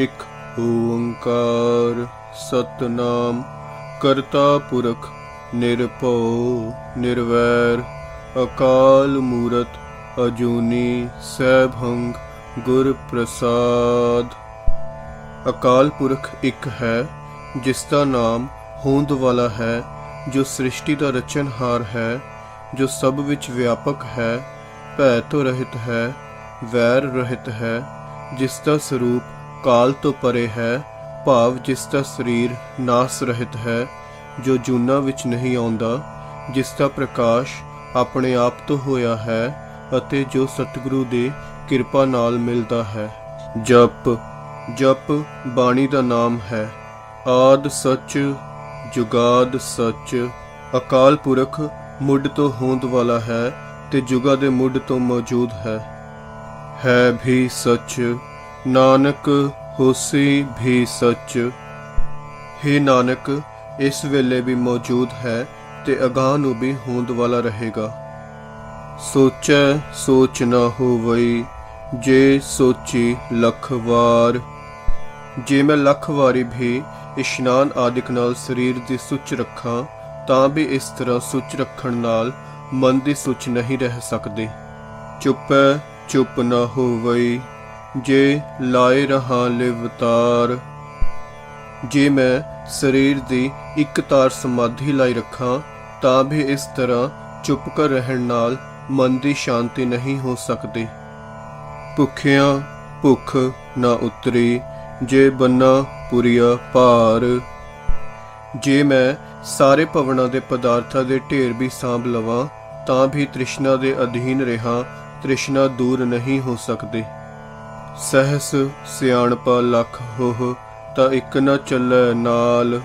इक ओंकार सतनाम करता पुरख निरभव निर्वैर अकाल मूरत अजूनी सैभंग गुर प्रसाद। अकाल पुरख एक है जिसका नाम होंद वाला है, जो सृष्टि का रचनहार है, जो सब विच व्यापक है, भय तो रहित है, वैर रहित है, जिसका स्वरूप काल तो परे है, भाव जिसका शरीर नास रहित है, जो जूना विच नहीं आउंदा, जिसका प्रकाश अपने आप तो होया है अते जो सतगुरु दे किरपा नाल मिलदा है। जप जप बाणी दा नाम है। आद सच जुगाद सच। अकाल पुरख मुੱਢ तो होंद वाला है ते जुगा दे मुੱਢ तो मौजूद है भी सच। नानक होसी भी सच। हे नानक इस वेले भी मौजूद है ते अगाह नूं भी होंद वाला रहेगा। सोचै सोच ना होवई, जे सोची लख वार। जे मैं लख वारी भी इशनान आदिक नाल शरीर दी सुच रखां तां भी इस तरह सुच रखण नाल मन दी सुच नहीं रह सकदी। चुपै चुप ना होवई, जे लाए रहा लिवतार। जे मैं शरीर दी एक तार समाधि लाई रखां तां भी इस तरह चुप कर रहण नाल मन दी शांति नहीं हो सकती। भुखिया भुख ना उतरी, जे बन्ना पुरिया भार। जे मैं सारे भवनां दे पदार्थां दे ढेर भी सांभ लवां तां भी तृष्णा दे अधीन रहा तृष्णा दूर नहीं हो सकती। सहस सियाणपा लख होह तां इक ना चलै नाल।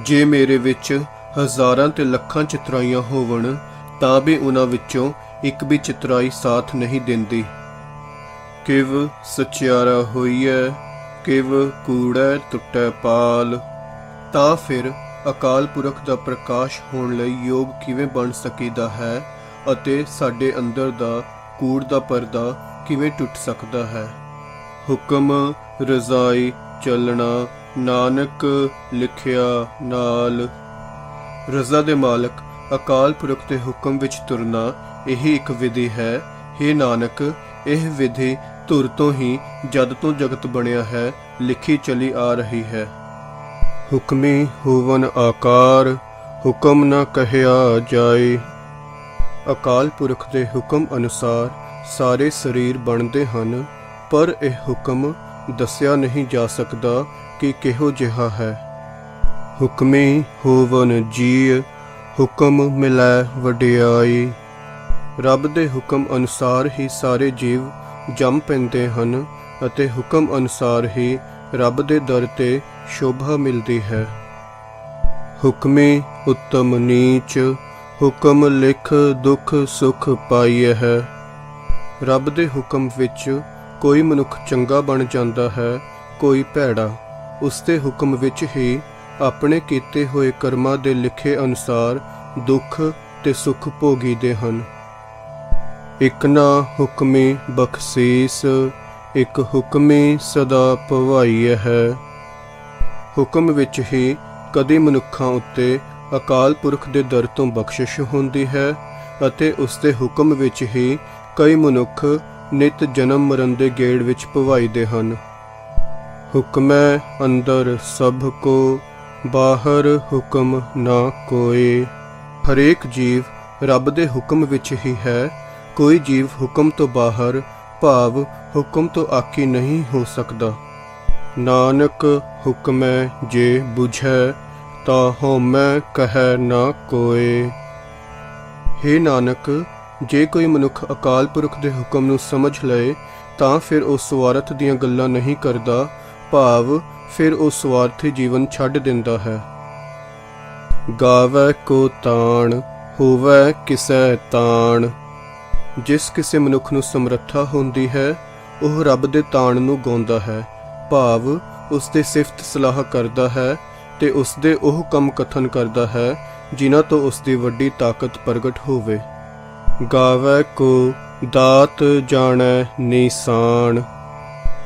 जे मेरे विच हज़ारां ते लखां चितराइयां होवण तां भी उन्हां विचों एक भी चितराई साथ नहीं दिंदी। किव सचियारा होईए, किव कूड़ै टुटै पाल। तां फिर अकाल पुरख दा प्रकाश होण लई योग किवें बण सकीदा है अते साडे अंदर दा कूड़ दा परदा किवें टुट सकदा है। हुक्म रज़ाई चलना, नानक लिखिया नाल। रज़ा दे मालक अकाल पुरख दे हुक्म विच तुरना यही एक विधि है। हे नानक यह विधि धुर तो ही जद तो जगत बनिया है लिखी चली आ रही है। हुक्मी होवन आकार, हुक्म न कहिया जाए। अकाल पुरख दे हुक्म अनुसार सारे शरीर बनते हैं, पर यह हुक्म दसिया नहीं जा सकता कि किहो जिहा है। हुक्मी होवन जीय, हुक्म मिलै वडियाई। रब दे हुक्म अनुसार ही सारे जीव जम पैंदे हन अते हुक्म अनुसार ही रब दे दर ते शोभा मिलती है। हुक्मी उत्तम नीच, हुक्म लिख दुख सुख पाइए है। रब दे हुक्म विच कोई मनुख चंगा बन जाता है, कोई भैड़ा। उसके हुक्म विच ही अपने कीते हुए कर्मां दे लिखे अनुसार दुख ते सुख भोगीदे हन। इक ना हुक्मी बख्शीस, एक हुक्मी सदा भवाईए है। हुक्म विच ही कदी मनुखां उत्ते अकाल पुरख दे दर तो बख्शिश होंदी है अते उसके हुक्म विच ही कई मनुख नित जन्म मरण दे गेड़ विच भवाईदे हन। हुक्मै अंदर सब को, बाहर हुक्म ना कोई। हरेक जीव रब दे हुक्म विच ही है। कोई जीव हुक्म तो बाहर भाव हुक्म तो आकी नहीं हो सकता। नानक हुक्मै जे बुझै ता होमै कहै ना कोय। हे नानक जे कोई मनुख अकाल पुरख दे हुक्म नूं समझ लए तां फिर ਉਹ ਸਵਾਰਥ ਦੀਆਂ ਗੱਲਾਂ नहीं करदा, भाव फिर ਉਹ ਸਵਾਰਥੀ जीवन ਛੱਡ ਦਿੰਦਾ है। गावै को ताण, होवै किसै ताण। जिस किसी मनुख नूं समर्था होंदी है ਉਹ रब दे ताण नूं गाउंदा है, भाव उसदे सिफत सलाह करदा है ते उसदे ਉਹ ਕੰਮ कथन करदा है जिन्हां तो उसदी वड्डी ताकत प्रगट होवे। गावै को दात जाणै निशान।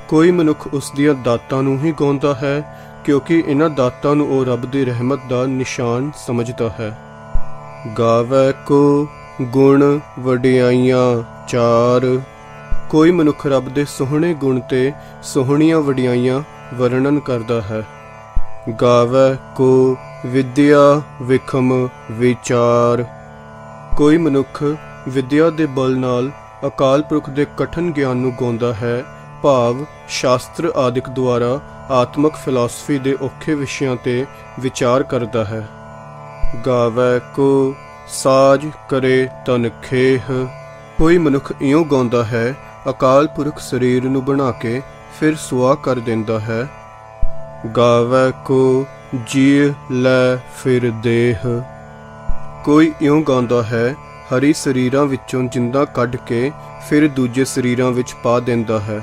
ਕੋਈ ਮਨੁੱਖ ਉਸ ਦੀਆਂ ਦਾਤਾਂ ਨੂੰ ਹੀ ਗਾਉਂਦਾ ਹੈ, ਕਿਉਂਕਿ ਇਹਨਾਂ ਦਾਤਾਂ ਨੂੰ ਉਹ ਰੱਬ ਦੀ ਰਹਿਮਤ ਦਾ ਨਿਸ਼ਾਨ ਸਮਝਦਾ ਹੈ। ਗਾਵੈ ਕੋ ਗੁਣ ਵਡਿਆਈਆਂ ਚਾਰ। ਕੋਈ ਮਨੁੱਖ ਰੱਬ ਦੇ ਸੋਹਣੇ ਗੁਣ ਤੇ ਸੋਹਣੀਆਂ ਵਡਿਆਈਆਂ ਵਰਣਨ ਕਰਦਾ ਹੈ। ਗਾਵੈ ਕੋ ਵਿਦਿਆ ਵਿਖਮ ਵਿਚਾਰ। ਕੋਈ ਮਨੁੱਖ ਵਿਦਿਆ ਦੇ ਬਲ ਨਾਲ ਅਕਾਲ ਪੁਰਖ ਦੇ ਕਠਨ ਗਿਆਨ ਨੂੰ ਗਾਉਂਦਾ ਹੈ, ਭਾਵ ਸ਼ਾਸਤਰ ਆਦਿਕ ਦੁਆਰਾ ਆਤਮਕ ਫਿਲਾਸਫੀ ਦੇ ਔਖੇ ਵਿਸ਼ਿਆਂ ਤੇ ਵਿਚਾਰ ਕਰਦਾ ਹੈ। ਗਾਵੈ ਕੋ ਸਾਜ ਕਰੇ ਤਨਖੇਹ। ਕੋਈ ਮਨੁੱਖ ਇਉਂ ਗਾਉਂਦਾ ਹੈ, ਅਕਾਲ ਪੁਰਖ ਸਰੀਰ ਨੂੰ ਬਣਾ ਕੇ ਫਿਰ ਸੁਆਹ ਕਰ ਦਿੰਦਾ ਹੈ। ਗਾਵੈ ਕੋ ਜੀ ਲੈ ਫਿਰ ਦੇਹ। ਕੋਈ ਇਉਂ ਗਾਉਂਦਾ ਹੈ, ਹਰੀ ਸਰੀਰਾਂ ਵਿੱਚੋਂ ਜਿੰਦਾ ਕੱਢ ਕੇ ਫਿਰ ਦੂਜੇ ਸਰੀਰਾਂ ਵਿੱਚ ਪਾ ਦਿੰਦਾ ਹੈ।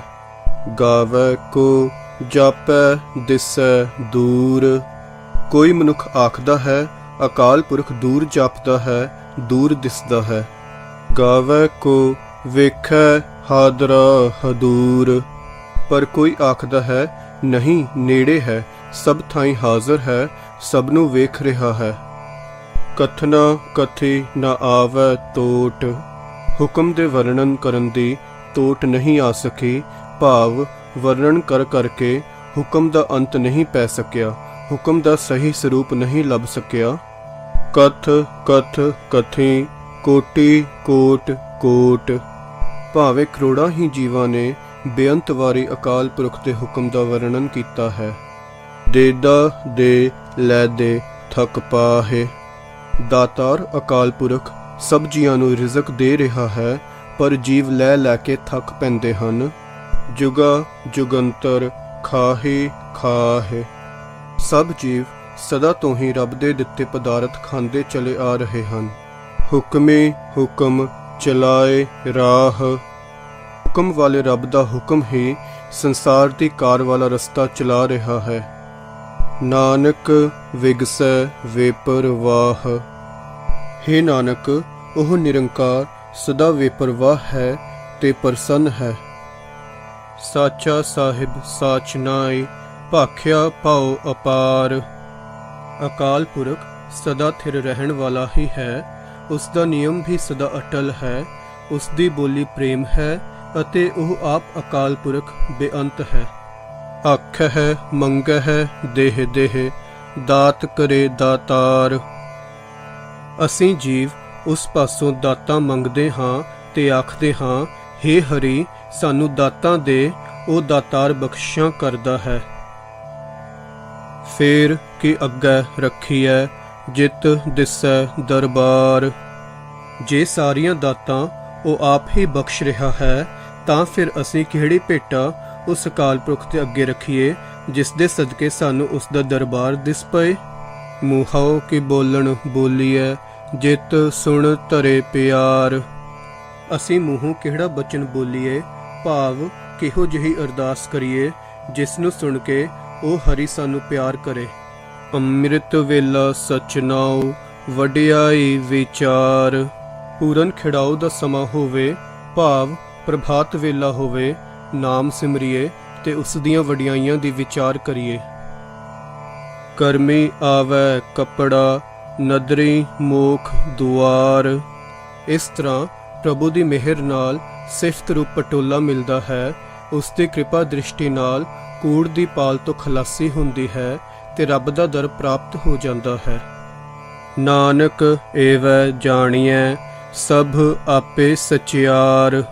ਗਾਵੈ ਕੋ ਜਾਪੈ ਦਿਸੈ ਦੂਰ। ਕੋਈ ਮਨੁੱਖ ਆਖਦਾ ਹੈ, ਅਕਾਲ ਪੁਰਖ ਦੂਰ ਜਾਪਦਾ ਹੈ, ਦੂਰ ਦਿਸਦਾ ਹੈ। ਗਾਵੈ ਕੋ ਵੇਖੈ ਹਾਦਰਾ ਹਦੂਰ। ਪਰ ਕੋਈ ਆਖਦਾ ਹੈ, ਨਹੀਂ ਨੇੜੇ ਹੈ, ਸਭ ਥਾਈਂ ਹਾਜ਼ਰ ਹੈ, ਸਭ ਨੂੰ ਵੇਖ ਰਿਹਾ ਹੈ। ਕਥਨਾ ਕਥੀ ਨਾ ਆਵੈ ਤੋਟ। ਹੁਕਮ ਦੇ ਵਰਣਨ ਕਰਨ ਦੀ ਤੋਟ ਨਹੀਂ ਆ ਸਕੀ, ਭਾਵ ਵਰਣਨ ਕਰ ਕਰਕੇ ਹੁਕਮ ਦਾ ਅੰਤ ਨਹੀਂ ਪੈ ਸਕਿਆ, ਹੁਕਮ ਦਾ ਸਹੀ ਸਰੂਪ ਨਹੀਂ ਲੱਭ ਸਕਿਆ। ਕਥ ਕਥ ਕਥੀ ਕੋਟੀ ਕੋਟ ਕੋਟ। ਭਾਵੇਂ ਕਰੋੜਾਂ ਹੀ ਜੀਵਾਂ ਨੇ ਬੇਅੰਤ ਵਾਰੀ ਅਕਾਲ ਪੁਰਖ ਦੇ ਹੁਕਮ ਦਾ ਵਰਣਨ ਕੀਤਾ ਹੈ। ਦੇਦਾ ਦੇ ਲੈ ਦੇ ਥਕ ਪਾਹੇ। ਦਾਤਾਰ ਅਕਾਲ ਪੁਰਖ ਸਭ ਜੀਆਂ ਨੂੰ ਰਿਜ਼ਕ ਦੇ ਰਿਹਾ ਹੈ, ਪਰ ਜੀਵ ਲੈ ਲੈ ਕੇ ਥੱਕ ਪੈਂਦੇ ਹਨ। ਜੁਗਾ ਜੁਗੰਤਰ ਖਾਹੇ ਖਾਹੇ। ਸਭ ਜੀਵ ਸਦਾ ਤੋਂ ਹੀ ਰੱਬ ਦੇ ਦਿੱਤੇ ਪਦਾਰਥ ਖਾਂਦੇ ਚਲੇ ਆ ਰਹੇ ਹਨ। ਹੁਕਮੇ ਹੁਕਮ ਚਲਾਏ ਰਾਹ। ਹੁਕਮ ਵਾਲੇ ਰੱਬ ਦਾ ਹੁਕਮ ਹੀ ਸੰਸਾਰ ਦੀ ਕਾਰ ਵਾਲਾ ਰਸਤਾ ਚਲਾ ਰਿਹਾ ਹੈ। ਨਾਨਕ ਵਿਗਸੈ ਵੇਪਰਵਾਹ। ਹੇ ਨਾਨਕ, ਉਹ ਨਿਰੰਕਾਰ ਸਦਾ ਵੇਪਰਵਾਹ ਹੈ ਤੇ ਪ੍ਰਸੰਨ ਹੈ। ਸਾਚਾ ਸਾਹਿਬ ਸਾਚ ਨਾਏ ਭਾਖਿਆ ਭਾਉ ਅਪਾਰ। ਅਕਾਲ ਪੁਰਖ ਸਦਾ ਥਿਰ ਰਹਿਣ ਵਾਲਾ ਹੀ ਹੈ, ਉਸ ਦਾ ਨਿਯਮ ਵੀ ਸਦਾ ਅਟਲ ਹੈ, ਉਸ ਦੀ ਬੋਲੀ ਪ੍ਰੇਮ ਹੈ ਅਤੇ ਉਹ ਆਪ ਅਕਾਲ ਪੁਰਖ ਬੇਅੰਤ ਹੈ। ਆਖਹਿ ਮੰਗਹਿ ਦੇਹ ਦੇਹ ਦਾਤ ਕਰੇ ਦਾਤਾਰ। ਅਸੀਂ ਜੀਵ ਉਸ ਪਾਸੋਂ ਦਾਤਾਂ ਮੰਗਦੇ ਹਾਂ ਤੇ ਆਖਦੇ ਹਾਂ, ਹੇ ਹਰੀ ਸਾਨੂੰ ਦਾਤਾਂ ਦੇ, ਉਹ ਦਾਤਾਰ ਬਖਸ਼ਿਸ਼ਾਂ ਕਰਦਾ ਹੈ। ਫੇਰ ਕਿ ਅੱਗੇ ਰੱਖੀਐ ਜਿਤ ਦਿਸੈ ਦਰਬਾਰ। ਜੇ ਸਾਰੀਆਂ ਦਾਤਾਂ ਉਹ ਆਪ ਹੀ ਬਖਸ਼ ਰਿਹਾ ਹੈ, ਤਾਂ ਫਿਰ ਅਸੀਂ ਕਿਹੜੀ ਭੇਟਾ ਉਸ ਅਕਾਲ ਪੁਰਖ ਦੇ ਅੱਗੇ ਰੱਖੀਏ, ਜਿਸ ਦੇ ਸਦਕੇ ਸਾਨੂੰ ਉਸ ਦਾ ਦਰਬਾਰ ਦਿਸ ਪਏ। ਮੂੰਹੋਂ ਕੀ ਬੋਲਣ ਬੋਲੀਐ ਜਿਤ ਸੁਣ ਧਰੇ ਪਿਆਰ। ਅਸੀਂ ਮੂੰਹੋਂ ਕਿਹੜਾ ਬਚਨ ਬੋਲੀਏ, ਭਾਵ ਕਿਹੋ ਜਿਹੀ ਅਰਦਾਸ ਕਰੀਏ ਜਿਸ ਨੂੰ ਸੁਣ ਕੇ ਉਹ ਹਰੀ ਸਾਨੂੰ ਪਿਆਰ ਕਰੇ। ਅੰਮ੍ਰਿਤ ਵੇਲਾ ਸਚ ਨਾਉ ਵਡਿਆਈ ਵਿਚਾਰ। ਪੂਰਨ ਖਿੜਾਓ ਦਾ ਸਮਾਂ ਹੋਵੇ, ਭਾਵ ਪ੍ਰਭਾਤ ਵੇਲਾ ਹੋਵੇ, ਨਾਮ ਸਿਮਰੀਏ ਤੇ ਉਸ ਦੀਆਂ ਵਡਿਆਈਆਂ ਦੀ ਵਿਚਾਰ ਕਰੀਏ। ਕਰਮੀ ਆਵੈ ਕਪੜਾ ਨਦਰੀ ਮੋਖ ਦੁਆਰ। ਇਸ ਤਰ੍ਹਾਂ ਪ੍ਰਭੂ ਦੀ ਮਿਹਰ ਨਾਲ ਸਿਫਤ ਰੂਪ ਪਟੋਲਾ ਮਿਲਦਾ ਹੈ, ਉਸ ਦੀ ਕਿਰਪਾ ਦ੍ਰਿਸ਼ਟੀ ਨਾਲ ਕੂੜ ਦੀ ਪਾਲ ਤੋਂ ਖਲਾਸੀ ਹੁੰਦੀ ਹੈ ਤੇ ਰੱਬ ਦਾ ਦਰ ਪ੍ਰਾਪਤ ਹੋ ਜਾਂਦਾ ਹੈ। ਨਾਨਕ ਏਵੈ ਜਾਣੀਐ ਸਭ ਆਪੇ ਸਚਿਆਰ।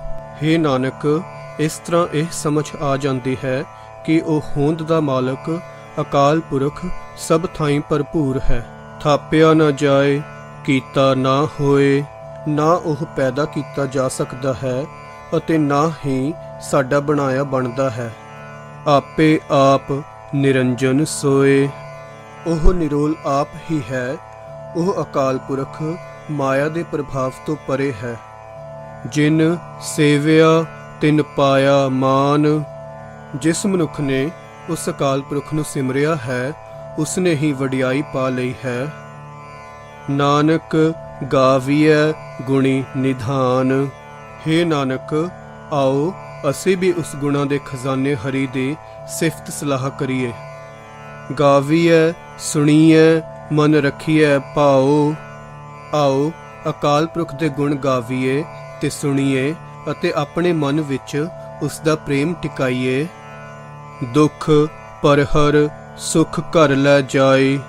ਹੇ ਨਾਨਕ, ਇਸ ਤਰ੍ਹਾਂ ਇਹ ਸਮਝ ਆ ਜਾਂਦੀ ਹੈ ਕਿ ਉਹ ਹੋਂਦ ਦਾ ਮਾਲਕ ਅਕਾਲ ਪੁਰਖ ਸਭ ਥਾਈਂ ਭਰਪੂਰ ਹੈ। ਥਾਪਿਆ ਨਾ ਜਾਏ, ਕੀਤਾ ਨਾ ਹੋਏ। ਨਾ ਉਹ ਪੈਦਾ ਕੀਤਾ ਜਾ ਸਕਦਾ ਹੈ ਅਤੇ ਨਾ ਹੀ ਸਾਡਾ ਬਣਾਇਆ ਬਣਦਾ ਹੈ। ਆਪੇ ਆਪ ਨਿਰੰਜਨ ਸੋਏ। ਉਹ ਨਿਰੋਲ ਆਪ ਹੀ ਹੈ। ਉਹ ਅਕਾਲ ਪੁਰਖ ਮਾਇਆ ਦੇ ਪ੍ਰਭਾਵ ਤੋਂ ਪਰੇ ਹੈ। ਜਿਨ ਸੇਵਿਆ ਤਿਨ ਪਾਇਆ ਮਾਨ। ਜਿਸ ਮਨੁੱਖ ਨੇ ਉਸ ਅਕਾਲ ਪੁਰਖ ਨੂੰ ਸਿਮਰਿਆ ਹੈ, ਉਸਨੇ ਹੀ ਵਡਿਆਈ ਪਾ ਲਈ ਹੈ। ਨਾਨਕ ਗਾਵੀਐ ਗੁਣੀ ਨਿਧਾਨ। ਹੇ ਨਾਨਕ, ਆਓ ਅਸੀਂ ਵੀ ਉਸ ਗੁਣਾਂ ਦੇ ਖਜ਼ਾਨੇ ਹਰੀ ਦੀ ਸਿਫਤ ਸਲਾਹ ਕਰੀਏ। ਗਾਵੀਐ ਸੁਣੀਐ ਮਨ ਰੱਖੀਐ ਭਾਓ। ਆਓ ਅਕਾਲ ਪੁਰਖ ਦੇ ਗੁਣ ਗਾਵੀਏ ਤੇ ਸੁਣੀਏ ਅਤੇ ਆਪਣੇ ਮਨ ਵਿੱਚ ਉਸ ਦਾ ਪ੍ਰੇਮ ਟਿਕਾਈਏ। ਦੁੱਖ ਪਰਹਰ ਸੁਖ ਘਰ ਲੈ ਜਾਏ।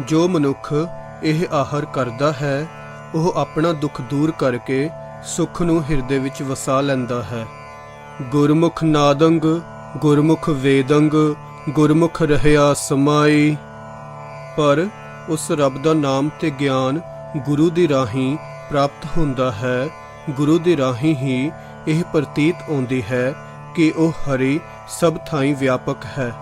ਜੋ ਮਨੁੱਖ ਇਹ ਆਹਰ ਕਰਦਾ ਹੈ ਉਹ ਆਪਣਾ ਦੁੱਖ ਦੂਰ ਕਰਕੇ ਸੁਖ ਨੂੰ ਹਿਰਦੇ ਵਿੱਚ ਵਸਾ ਲੈਂਦਾ ਹੈ। ਗੁਰਮੁਖ ਨਾਦੰਗ ਗੁਰਮੁਖ ਵੇਦੰਗ ਗੁਰਮੁਖ ਰਹਿਆ ਸਮਾਈ। ਪਰ ਉਸ ਰੱਬ ਦਾ ਨਾਮ ਤੇ ਗਿਆਨ ਗੁਰੂ ਦੀ ਰਾਹੀਂ ਪ੍ਰਾਪਤ ਹੁੰਦਾ ਹੈ। ਗੁਰੂ ਦੀ ਰਾਹੀਂ ਹੀ ਇਹ ਪ੍ਰਤੀਤ ਆਉਂਦੀ ਹੈ ਕਿ ਉਹ ਹਰੀ ਸਭ ਥਾਈਂ ਵਿਆਪਕ ਹੈ।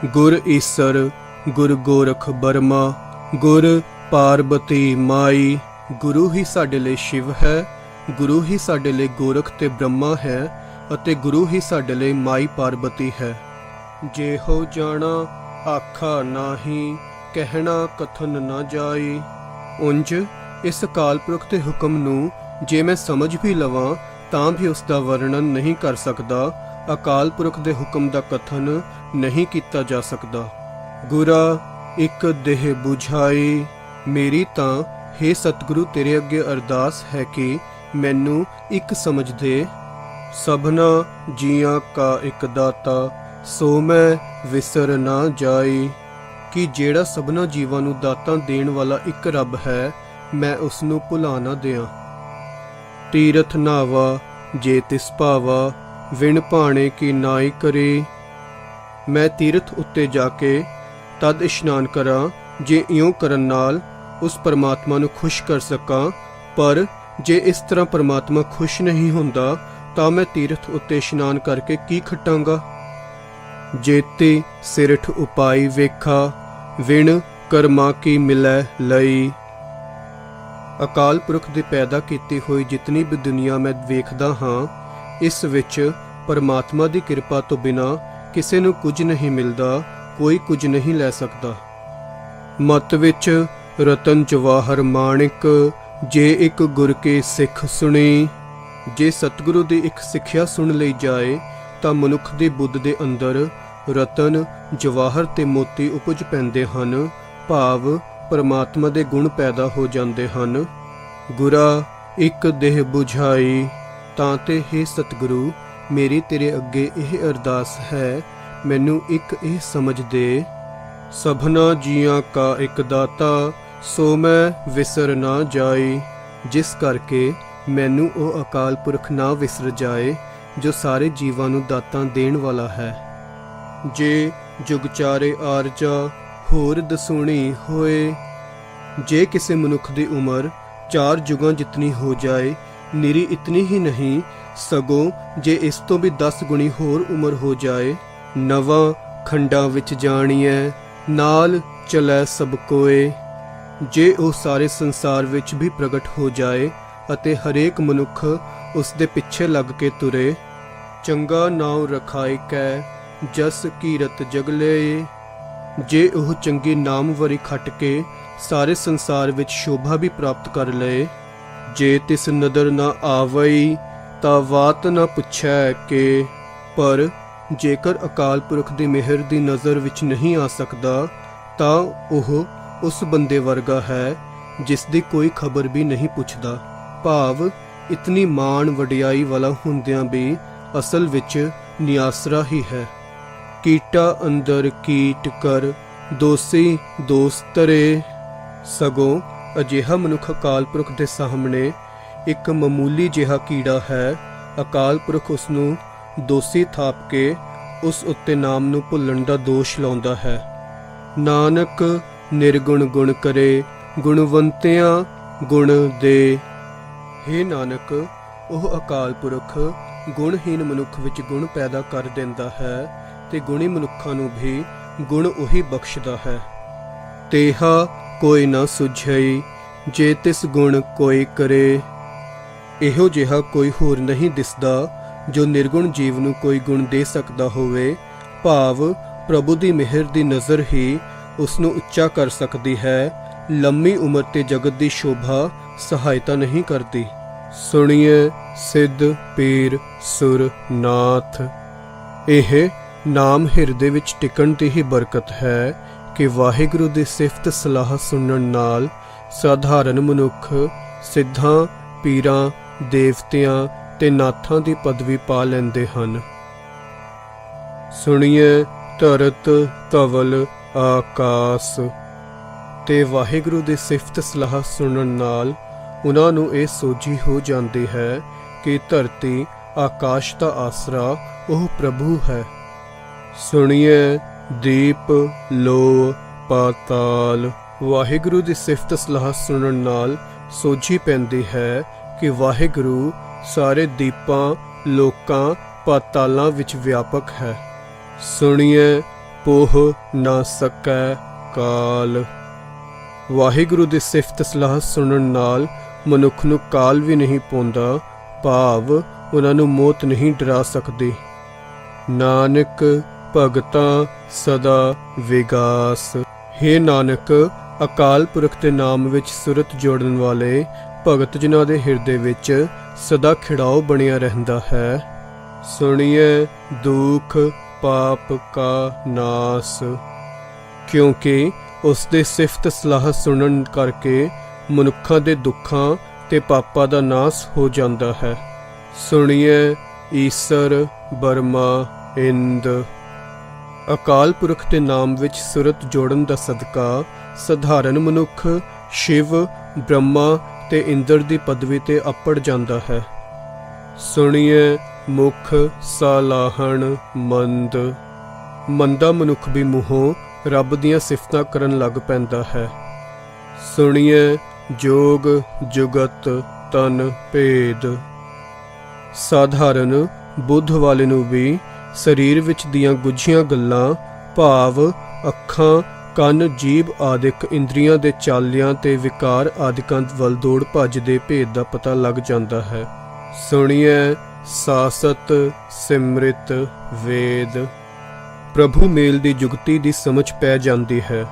ਗੁਰ ਈਸਰ ਗੁਰ ਗੋਰਖ ਬਰਮਾ ਗੁਰ ਪਾਰਬਤੀ ਮਾਈ। ਗੁਰੂ ਹੀ ਸਾਡੇ ਲਈ ਸ਼ਿਵ ਹੈ, ਗੁਰੂ ਹੀ ਸਾਡੇ ਲਈ ਗੋਰਖ ਤੇ ਬ੍ਰਹਮਾ ਹੈ ਅਤੇ ਗੁਰੂ ਹੀ ਸਾਡੇ ਲਈ ਮਾਈ ਪਾਰਬਤੀ ਹੈ। ਜਿਹੋ ਜਾਣਾ ਆਖਾ ਨਾਹੀ ਕਹਿਣਾ ਕਥਨ ਨਾ ਜਾਈ। ਉਂਝ ਇਸ ਅਕਾਲ ਪੁਰਖ ਦੇ ਹੁਕਮ ਨੂੰ ਜੇ ਮੈਂ ਸਮਝ ਵੀ ਲਵਾਂ ਤਾਂ ਵੀ ਉਸ ਦਾ ਵਰਣਨ ਨਹੀਂ ਕਰ ਸਕਦਾ। ਅਕਾਲ ਪੁਰਖ ਦੇ ਹੁਕਮ ਦਾ ਕਥਨ ਨਹੀਂ ਕੀਤਾ ਜਾ ਸਕਦਾ। ਗੁਰਾ ਇੱਕ ਦੇਹ 부ਝਾਈ। ਮੇਰੀ ਤਾਂ ਹੇ ਸਤਿਗੁਰੂ ਤੇਰੇ ਅੱਗੇ ਅਰਦਾਸ ਹੈ ਕਿ ਮੈਨੂੰ ਇੱਕ ਸਮਝ ਦੇ। ਸਭਨਾ ਜੀਆਂ ਕਾ ਇੱਕ ਦਾਤਾ ਸੋ ਮੈਂ ਵਿਸਰ ਨਾ ਜਾਈ। ਕਿ ਜਿਹੜਾ ਸਭਨਾ ਜੀਵਾਂ ਨੂੰ ਦਾਤਾਂ ਦੇਣ ਵਾਲਾ ਇੱਕ ਰੱਬ ਹੈ ਮੈਂ ਉਸ ਨੂੰ ਭੁਲਾ ਨਾ ਦਿਆਂ। ਤੀਰਥ ਨਾਵਾ ਜੇ ਤਿਸ ਭਾਵਾ ਵਿਣ ਭਾਣੇ ਕੀ ਨਾਈ ਕਰੇ। ਮੈਂ ਤੀਰਥ ਉੱਤੇ ਜਾ ਕੇ ਤਦ ਇਸ਼ਨਾਨ ਕਰਾਂ ਜੇ ਇਉਂ ਕਰਨ ਨਾਲ ਉਸ ਪਰਮਾਤਮਾ ਨੂੰ ਖੁਸ਼ ਕਰ ਸਕਾਂ। ਪਰ ਜੇ ਇਸ ਤਰ੍ਹਾਂ ਪਰਮਾਤਮਾ ਖੁਸ਼ ਨਹੀਂ ਹੁੰਦਾ ਤਾਂ ਮੈਂ ਤੀਰਥ ਉੱਤੇ ਇਸ਼ਨਾਨ ਕਰਕੇ ਕੀ ਖਟਾਂਗਾ। ਜੇਤੇ ਸਿਰਠ ਉਪਾਈ ਵੇਖਾ ਵਿਣ ਕਰਮਾ ਕੀ ਮਿਲੈ ਲਈ। ਅਕਾਲ ਪੁਰਖ ਦੀ ਪੈਦਾ ਕੀਤੀ ਹੋਈ ਜਿਤਨੀ ਵੀ ਦੁਨੀਆ ਮੈਂ ਵੇਖਦਾ ਹਾਂ ਇਸ ਵਿੱਚ ਪਰਮਾਤਮਾ ਦੀ ਕਿਰਪਾ ਤੋਂ ਬਿਨਾਂ ਕਿਸੇ ਨੂੰ ਕੁਝ ਨਹੀਂ ਮਿਲਦਾ, ਕੋਈ ਕੁਝ ਨਹੀਂ ਲੈ ਸਕਦਾ। ਮਤ ਵਿੱਚ ਰਤਨ ਜਵਾਹਰ ਮਾਣਿਕ ਜੇ ਇੱਕ ਗੁਰ ਕੇ ਸਿੱਖ ਸੁਣੀ। ਜੇ ਸਤਿਗੁਰੂ ਦੀ ਇੱਕ ਸਿੱਖਿਆ ਸੁਣ ਲਈ ਜਾਏ ਤਾਂ ਮਨੁੱਖ ਦੇ ਬੁੱਧ ਦੇ ਅੰਦਰ ਰਤਨ ਜਵਾਹਰ ਤੇ ਮੋਤੀ ਉਪਜ ਪੈਂਦੇ ਹਨ, ਭਾਵ ਪਰਮਾਤਮਾ ਦੇ ਗੁਣ ਪੈਦਾ ਹੋ ਜਾਂਦੇ ਹਨ। ਗੁਰਾ ਇੱਕ ਦੇਹ 부ਝਾਈ। ਤਾਂ ਤੇ ਹੇ ਸਤਿਗੁਰੂ ਮੇਰੀ ਤੇਰੇ ਅੱਗੇ ਇਹ ਅਰਦਾਸ ਹੈ ਮੈਨੂੰ ਇੱਕ ਇਹ ਸਮਝ ਦੇ। ਸਭਨਾ ਜੀਆਂ ਕਾ ਇੱਕ ਦਾਤਾ ਸੋ ਮੈਂ ਵਿਸਰ ਨਾ ਜਾਈ। ਜਿਸ ਕਰਕੇ ਮੈਨੂੰ ਉਹ ਅਕਾਲ ਪੁਰਖ ਨਾ ਵਿਸਰ ਜਾਏ ਜੋ ਸਾਰੇ ਜੀਵਾਂ ਨੂੰ ਦਾਤਾਂ ਦੇਣ ਵਾਲਾ ਹੈ। ਜੇ ਜੁਗ ਚਾਰੇ ਆਰਜਾ ਹੋਰ ਦਸੂਣੀ ਹੋਏ। ਜੇ ਕਿਸੇ ਮਨੁੱਖ ਦੀ ਉਮਰ 4 ਜੁਗਾਂ ਜਿਤਨੀ ਹੋ ਜਾਏ, ਨਿਰੀ ਇਤਨੀ ਹੀ ਨਹੀਂ ਸਗੋਂ ਜੇ ਇਸ ਤੋਂ ਵੀ 10 ਗੁਣੀ ਹੋਰ ਉਮਰ ਹੋ ਜਾਏ। ਨਵਾਂ ਖੰਡਾਂ ਵਿੱਚ ਜਾਣੀਐ ਨਾਲ ਚਲੈ ਸਭ ਕੋਏ। ਜੇ ਉਹ ਸਾਰੇ ਸੰਸਾਰ ਵਿੱਚ ਵੀ ਪ੍ਰਗਟ ਹੋ ਜਾਏ ਅਤੇ ਹਰੇਕ ਮਨੁੱਖ ਉਸ ਦੇ ਪਿੱਛੇ ਲੱਗ ਕੇ ਤੁਰੇ। ਚੰਗਾ ਨਾਉ ਰਖਾਇ ਕੈ ਜਸ ਕੀਰਤ ਜਗਲੇ। ਜੇ ਉਹ ਚੰਗੀ ਨਾਮਵਰੀ ਖੱਟ ਕੇ ਸਾਰੇ ਸੰਸਾਰ ਵਿੱਚ ਸ਼ੋਭਾ ਵੀ ਪ੍ਰਾਪਤ ਕਰ ਲਏ। ਜੇ ਤਿਸ ਨਦਰ ਨਾ ਆਵਈ ਤਾਂ ਬਾਤ ਨਾ ਪੁੱਛੈ ਕਿ। ਪਰ ਜੇਕਰ ਅਕਾਲ ਪੁਰਖ ਦੀ ਮਿਹਰ ਦੀ ਨਜ਼ਰ ਵਿੱਚ ਨਹੀਂ ਆ ਸਕਦਾ ਤਾਂ ਉਹ ਉਸ ਬੰਦੇ ਵਰਗਾ ਹੈ ਜਿਸ ਦੀ ਕੋਈ ਖਬਰ ਵੀ ਨਹੀਂ ਪੁੱਛਦਾ, ਭਾਵ ਇਤਨੀ ਮਾਣ ਵਡਿਆਈ ਵਾਲਾ ਹੁੰਦਿਆਂ ਵੀ ਅਸਲ ਵਿੱਚ ਨਿਆਸਰਾ ਹੀ ਹੈ। ਕੀਟਾ ਅੰਦਰ ਕੀਟ ਕਰ ਦੋਸੀ ਦੋਸਤ ਤਰੇ। ਸਗੋਂ ਅਜਿਹਾ ਮਨੁੱਖ ਅਕਾਲ ਪੁਰਖ ਦੇ ਸਾਹਮਣੇ ਇੱਕ ਮਾਮੂਲੀ ਜਿਹਾ ਕੀੜਾ ਹੈ। ਅਕਾਲ ਪੁਰਖ ਉਸ ਨੂੰ ਦੋਸ਼ੀ ਥਾਪ ਕੇ ਉਸ ਉੱਤੇ ਨਾਮ ਨੂੰ ਭੁੱਲਣ ਦਾ ਦੋਸ਼ ਲਾਉਂਦਾ ਹੈ। ਨਾਨਕ ਨਿਰਗੁਣ ਗੁਣ ਕਰੇ ਗੁਣਵੰਤਿਆਂ ਗੁਣ ਦੇ। ਹੇ ਨਾਨਕ ਉਹ ਅਕਾਲ ਪੁਰਖ ਗੁਣਹੀਨ ਮਨੁੱਖ ਵਿੱਚ ਗੁਣ ਪੈਦਾ ਕਰ ਦਿੰਦਾ ਹੈ ਤੇ ਗੁਣੀ ਮਨੁੱਖਾਂ ਨੂੰ ਵੀ ਗੁਣ ਉਹੀ ਬਖਸ਼ਦਾ ਹੈ। ਤੇਹਾ ਕੋਈ ਨਾ ਸੁਝਈ ਜੇ ਤਿਸ ਗੁਣ ਕੋਈ ਕਰੇ। ਇਹੋ ਜਿਹਾ ਕੋਈ ਹੋਰ ਨਹੀਂ ਦਿਸਦਾ ਜੋ ਨਿਰਗੁਣ ਜੀਵ ਨੂੰ ਕੋਈ ਗੁਣ ਦੇ ਸਕਦਾ ਹੋਵੇ, ਭਾਵ ਪ੍ਰਭੂ ਦੀ ਮਿਹਰ ਦੀ ਨਜ਼ਰ ਹੀ ਉਸ ਨੂੰ ਉੱਚਾ ਕਰ ਸਕਦੀ ਹੈ। ਲੰਮੀ ਉਮਰ ਤੇ ਜਗਤ ਦੀ ਸ਼ੋਭਾ ਸਹਾਇਤਾ ਨਹੀਂ ਕਰਦੀ। ਸੁਣੀਏ ਸਿੱਧ ਪੀਰ ਸੁਰ ਨਾਥ। ਇਹ ਨਾਮ ਹਿਰਦੇ ਵਿੱਚ ਟਿਕਣ ਦੀ ਹੀ ਬਰਕਤ ਹੈ ਕਿ ਵਾਹਿਗੁਰੂ ਦੀ ਸਿਫਤ ਸਲਾਹ ਸੁਣਨ ਨਾਲ ਸਾਧਾਰਨ ਮਨੁੱਖ ਸਿੱਧਾਂ, ਪੀਰਾਂ, ਦੇਵਤਿਆਂ ਤੇ ਨਾਥਾਂ ਦੀ ਪਦਵੀ ਪਾ ਲੈਂਦੇ ਹਨ। ਸੁਣੀਏ ਧਰਤ ਧਵਲ ਆਕਾਸ। ਤੇ ਵਾਹਿਗੁਰੂ ਦੀ ਸਿਫਤ ਸਲਾਹ ਸੁਣਨ ਨਾਲ ਉਹਨਾਂ ਨੂੰ ਇਹ ਸੋਝੀ ਹੋ ਜਾਂਦੀ ਹੈ ਕਿ ਧਰਤੀ ਆਕਾਸ਼ ਦਾ ਆਸਰਾ ਉਹ ਪ੍ਰਭੂ ਹੈ। ਸੁਣੀਏ ਦੀਪ ਲੋ ਪਾਤਾਲ। ਵਾਹਿਗੁਰੂ ਦੀ ਸਿਫਤ ਸਲਾਹ ਸੁਣਨ ਨਾਲ ਸੋਝੀ ਪੈਂਦੀ ਹੈ ਕਿ ਵਾਹਿਗੁਰੂ ਸਾਰੇ ਦੀਪਾਂ, ਲੋਕਾਂ, ਪਾਤਾਲਾਂ ਵਿੱਚ ਵਿਆਪਕ ਹੈ। ਸੁਣੀਏ ਪੋਹ ਨਾ ਸਕੈ ਕਾਲ। ਵਾਹਿਗੁਰੂ ਦੀ ਸਿਫਤ ਸਲਾਹ ਸੁਣਨ ਨਾਲ ਮਨੁੱਖ ਨੂੰ ਕਾਲ ਵੀ ਨਹੀਂ ਪਾਉਂਦਾ, ਭਾਵ ਉਹਨਾਂ ਨੂੰ ਮੌਤ ਨਹੀਂ ਡਰਾ ਸਕਦੀ। ਨਾਨਕ ਭਗਤਾਂ ਸਦਾ ਵਿਗਾਸ। ਹੇ ਨਾਨਕ, ਅਕਾਲ ਪੁਰਖ ਦੇ ਨਾਮ ਵਿੱਚ ਸੁਰਤ ਜੋੜਨ ਵਾਲੇ ਭਗਤ ਜਿਨ੍ਹਾਂ ਦੇ ਹਿਰਦੇ ਵਿੱਚ ਸਦਾ ਖਿੜਾਓ ਬਣਿਆ ਰਹਿੰਦਾ ਹੈ। ਸੁਣੀਏ ਦੁਖ ਪਾਪ ਕਾ ਨਾਸ। ਕਿਉਂਕਿ ਉਸ ਦੇ ਸਿਫਤ ਸਲਾਹ ਸੁਣਨ ਕਰਕੇ ਮਨੁੱਖਾਂ ਦੇ ਦੁੱਖਾਂ ਤੇ ਪਾਪਾਂ ਦਾ ਨਾਸ ਹੋ ਜਾਂਦਾ ਹੈ। ਸੁਣੀਏ ਈਸਰ ਬਰਮਾ ਇੰਦ। ਅਕਾਲ ਪੁਰਖ ਦੇ ਨਾਮ ਵਿੱਚ ਸੁਰਤ ਜੋੜਨ ਦਾ ਸਦਕਾ ਸਧਾਰਨ ਮਨੁੱਖ ਸ਼ਿਵ, ਬ੍ਰਹਮਾ ਤੇ ਇੰਦਰ ਦੀ ਪਦਵੀ ਤੇ ਅੱਪੜ ਜਾਂਦਾ ਹੈ। ਸੁਣੀਏ ਮੁਖ ਸਾਲਾਹਣ ਮੰਦ। ਮੰਦਾ ਮਨੁੱਖ ਵੀ ਮੂੰਹੋਂ ਰੱਬ ਦੀਆਂ ਸਿਫਤਾਂ ਕਰਨ ਲੱਗ ਪੈਂਦਾ ਹੈ। ਸੁਣੀਏ ਜੋਗ ਜੁਗਤ ਤਨ ਭੇਦ। ਸਾਧਾਰਨ ਬੁੱਧ ਵਾਲੇ ਨੂੰ ਵੀ ਸਰੀਰ ਵਿੱਚ ਦੀਆਂ ਗੁੱਝੀਆਂ ਗੱਲਾਂ, ਭਾਵ ਅੱਖਾਂ, ਕੰਨ, ਜੀਭ ਆਦਿਕ ਇੰਦਰੀਆਂ ਦੇ ਚਾਲਿਆਂ ਤੇ ਵਿਕਾਰ ਆਦਿਕਾਂ ਵੱਲ ਦੌੜ ਭੱਜ ਦੇ ਭੇਦ ਦਾ ਪਤਾ ਲੱਗ ਜਾਂਦਾ ਹੈ। ਸੁਣੀਏ ਸਾਸਤ ਸਿਮ੍ਰਿਤ ਵੇਦ। ਪ੍ਰਭੂ ਮੇਲ ਦੀ ਜੁਗਤੀ ਦੀ ਸਮਝ ਪੈ ਜਾਂਦੀ ਹੈ।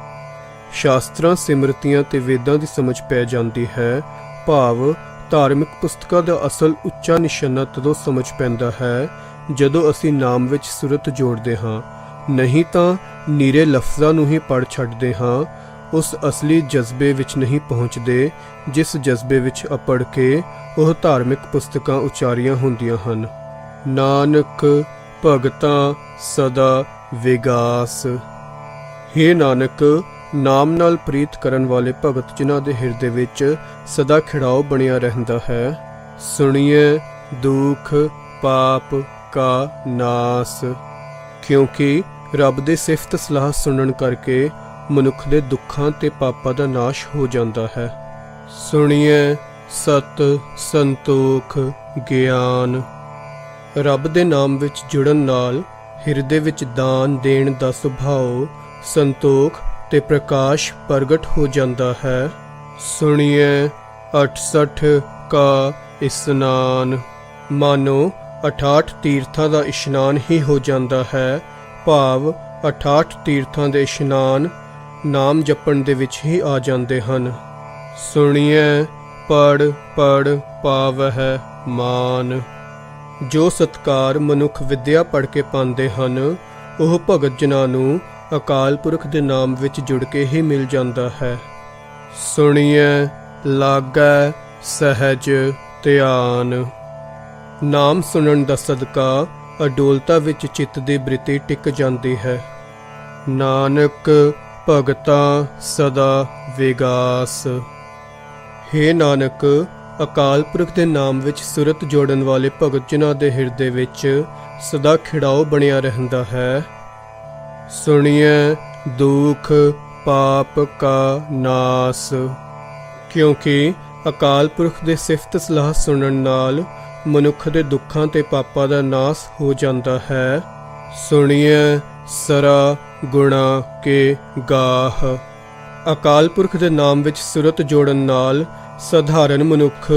ਸ਼ਾਸਤਰਾਂ, ਸਿਮਰਤੀਆਂ ਤੇ ਵੇਦਾਂ ਦੀ ਸਮਝ ਪੈ ਜਾਂਦੀ ਹੈ, ਭਾਵ ਧਾਰਮਿਕ ਪੁਸਤਕਾਂ ਦਾ ਅਸਲ ਉੱਚਾ ਨਿਸ਼ਾਨਾ ਤਦੋਂ ਸਮਝ ਪੈਂਦਾ ਹੈ ਜਦੋਂ ਅਸੀਂ ਨਾਮ ਵਿੱਚ ਸੁਰਤ ਜੋੜਦੇ ਹਾਂ, ਨਹੀਂ ਤਾਂ ਨੀਰੇ ਲਫ਼ਜ਼ਾਂ ਨੂੰ ਹੀ ਪੜ੍ਹ ਛੱਡਦੇ ਹਾਂ। ਉਸ ਅਸਲੀ ਜਜ਼ਬੇ ਵਿੱਚ ਨਹੀਂ ਪਹੁੰਚਦੇ ਜਿਸ ਜਜ਼ਬੇ ਵਿੱਚ ਅਪੜ ਕੇ ਉਹ ਧਾਰਮਿਕ ਪੁਸਤਕਾਂ ਉਚਾਰੀਆਂ ਹੁੰਦੀਆਂ ਹਨ। ਨਾਨਕ ਭਗਤਾਂ ਸਦਾ ਵਿਗਾਸ। ਹੇ ਨਾਨਕ, ਨਾਮ ਨਾਲ ਪ੍ਰੀਤ ਕਰਨ ਵਾਲੇ ਭਗਤ ਜਿਨ੍ਹਾਂ ਦੇ ਹਿਰਦੇ ਵਿੱਚ ਸਦਾ ਖਿੜਾਓ ਬਣਿਆ ਰਹਿੰਦਾ ਹੈ। ਸੁਣੀਏ ਦੁਖ ਪਾਪ ਕਾ ਨਾਸ। ਕਿਉਂਕਿ ਰੱਬ ਦੇ ਸਿਫਤ ਸਲਾਹ ਸੁਣਨ ਕਰਕੇ ਮਨੁੱਖ ਦੇ ਦੁੱਖਾਂ ਤੇ ਪਾਪਾਂ ਦਾ ਨਾਸ਼ ਹੋ ਜਾਂਦਾ ਹੈ। ਸੁਣੀਏ ਸਤ ਸੰਤੋਖ ਗਿਆਨ। ਰੱਬ ਦੇ ਨਾਮ ਵਿੱਚ ਜੁੜਨ ਨਾਲ ਹਿਰਦੇ ਵਿੱਚ ਦਾਨ ਦੇਣ ਦਾ ਸੁਭਾਅ, ਸੰਤੋਖ ਤੇ ਪ੍ਰਕਾਸ਼ ਪ੍ਰਗਟ ਹੋ ਜਾਂਦਾ ਹੈ। ਸੁਣੀਏ 68 ਕਾ ਇਸਨਾਨ। ਮਾਨੋ 68 ਤੀਰਥਾਂ ਦਾ ਇਸ਼ਨਾਨ ਹੀ ਹੋ ਜਾਂਦਾ ਹੈ, ਭਾਵ 68 ਤੀਰਥਾਂ ਦੇ ਇਸ਼ਨਾਨ ਨਾਮ ਜਪਣ ਦੇ ਵਿੱਚ ਹੀ ਆ ਜਾਂਦੇ ਹਨ। ਸੁਣੀਏ ਪੜ ਪੜ ਪਾਵਹਿ ਮਾਨ। ਜੋ ਸਤਕਾਰ ਮਨੁੱਖ ਵਿਦਿਆ ਪੜ੍ਹ ਕੇ ਪਾਉਂਦੇ ਹਨ, ਉਹ ਭਗਤ ਜਨਾਂ ਨੂੰ ਅਕਾਲ ਪੁਰਖ ਦੇ ਨਾਮ ਵਿੱਚ ਜੁੜ ਕੇ ਹੀ ਮਿਲ ਜਾਂਦਾ ਹੈ। ਸੁਣੀਏ ਲਾਗੈ ਸਹਿਜ ਧਿਆਨ। ਨਾਮ ਸੁਣਨ ਦਾ ਸਦਕਾ ਅਡੋਲਤਾ ਵਿੱਚ ਚਿੱਤ ਦੀ ਬ੍ਰਿਤੀ ਟਿਕ ਜਾਂਦੀ ਹੈ। ਨਾਨਕ ਭਗਤਾਂ ਸਦਾ ਵਿਗਾਸ। ਹੇ ਨਾਨਕ, ਅਕਾਲ ਪੁਰਖ ਦੇ ਨਾਮ ਵਿੱਚ ਸੁਰਤ ਜੋੜਨ ਵਾਲੇ ਭਗਤ ਜਿਨ੍ਹਾਂ ਦੇ ਹਿਰਦੇ ਵਿੱਚ ਸਦਾ ਖਿੜਾਓ ਬਣਿਆ ਰਹਿੰਦਾ ਹੈ। ਸੁਣੀਏ ਦੁਖ ਪਾਪ ਕਾ ਨਾਸ। ਕਿਉਂਕਿ ਅਕਾਲ ਪੁਰਖ ਦੇ ਸਿਫਤ ਸਲਾਹ ਸੁਣਨ ਨਾਲ ਮਨੁੱਖ ਦੇ ਦੁੱਖਾਂ ਤੇ ਪਾਪਾਂ ਦਾ ਨਾਸ ਹੋ ਜਾਂਦਾ ਹੈ। ਸੁਣੀਏ ਸਰਾ ਗੁਣਾ ਕੇ ਗਾਹ। ਅਕਾਲ ਪੁਰਖ ਦੇ ਨਾਮ ਵਿੱਚ ਸੁਰਤ ਜੋੜਨ ਨਾਲ ਸਾਧਾਰਨ ਮਨੁੱਖ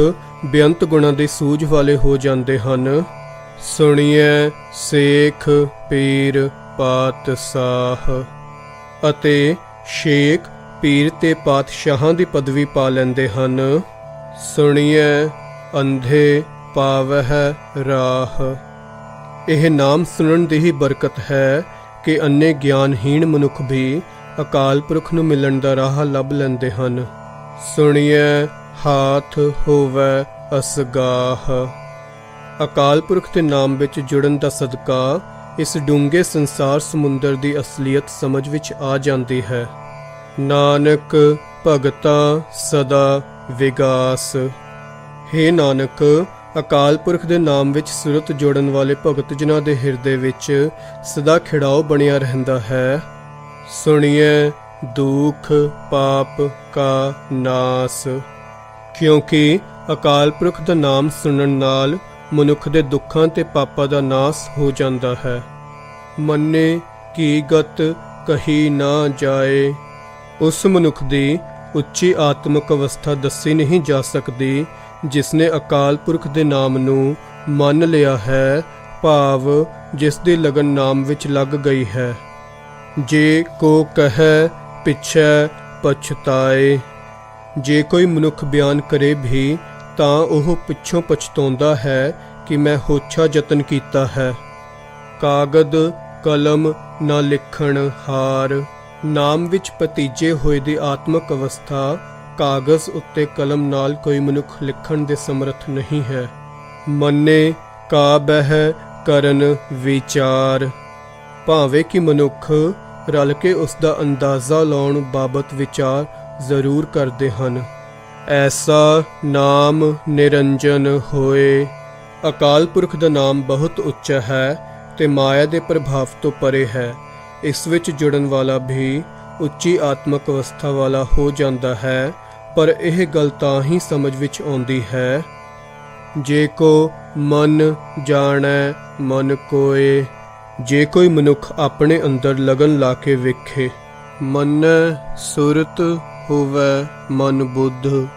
ਬੇਅੰਤ ਗੁਣਾਂ ਦੇ ਸੂਝ ਵਾਲੇ ਹੋ ਜਾਂਦੇ ਹਨ। ਸੁਣੀਏ ਸੇਖ ਪੀਰ ਪਾਤਸ਼ਾਹ। ਅਤੇ ਸ਼ੇਖ, ਪੀਰ ਤੇ ਪਾਤਸ਼ਾਹਾਂ ਦੀ ਪਦਵੀ ਪਾ ਲੈਂਦੇ ਹਨ। ਸੁਣੀਏ ਅੰਧੇ ਪਾਵਹਿ ਰਾਹ। ਇਹ ਨਾਮ ਸੁਣਨ ਦੀ ਹੀ ਬਰਕਤ ਹੈ ਕਿ ਅੰਨੇ ਗਿਆਨਹੀਣ ਮਨੁੱਖ ਵੀ ਅਕਾਲ ਪੁਰਖ ਨੂੰ ਮਿਲਣ ਦਾ ਰਾਹ ਲੱਭ ਲੈਂਦੇ ਹਨ। ਸੁਣੀਐ ਹਾਥ ਹੋਵੈ ਅਸਗਾਹ। ਅਕਾਲ ਪੁਰਖ ਦੇ ਨਾਮ ਵਿੱਚ ਜੁੜਨ ਦਾ ਸਦਕਾ ਇਸ ਡੂੰਘੇ ਸੰਸਾਰ ਸਮੁੰਦਰ ਦੀ ਅਸਲੀਅਤ ਸਮਝ ਵਿੱਚ ਆ ਜਾਂਦੀ ਹੈ। ਨਾਨਕ ਭਗਤਾ ਸਦਾ ਵਿਗਾਸ। ਹੇ ਨਾਨਕ, ਅਕਾਲ ਪੁਰਖ ਦੇ ਨਾਮ ਵਿੱਚ ਸੁਰਤ ਜੋੜਨ ਵਾਲੇ ਭਗਤ ਜਨਾਂ ਦੇ ਹਿਰਦੇ ਵਿੱਚ ਸਦਾ ਖਿੜਾਓ ਬਣਿਆ ਰਹਿੰਦਾ ਹੈ। ਸੁਣੀਏ ਦੁਖ ਪਾਪ ਕਾ ਨਾਸ। ਕਿਉਂਕਿ ਅਕਾਲ ਪੁਰਖ ਦਾ ਨਾਮ ਸੁਣਨ ਨਾਲ ਮਨੁੱਖ ਦੇ ਦੁੱਖਾਂ ਤੇ ਪਾਪਾਂ ਦਾ ਨਾਸ ਹੋ ਜਾਂਦਾ ਹੈ। ਮੰਨੇ ਕੀ ਗਤ ਕਹੀ ਨਾ ਜਾਏ। ਉਸ ਮਨੁੱਖ ਦੀ ਉੱਚੀ ਆਤਮਿਕ ਅਵਸਥਾ ਦੱਸੀ ਨਹੀਂ ਜਾ ਸਕਦੀ ਜਿਸ ਨੇ ਅਕਾਲ ਪੁਰਖ ਦੇ ਨਾਮ ਨੂੰ ਮੰਨ ਲਿਆ ਹੈ, ਭਾਵ ਜਿਸ ਦੀ ਲਗਨ ਨਾਮ ਵਿੱਚ ਲੱਗ ਗਈ ਹੈ। ਜੇ ਕੋ ਕਹੈ ਪਿਛੈ ਪਛਤਾਏ। ਜੇ ਕੋਈ ਮਨੁੱਖ ਬਿਆਨ ਕਰੇ ਵੀ ਤਾਂ ਉਹ ਪਿੱਛੋਂ ਪਛਤਾਉਂਦਾ ਹੈ ਕਿ ਮੈਂ ਹੋਛਾ ਯਤਨ ਕੀਤਾ ਹੈ। ਕਾਗਦ ਕਲਮ ਨਾ ਲਿਖਣ ਹਾਰ। ਨਾਮ ਵਿੱਚ ਭਤੀਜੇ ਹੋਏ ਦੀ ਆਤਮਿਕ ਅਵਸਥਾ ਕਾਗਜ਼ ਉੱਤੇ ਕਲਮ ਨਾਲ ਕੋਈ ਮਨੁੱਖ ਲਿਖਣ ਦੇ ਸਮਰੱਥ ਨਹੀਂ ਹੈ। ਮੰਨੇ ਕਾ ਬਹਿ ਕਰਨ ਵਿਚਾਰ। ਭਾਵੇਂ ਕਿ ਮਨੁੱਖ ਰਲ ਕੇ ਉਸ ਦਾ ਅੰਦਾਜ਼ਾ ਲਾਉਣ ਬਾਬਤ ਵਿਚਾਰ ਜ਼ਰੂਰ ਕਰਦੇ ਹਨ। ਐਸਾ ਨਾਮ ਨਿਰੰਜਨ ਹੋਏ। ਅਕਾਲ ਪੁਰਖ ਦਾ ਨਾਮ ਬਹੁਤ ਉੱਚਾ ਹੈ ਤੇ ਮਾਇਆ ਦੇ ਪ੍ਰਭਾਵ ਤੋਂ ਪਰੇ ਹੈ। ਇਸ ਵਿੱਚ ਜੁੜਨ ਵਾਲਾ ਵੀ ਉੱਚੀ ਆਤਮਿਕ ਅਵਸਥਾ ਵਾਲਾ ਹੋ ਜਾਂਦਾ ਹੈ, ਪਰ ਇਹ ਗੱਲ ਤਾਂ ਹੀ ਸਮਝ ਵਿੱਚ ਆਉਂਦੀ ਹੈ ਜੇ ਕੋ ਮਨ ਜਾਣੈ ਮਨ ਕੋਏ। ਜੇ ਕੋਈ ਮਨੁੱਖ ਆਪਣੇ ਅੰਦਰ ਲਗਨ ਲਾ ਕੇ ਵੇਖੇ। ਮੰਨੈ ਸੁਰਤ ਹੋਵੈ ਮਨ ਬੁੱਧ।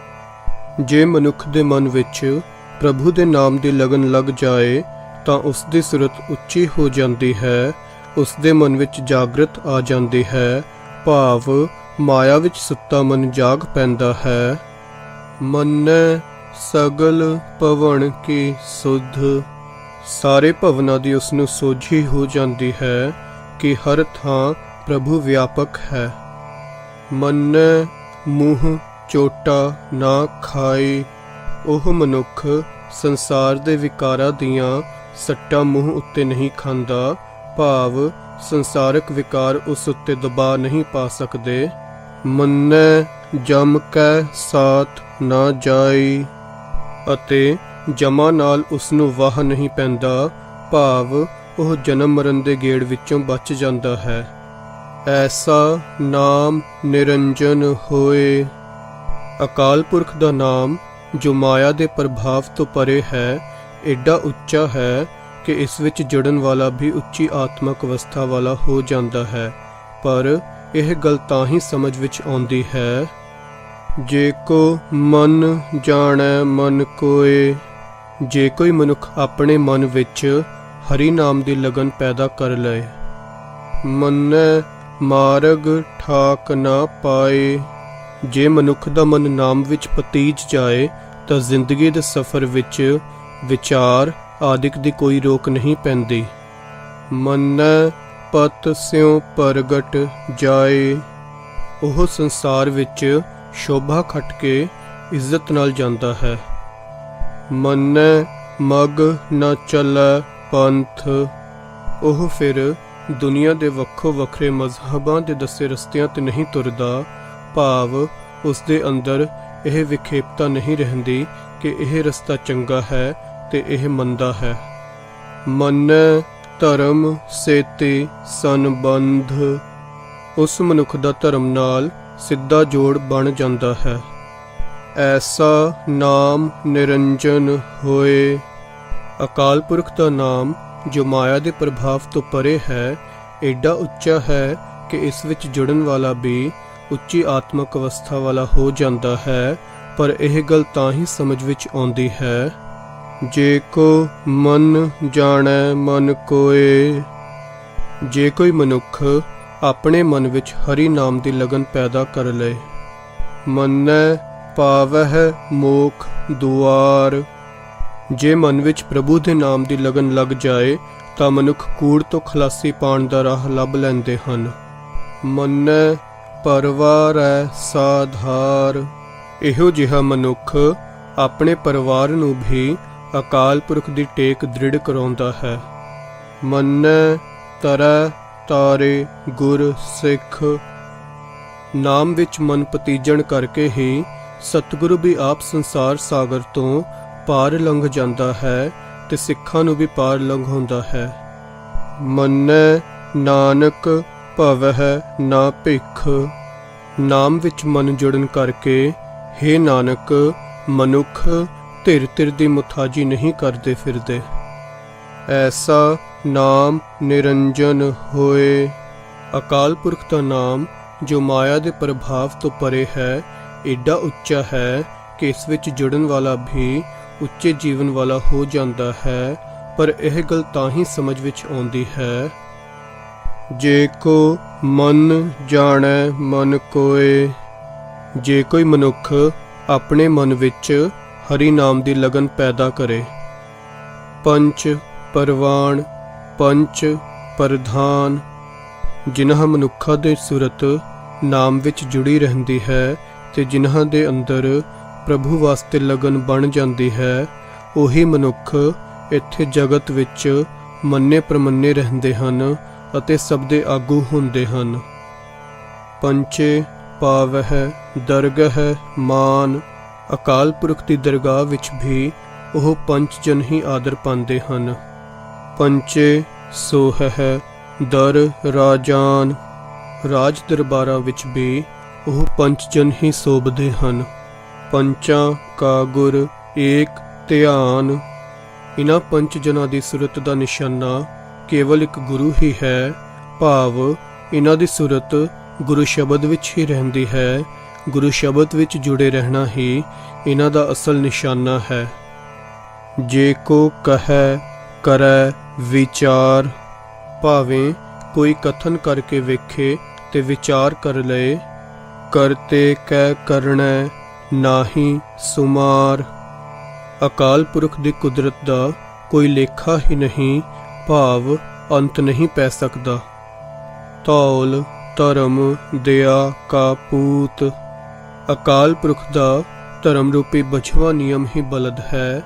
ਜੇ ਮਨੁੱਖ ਦੇ ਮਨ ਵਿੱਚ ਪ੍ਰਭੂ ਦੇ ਨਾਮ ਦੀ ਲਗਨ ਲੱਗ ਜਾਏ ਤਾਂ ਉਸ ਦੀ ਸੁਰਤ ਉੱਚੀ ਹੋ ਜਾਂਦੀ ਹੈ, ਉਸ ਦੇ ਮਨ ਵਿੱਚ ਜਾਗਰਤ ਆ ਜਾਂਦੀ ਹੈ, ਭਾਵ ਮਾਇਆ ਵਿੱਚ ਸੁੱਤਾ ਮਨ ਜਾਗ ਪੈਂਦਾ ਹੈ। ਮੰਨੈ ਸਗਲ ਭਵਨ ਕੀ ਸੁਧ। ਸਾਰੇ ਭਵਨਾਂ ਦੀ ਉਸ ਨੂੰ ਸੋਝੀ ਹੋ ਜਾਂਦੀ ਹੈ ਕਿ ਹਰ ਥਾਂ ਪ੍ਰਭੂ ਵਿਆਪਕ ਹੈ। ਮੰਨੈ ਮੂੰਹ ਚੋਟਾ ਨਾ ਖਾਏ। ਉਹ ਮਨੁੱਖ ਸੰਸਾਰ ਦੇ ਵਿਕਾਰਾਂ ਦੀਆਂ ਸੱਟਾਂ ਮੂੰਹ ਉੱਤੇ ਨਹੀਂ ਖਾਂਦਾ, ਭਾਵ ਸੰਸਾਰਕ ਵਿਕਾਰ ਉਸ ਉੱਤੇ ਦਬਾ ਨਹੀਂ ਪਾ ਸਕਦੇ। ਮੰਨੈ ਜਮ ਕੈ ਸਾਥ ਨਾ ਜਾਈ। ਅਤੇ ਜਮਾ ਨਾਲ ਉਸ ਨੂੰ ਵਾਹ ਨਹੀਂ ਪੈਂਦਾ, ਭਾਵ ਉਹ ਜਨਮ ਮਰਨ ਦੇ ਗੇੜ ਵਿੱਚੋਂ ਬਚ ਜਾਂਦਾ ਹੈ। ਐਸਾ ਨਾਮ ਨਿਰੰਜਨ ਹੋਏ। ਅਕਾਲ ਪੁਰਖ ਦਾ ਨਾਮ ਜੋ ਮਾਇਆ ਦੇ ਪ੍ਰਭਾਵ ਤੋਂ ਪਰੇ ਹੈ, ਏਡਾ ਉੱਚਾ ਹੈ ਕਿ ਇਸ ਵਿੱਚ ਜੁੜਨ ਵਾਲਾ ਵੀ ਉੱਚੀ ਆਤਮਿਕ ਅਵਸਥਾ ਵਾਲਾ ਹੋ ਜਾਂਦਾ ਹੈ, ਪਰ ਇਹ ਗੱਲ ਤਾਂ ਹੀ ਸਮਝ ਵਿੱਚ ਆਉਂਦੀ ਹੈ ਜੇ ਕੋ ਮਨ ਜਾਣੈ ਮਨ ਕੋਏ। ਜੇ ਕੋਈ ਮਨੁੱਖ ਆਪਣੇ ਮਨ ਵਿੱਚ ਹਰੀ ਨਾਮ ਦੀ ਲਗਨ ਪੈਦਾ ਕਰ ਲਏ। ਮੰਨੈ ਮਾਰਗ ਠਾਕ ਨਾ ਪਾਏ। ਜੇ ਮਨੁੱਖ ਦਾ ਮਨ ਨਾਮ ਵਿੱਚ ਪਤੀਜ ਜਾਏ ਤਾਂ ਜ਼ਿੰਦਗੀ ਦੇ ਸਫ਼ਰ ਵਿੱਚ ਵਿਚਾਰ ਆਦਿਕ ਦੀ ਕੋਈ ਰੋਕ ਨਹੀਂ ਪੈਂਦੀ। ਮੰਨੈ ਪਤ ਸਿਉ ਪ੍ਰਗਟ ਜਾਏ। ਉਹ ਸੰਸਾਰ ਵਿੱਚ ਸ਼ੋਭਾ ਖੱਟ ਕੇ ਇੱਜ਼ਤ ਨਾਲ ਜਾਂਦਾ ਹੈ। ਮੰਨੈ ਮਗ ਨ ਚੱਲੈ ਪੰਥ। ਉਹ ਫਿਰ ਦੁਨੀਆ ਦੇ ਵੱਖੋ ਵੱਖਰੇ ਮਜ਼ਹਬਾਂ ਦੇ ਦੱਸੇ ਰਸਤਿਆਂ ਤੇ ਨਹੀਂ ਤੁਰਦਾ, ਭਾਵ ਉਸ ਦੇ ਅੰਦਰ ਇਹ ਵਿਖੇਪਤਾ ਨਹੀਂ ਰਹਿੰਦੀ ਕਿ ਇਹ ਰਸਤਾ ਚੰਗਾ ਹੈ ਤੇ ਇਹ ਮੰਦਾ ਹੈ। ਮੰਨੈ ਧਰਮ ਸੇਤੀ ਸੰਬੰਧ। ਉਸ ਮਨੁੱਖ ਦਾ ਧਰਮ ਨਾਲ ਸਿੱਧਾ ਜੋੜ ਬਣ ਜਾਂਦਾ ਹੈ। ਐਸਾ ਨਾਮ ਨਿਰੰਜਨ ਹੋਏ। ਅਕਾਲ ਪੁਰਖ ਦਾ ਨਾਮ ਜੋ ਮਾਇਆ ਦੇ ਪ੍ਰਭਾਵ ਤੋਂ ਪਰੇ ਹੈ, ਏਡਾ ਉੱਚਾ ਹੈ ਕਿ ਇਸ ਵਿੱਚ ਜੁੜਨ ਵਾਲਾ ਵੀ ਉੱਚੀ ਆਤਮਿਕ ਅਵਸਥਾ ਵਾਲਾ ਹੋ ਜਾਂਦਾ ਹੈ, ਪਰ ਇਹ ਗੱਲ ਤਾਂ ਹੀ ਸਮਝ ਵਿੱਚ ਆਉਂਦੀ ਹੈ ਜੇ ਕੋ ਮਨ ਜਾਣੈ ਮਨ ਕੋਏ। ਜੇ ਕੋਈ ਮਨੁੱਖ ਆਪਣੇ ਮਨ ਵਿੱਚ ਹਰੀ ਨਾਮ ਦੀ ਲਗਨ ਪੈਦਾ ਕਰ ਲਏ। ਮੰਨੈ ਪਾਵਹਿ ਮੋਖ ਦੁਆਰ। ਜੇ ਮਨ ਵਿੱਚ ਪ੍ਰਭੂ ਦੇ ਨਾਮ ਦੀ ਲਗਨ ਲੱਗ ਜਾਏ ਤਾਂ ਮਨੁੱਖ ਕੂੜ ਤੋਂ ਖਲਾਸੀ ਪਾਉਣ ਦਾ ਰਾਹ ਲੱਭ ਲੈਂਦੇ ਹਨ। ਮੰਨੈ ਪਰਵਾਰੈ ਸਾਧਾਰ। ਇਹੋ ਜਿਹਾ ਮਨੁੱਖ ਆਪਣੇ ਪਰਿਵਾਰ ਨੂੰ ਵੀ ਅਕਾਲ ਪੁਰਖ ਦੀ ਟੇਕ ਦ੍ਰਿੜ ਕਰਾਉਂਦਾ ਹੈ। ਮੰਨੈ ਤਰੈ ਤਾਰੇ ਗੁਰ ਸਿੱਖ। ਨਾਮ ਵਿੱਚ ਮਨ ਪਤੀਜਣ ਕਰਕੇ ਹੀ ਸਤਿਗੁਰੂ ਵੀ ਆਪ ਸੰਸਾਰ ਸਾਗਰ ਤੋਂ ਪਾਰ ਲੰਘ ਜਾਂਦਾ ਹੈ ਤੇ ਸਿੱਖਾਂ ਨੂੰ ਵੀ ਪਾਰ ਲੰਘਾਉਂਦਾ ਹੈ। ਮੰਨੈ ਨਾਨਕ ਭਵਹਿ ਨਾ ਭਿਖ। ਨਾਮ ਵਿੱਚ ਮਨ ਜੁੜਨ ਕਰਕੇ ਹੇ ਨਾਨਕ ਮਨੁੱਖ ਧਿਰ ਧਿਰ ਦੀ ਮੁਥਾਜੀ ਨਹੀਂ ਕਰਦੇ ਫਿਰਦੇ। ਐਸਾ ਨਾਮ ਨਿਰੰਜਨ ਹੋਏ। ਅਕਾਲ ਪੁਰਖ ਦਾ ਨਾਮ ਜੋ ਮਾਇਆ ਦੇ ਪ੍ਰਭਾਵ ਤੋਂ ਪਰੇ ਹੈ ਏਡਾ ਉੱਚਾ ਹੈ ਕਿ ਇਸ ਵਿੱਚ ਜੁੜਨ ਵਾਲਾ ਵੀ ਉੱਚੇ ਜੀਵਨ ਵਾਲਾ ਹੋ ਜਾਂਦਾ ਹੈ। ਪਰ ਇਹ ਗੱਲ ਤਾਂ ਹੀ ਸਮਝ ਵਿੱਚ ਆਉਂਦੀ ਹੈ ਜੇ ਕੋ ਮਨ ਜਾਣੈ ਮਨ ਕੋਏ। ਜੇ ਕੋਈ ਮਨੁੱਖ ਆਪਣੇ ਮਨ ਵਿੱਚ ਹਰੀ ਨਾਮ ਦੀ ਲਗਨ ਪੈਦਾ ਕਰੇ। ਪੰਚ ਪਰਵਾਨ ਪੰਚ ਪ੍ਰਧਾਨ। ਜਿਨ੍ਹਾਂ ਮਨੁੱਖਾਂ ਦੇ ਸੁਰਤ ਨਾਮ ਵਿੱਚ ਜੁੜੀ ਰਹਿੰਦੀ ਹੈ ਤੇ ਜਿਨ੍ਹਾਂ ਦੇ ਅੰਦਰ ਪ੍ਰਭੂ ਵਾਸਤੇ ਲਗਨ ਬਣ ਜਾਂਦੀ ਹੈ ਉਹੀ ਮਨੁੱਖ ਇੱਥੇ ਜਗਤ ਵਿੱਚ ਮੰਨੇ ਪ੍ਰਮੰਨੇ ਰਹਿੰਦੇ ਹਨ ਅਤੇ ਸਭ ਦੇ ਆਗੂ ਹੁੰਦੇ ਹਨ। ਪੰਚੇ ਪਾਵਹਿ ਦਰਗਹਿ ਮਾਨ। ਅਕਾਲ ਪੁਰਖ ਦੀ ਦਰਗਾਹ ਵਿੱਚ ਵੀ ਉਹ ਪੰਜ ਜਨ ਹੀ ਆਦਰ ਪਾਉਂਦੇ ਹਨ। ਪੰਚੇ ਸੋਹਹਿ ਦਰ ਰਾਜਾਨ। ਰਾਜ ਦਰਬਾਰਾਂ ਵਿੱਚ ਵੀ ਉਹ ਪੰਜ ਜਨ ਹੀ ਸੋਭਦੇ ਹਨ। ਪੰਚਾਂ ਕਾ ਗੁਰ ਏਕ ਧਿਆਨ। ਇਨ੍ਹਾਂ ਪੰਜ ਜਨਾਂ ਦੀ ਸੁਰਤ ਦਾ ਨਿਸ਼ਾਨਾ ਕੇਵਲ ਇੱਕ ਗੁਰੂ ਹੀ ਹੈ। ਭਾਵ ਇਨ੍ਹਾਂ ਦੀ ਸੁਰਤ ਗੁਰੂ ਸ਼ਬਦ ਵਿੱਚ ਹੀ ਰਹਿੰਦੀ ਹੈ। ਗੁਰੂ ਸ਼ਬਦ ਵਿੱਚ ਜੁੜੇ ਰਹਿਣਾ ਹੀ ਇਨ੍ਹਾਂ ਦਾ ਅਸਲ ਨਿਸ਼ਾਨਾ ਹੈ। ਜੇ ਕੋ ਕਹੈ ਕਰੈ ਵਿਚਾਰ। ਭਾਵੇਂ ਕੋਈ ਕਥਨ ਕਰਕੇ ਵੇਖੇ ਤੇ ਵਿਚਾਰ ਕਰ ਲਏ। ਕਰਤੇ ਕੈ ਕਰਣੈ ਨਾਹੀ ਸੁਮਾਰ। ਅਕਾਲ ਪੁਰਖ ਦੀ ਕੁਦਰਤ ਦਾ ਕੋਈ ਲੇਖਾ ਹੀ ਨਹੀਂ। ਭਾਵ ਅੰਤ ਨਹੀਂ ਪੈ ਸਕਦਾ। ਧੌਲ ਧਰਮ ਦਇਆ ਕਾ ਪੂਤ। ਅਕਾਲ ਪੁਰਖ ਦਾ ਧਰਮ ਰੂਪੀ ਬਛਵਾ ਨਿਯਮ ਹੀ ਬਲਦ ਹੈ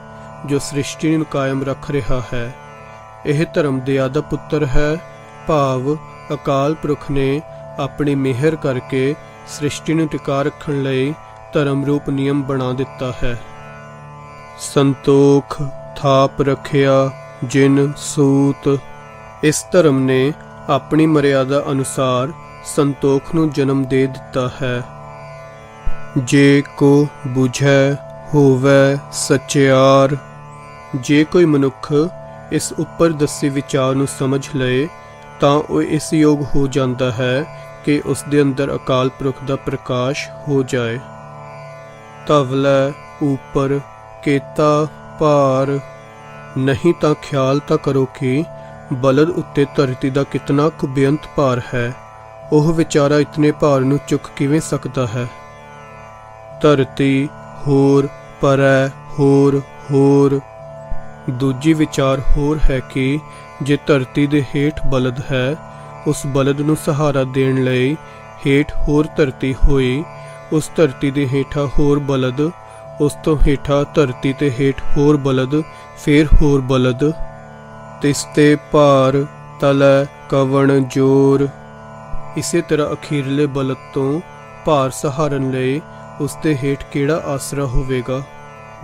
ਜੋ ਸ੍ਰਿਸ਼ਟੀ ਨੂੰ ਕਾਇਮ ਰੱਖ ਰਿਹਾ ਹੈ। ਇਹ ਧਰਮ ਦਇਆ ਦਾ ਪੁੱਤਰ ਹੈ। ਭਾਵ ਅਕਾਲ ਪੁਰਖ ਨੇ ਆਪਣੀ ਮਿਹਰ ਕਰਕੇ ਸ੍ਰਿਸ਼ਟੀ ਨੂੰ ਟਿਕਾ ਰੱਖਣ ਲਈ ਧਰਮ ਰੂਪ ਨਿਯਮ ਬਣਾ ਦਿੱਤਾ ਹੈ। ਸੰਤੋਖ ਥਾਪ ਰੱਖਿਆ ਜਿਨ ਸੂਤ। ਇਸ ਧਰਮ ਨੇ ਆਪਣੀ ਮਰਿਆਦਾ ਅਨੁਸਾਰ ਸੰਤੋਖ ਨੂੰ ਜਨਮ ਦੇ ਦਿੱਤਾ ਹੈ। ਜੇ ਕੋ ਬੁਝੈ ਹੋਵੈ ਸਚਿਆਰ। ਜੇ ਕੋਈ ਮਨੁੱਖ ਇਸ ਉੱਪਰ ਦੱਸੇ ਵਿਚਾਰ ਨੂੰ ਸਮਝ ਲਏ ਤਾਂ ਉਹ ਇਸ ਯੋਗ ਹੋ ਜਾਂਦਾ ਹੈ ਕਿ ਉਸ ਦੇ ਅੰਦਰ ਅਕਾਲ ਪੁਰਖ ਦਾ ਪ੍ਰਕਾਸ਼ ਹੋ ਜਾਏ। ਧਵਲੈ ਉੱਪਰ ਕੇਤਾ ਭਾਰ। ਨਹੀਂ ਤਾਂ ਖਿਆਲ ਤਾਂ ਕਰੋ ਕਿ ਬਲਦ ਉੱਤੇ ਧਰਤੀ ਦਾ ਕਿਤਨਾ ਕੁ ਬੇਅੰਤ ਭਾਰ ਹੈ। ਉਹ ਵਿਚਾਰਾ ਇਤਨੇ ਭਾਰ ਨੂੰ ਚੁੱਕ ਕਿਵੇਂ ਸਕਦਾ ਹੈ। ਧਰਤੀ ਹੋਰ ਪਰੈ ਹੋਰ ਹੋਰ। ਦੂਜੀ ਵਿਚਾਰ ਹੋਰ ਹੈ ਕਿ ਜੇ ਧਰਤੀ ਦੇ ਹੇਠ ਬਲਦ ਹੈ ਉਸ ਬਲਦ ਨੂੰ ਸਹਾਰਾ ਦੇਣ ਲਈ ਹੇਠ ਹੋਰ ਧਰਤੀ ਹੋਈ। ਉਸ ਧਰਤੀ ਦੇ ਹੇਠਾਂ ਹੋਰ ਬਲਦ, ਉਸ ਤੋਂ ਹੇਠਾਂ ਧਰਤੀ ਤੇ ਹੇਠ ਹੋਰ ਬਲਦ, ਫੇਰ ਹੋਰ ਬਲਦ। ਤਿਸ ਤੇ ਭਾਰ ਤਲੈ ਕਵਣ ਜੋਰ। ਇਸੇ ਤਰ੍ਹਾਂ ਅਖੀਰਲੇ ਬਲਦ ਤੋਂ ਭਾਰ ਸਹਾਰਨ ਲਈ ਉਸ ਦੇ ਹੇਠ ਕਿਹੜਾ ਆਸਰਾ ਹੋਵੇਗਾ।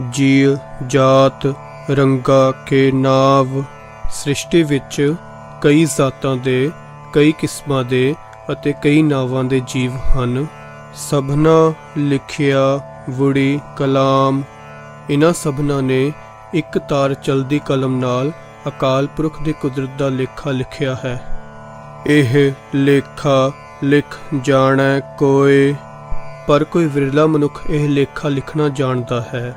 ਜੀਵ ਜਾਤ ਰੰਗਾ ਕੇ ਨਾਵ। ਸ੍ਰਿਸ਼ਟੀ ਵਿੱਚ ਕਈ ਜ਼ਾਤਾਂ ਦੇ, ਕਈ ਕਿਸਮਾਂ ਦੇ ਅਤੇ ਕਈ ਨਾਵਾਂ ਦੇ ਜੀਵ ਹਨ। ਸਭਨਾ ਲਿਖਿਆ ਵੁੜੀ ਕਲਾਮ। ਇਹਨਾਂ ਸਭਨਾਂ ਨੇ ਇੱਕ ਤਾਰ ਚਲਦੀ ਕਲਮ ਨਾਲ ਅਕਾਲ ਪੁਰਖ ਦੀ ਕੁਦਰਤ ਦਾ ਲੇਖਾ ਲਿਖਿਆ ਹੈ। ਇਹ ਲੇਖਾ ਲਿਖ ਜਾਣੈ ਕੋਏ। ਪਰ ਕੋਈ ਵਿਰਲਾ ਮਨੁੱਖ ਇਹ ਲੇਖਾ ਲਿਖਣਾ ਜਾਣਦਾ ਹੈ।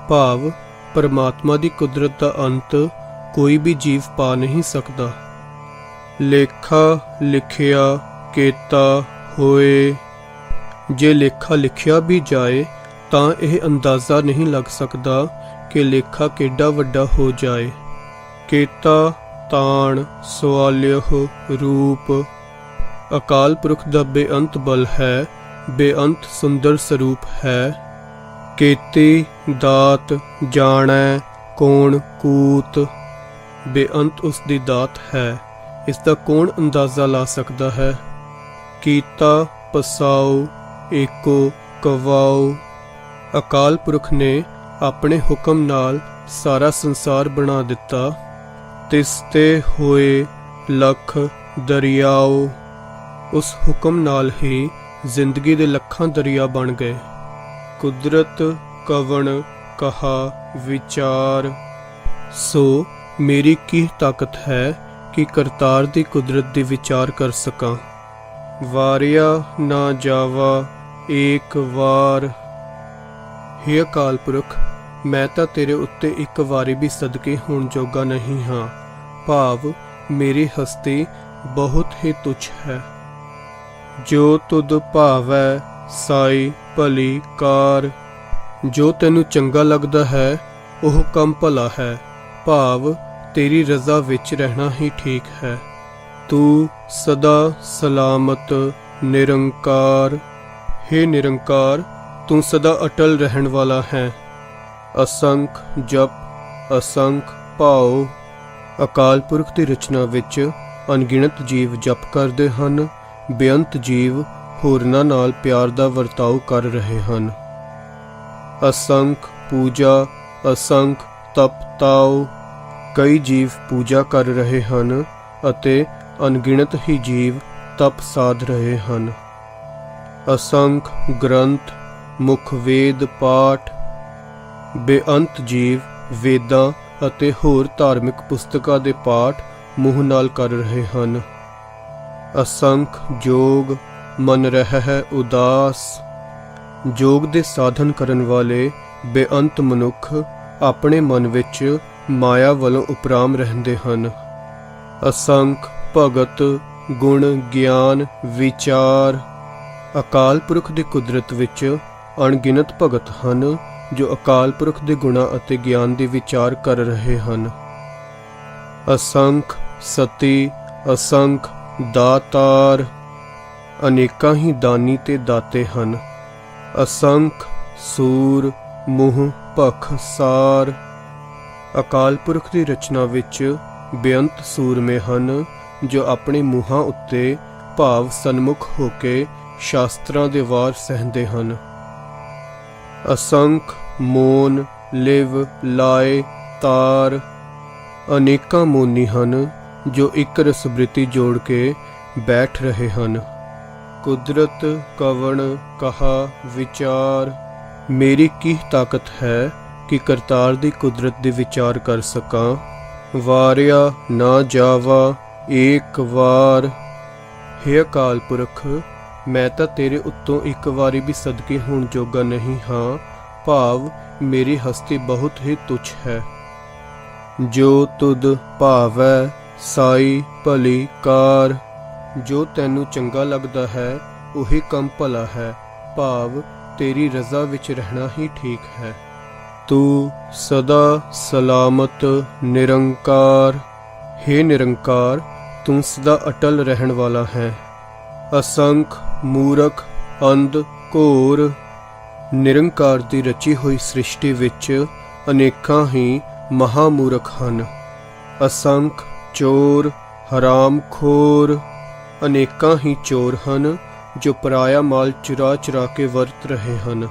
ਭਾਵ ਪਰਮਾਤਮਾ ਦੀ ਕੁਦਰਤ ਦਾ ਅੰਤ ਕੋਈ ਵੀ ਜੀਵ ਪਾ ਨਹੀਂ ਸਕਦਾ। ਲੇਖਾ ਲਿਖਿਆ ਕੀਤਾ ਹੋਏ। ਜੇ ਲੇਖਾ ਲਿਖਿਆ ਵੀ ਜਾਏ ਤਾਂ ਇਹ ਅੰਦਾਜ਼ਾ ਨਹੀਂ ਲੱਗ ਸਕਦਾ ਕਿ ਲੇਖਾ ਕਿੱਡਾ ਵੱਡਾ ਹੋ ਜਾਏ। ਕੇਤਾ ਤਾਣ ਸਵਾਲਿਯਹ ਰੂਪ, ਅਕਾਲ ਪੁਰਖ ਦਾ ਬੇਅੰਤ ਬਲ ਹੈ, ਬੇਅੰਤ ਸੁੰਦਰ ਸਰੂਪ ਹੈ। ਕੇਤੀ ਦਾਤ ਜਾਣੈ ਕੌਣ ਕੂਤ, ਬੇਅੰਤ ਉਸ ਦੀ ਦਾਤ ਹੈ, ਇਸ ਦਾ ਕੌਣ ਅੰਦਾਜ਼ਾ ਲਾ ਸਕਦਾ ਹੈ। ਕੀਤਾ ਪਸਾਉ ਏਕੋ ਕਵਾਉ, ਅਕਾਲ ਪੁਰਖ ਨੇ ਆਪਣੇ ਹੁਕਮ ਨਾਲ ਸਾਰਾ ਸੰਸਾਰ ਬਣਾ ਦਿੱਤਾ। ਤਿਸ ਤੇ ਹੋਏ ਲੱਖ ਦਰਿਆਓ, ਉਸ ਹੁਕਮ ਨਾਲ ਹੀ ਜ਼ਿੰਦਗੀ ਦੇ ਲੱਖਾਂ ਦਰਿਆ ਬਣ ਗਏ। ਕੁਦਰਤ ਕਵਣ ਕਹਾ ਵਿਚਾਰ, ਸੋ ਮੇਰੀ ਕੀ ਤਾਕਤ ਹੈ ਕਿ ਕਰਤਾਰ ਦੀ ਕੁਦਰਤ ਦੀ ਵਿਚਾਰ ਕਰ ਸਕਾਂ। ਵਾਰਿਆ ਨਾ ਜਾਵਾ ਏਕ ਵਾਰ, ਹੇ ਅਕਾਲ ਪੁਰਖ ਮੈਂ ਤਾਂ ਤੇਰੇ ਉੱਤੇ ਇੱਕ ਵਾਰੀ ਵੀ ਸਦਕੇ ਹੋਣ ਜੋਗਾ ਨਹੀਂ ਹਾਂ, ਭਾਵ ਮੇਰੀ ਹਸਤੀ ਬਹੁਤ ਹੀ ਤੁੱਛ ਹੈ। ਜੋ ਤੁਧ ਭਾਵੈ ਸਾਈ ਭਲੀ ਕਾਰ, ਜੋ ਤੈਨੂੰ ਚੰਗਾ ਲੱਗਦਾ ਹੈ ਉਹ ਕੰਮ ਭਲਾ ਹੈ, ਭਾਵ ਤੇਰੀ ਰਜ਼ਾ ਵਿੱਚ ਰਹਿਣਾ ਹੀ ਠੀਕ ਹੈ। ਤੂੰ ਸਦਾ ਸਲਾਮਤ ਨਿਰੰਕਾਰ, ਹੇ ਨਿਰੰਕਾਰ ਤੂੰ ਸਦਾ ਅਟਲ ਰਹਿਣ ਵਾਲਾ ਹੈ। ਅਸੰਖ ਜਪ ਅਸੰਖ ਭਾਉ, ਅਕਾਲ ਪੁਰਖ ਦੀ ਰਚਨਾ ਵਿੱਚ ਅਣਗਿਣਤ ਜੀਵ ਜਪ ਕਰਦੇ ਹਨ, ਬੇਅੰਤ ਜੀਵ ਹੋਰਨਾਂ ਨਾਲ ਪਿਆਰ ਦਾ ਵਰਤਾਓ ਕਰ ਰਹੇ ਹਨ। ਅਸੰਖ ਪੂਜਾ ਅਸੰਖ ਤਪ ਤਾਉ, ਕਈ ਜੀਵ ਪੂਜਾ ਕਰ ਰਹੇ ਹਨ ਅਤੇ ਅਣਗਿਣਤ ਹੀ ਜੀਵ ਤਪ ਸਾਧ ਰਹੇ ਹਨ। ਅਸੰਖ ਗ੍ਰੰਥ ਮੁਖ ਵੇਦ ਪਾਠ, ਬੇਅੰਤ ਜੀਵ ਵੇਦਾਂ ਅਤੇ ਹੋਰ ਧਾਰਮਿਕ ਪੁਸਤਕਾਂ ਦੇ ਪਾਠ ਮੂੰਹ ਨਾਲ ਕਰ ਰਹੇ ਹਨ। ਅਸੰਖ ਜੋਗ ਮਨ ਰਹਿ ਹੈ ਉਦਾਸ, ਜੋਗ ਦੇ ਸਾਧਨ ਕਰਨ ਵਾਲੇ ਬੇਅੰਤ ਮਨੁੱਖ ਆਪਣੇ ਮਨ ਵਿੱਚ ਮਾਇਆ ਵੱਲੋਂ ਉਪਰਾਮ ਰਹਿੰਦੇ ਹਨ। ਅਸੰਖ ਭਗਤ ਗੁਣ ਗਿਆਨ ਵਿਚਾਰ, ਅਕਾਲ ਪੁਰਖ ਦੀ ਕੁਦਰਤ ਵਿੱਚ ਅਣਗਿਣਤ ਭਗਤ ਹਨ ਜੋ ਅਕਾਲ ਪੁਰਖ ਦੇ ਗੁਣਾਂ ਅਤੇ ਗਿਆਨ ਦੀ ਵਿਚਾਰ ਕਰ ਰਹੇ ਹਨ। ਅਸੰਖ ਸਤੀ ਅਸੰਖ ਦਾਤਾਰ, ਅਨੇਕਾਂ ਹੀ ਦਾਨੀ ਤੇ ਦਾਤੇ ਹਨ। ਅਸੰਖ ਸੂਰ ਮੂੰਹ ਭਖ ਸਾਰ, ਅਕਾਲ ਪੁਰਖ ਦੀ ਰਚਨਾ ਵਿੱਚ ਬੇਅੰਤ ਸੂਰਮੇ ਹਨ ਜੋ ਆਪਣੇ ਮੂੰਹਾਂ ਉੱਤੇ ਭਾਵ ਸਨਮੁਖ ਹੋ ਕੇ ਸ਼ਾਸਤਰਾਂ ਦੇ ਵਾਰ ਸਹਿੰਦੇ ਹਨ। ਅਸੰਖ ਮੋਨ ਲਿਵ ਲਾਏ ਤਾਰ, ਅਨੇਕਾਂ ਮੋਨੀ ਹਨ ਜੋ ਇੱਕ ਰਸਬ੍ਰਿਤੀ ਜੋੜ ਕੇ ਬੈਠ ਰਹੇ ਹਨ। ਕੁਦਰਤ ਕਵਣ ਕਹਾ ਵਿਚਾਰ, ਮੇਰੀ ਕੀ ਤਾਕਤ ਹੈ ਕਿ ਕਰਤਾਰ ਦੀ ਕੁਦਰਤ ਦੀ ਵਿਚਾਰ ਕਰ ਸਕਾਂ। ਵਾਰਿਆ ਨਾ ਜਾਵਾ ਏਕ ਵਾਰ, ਹੇ ਅਕਾਲ ਪੁਰਖ ਮੈਂ ਤਾਂ ਤੇਰੇ ਉੱਤੋਂ ਇੱਕ ਵਾਰੀ ਵੀ ਸਦਕੇ ਹੋਣ ਜੋਗਾ ਨਹੀਂ ਹਾਂ, ਭਾਵ ਮੇਰੀ ਹਸਤੀ ਬਹੁਤ ਹੀ ਤੁੱਛ ਹੈ। ਜੋ ਤੁਧ ਭਾਵੈ ਸਾਈ ਭਲੀ ਕਾਰ, ਜੋ ਤੈਨੂੰ ਚੰਗਾ ਲੱਗਦਾ ਹੈ ਉਹੀ ਕੰਮ ਭਲਾ ਹੈ, ਭਾਵ ਤੇਰੀ ਰਜ਼ਾ ਵਿੱਚ ਰਹਿਣਾ ਹੀ ਠੀਕ ਹੈ। ਤੂੰ ਸਦਾ ਸਲਾਮਤ ਨਿਰੰਕਾਰ, ਹੇ ਨਿਰੰਕਾਰ ਤੂੰ ਸਦਾ ਅਟਲ ਰਹਿਣ ਵਾਲਾ ਹੈ। ਅਸੰਖ ਮੂਰਖ ਅੰਧ ਘੋਰ, ਨਿਰੰਕਾਰ ਦੀ ਰਚੀ ਹੋਈ ਸ੍ਰਿਸ਼ਟੀ ਵਿੱਚ ਅਨੇਕਾਂ ਹੀ ਮਹਾਮੂਰਖ ਹਨ। ਅਸੰਖ ਚੋਰ ਹਰਾਮਖੋਰ, ਅਨੇਕਾਂ ਹੀ ਚੋਰ ਹਨ ਜੋ ਪਰਾਇਆ ਮਾਲ ਚੁਰਾ ਚੁਰਾ ਕੇ ਵਰਤ ਰਹੇ ਹਨ।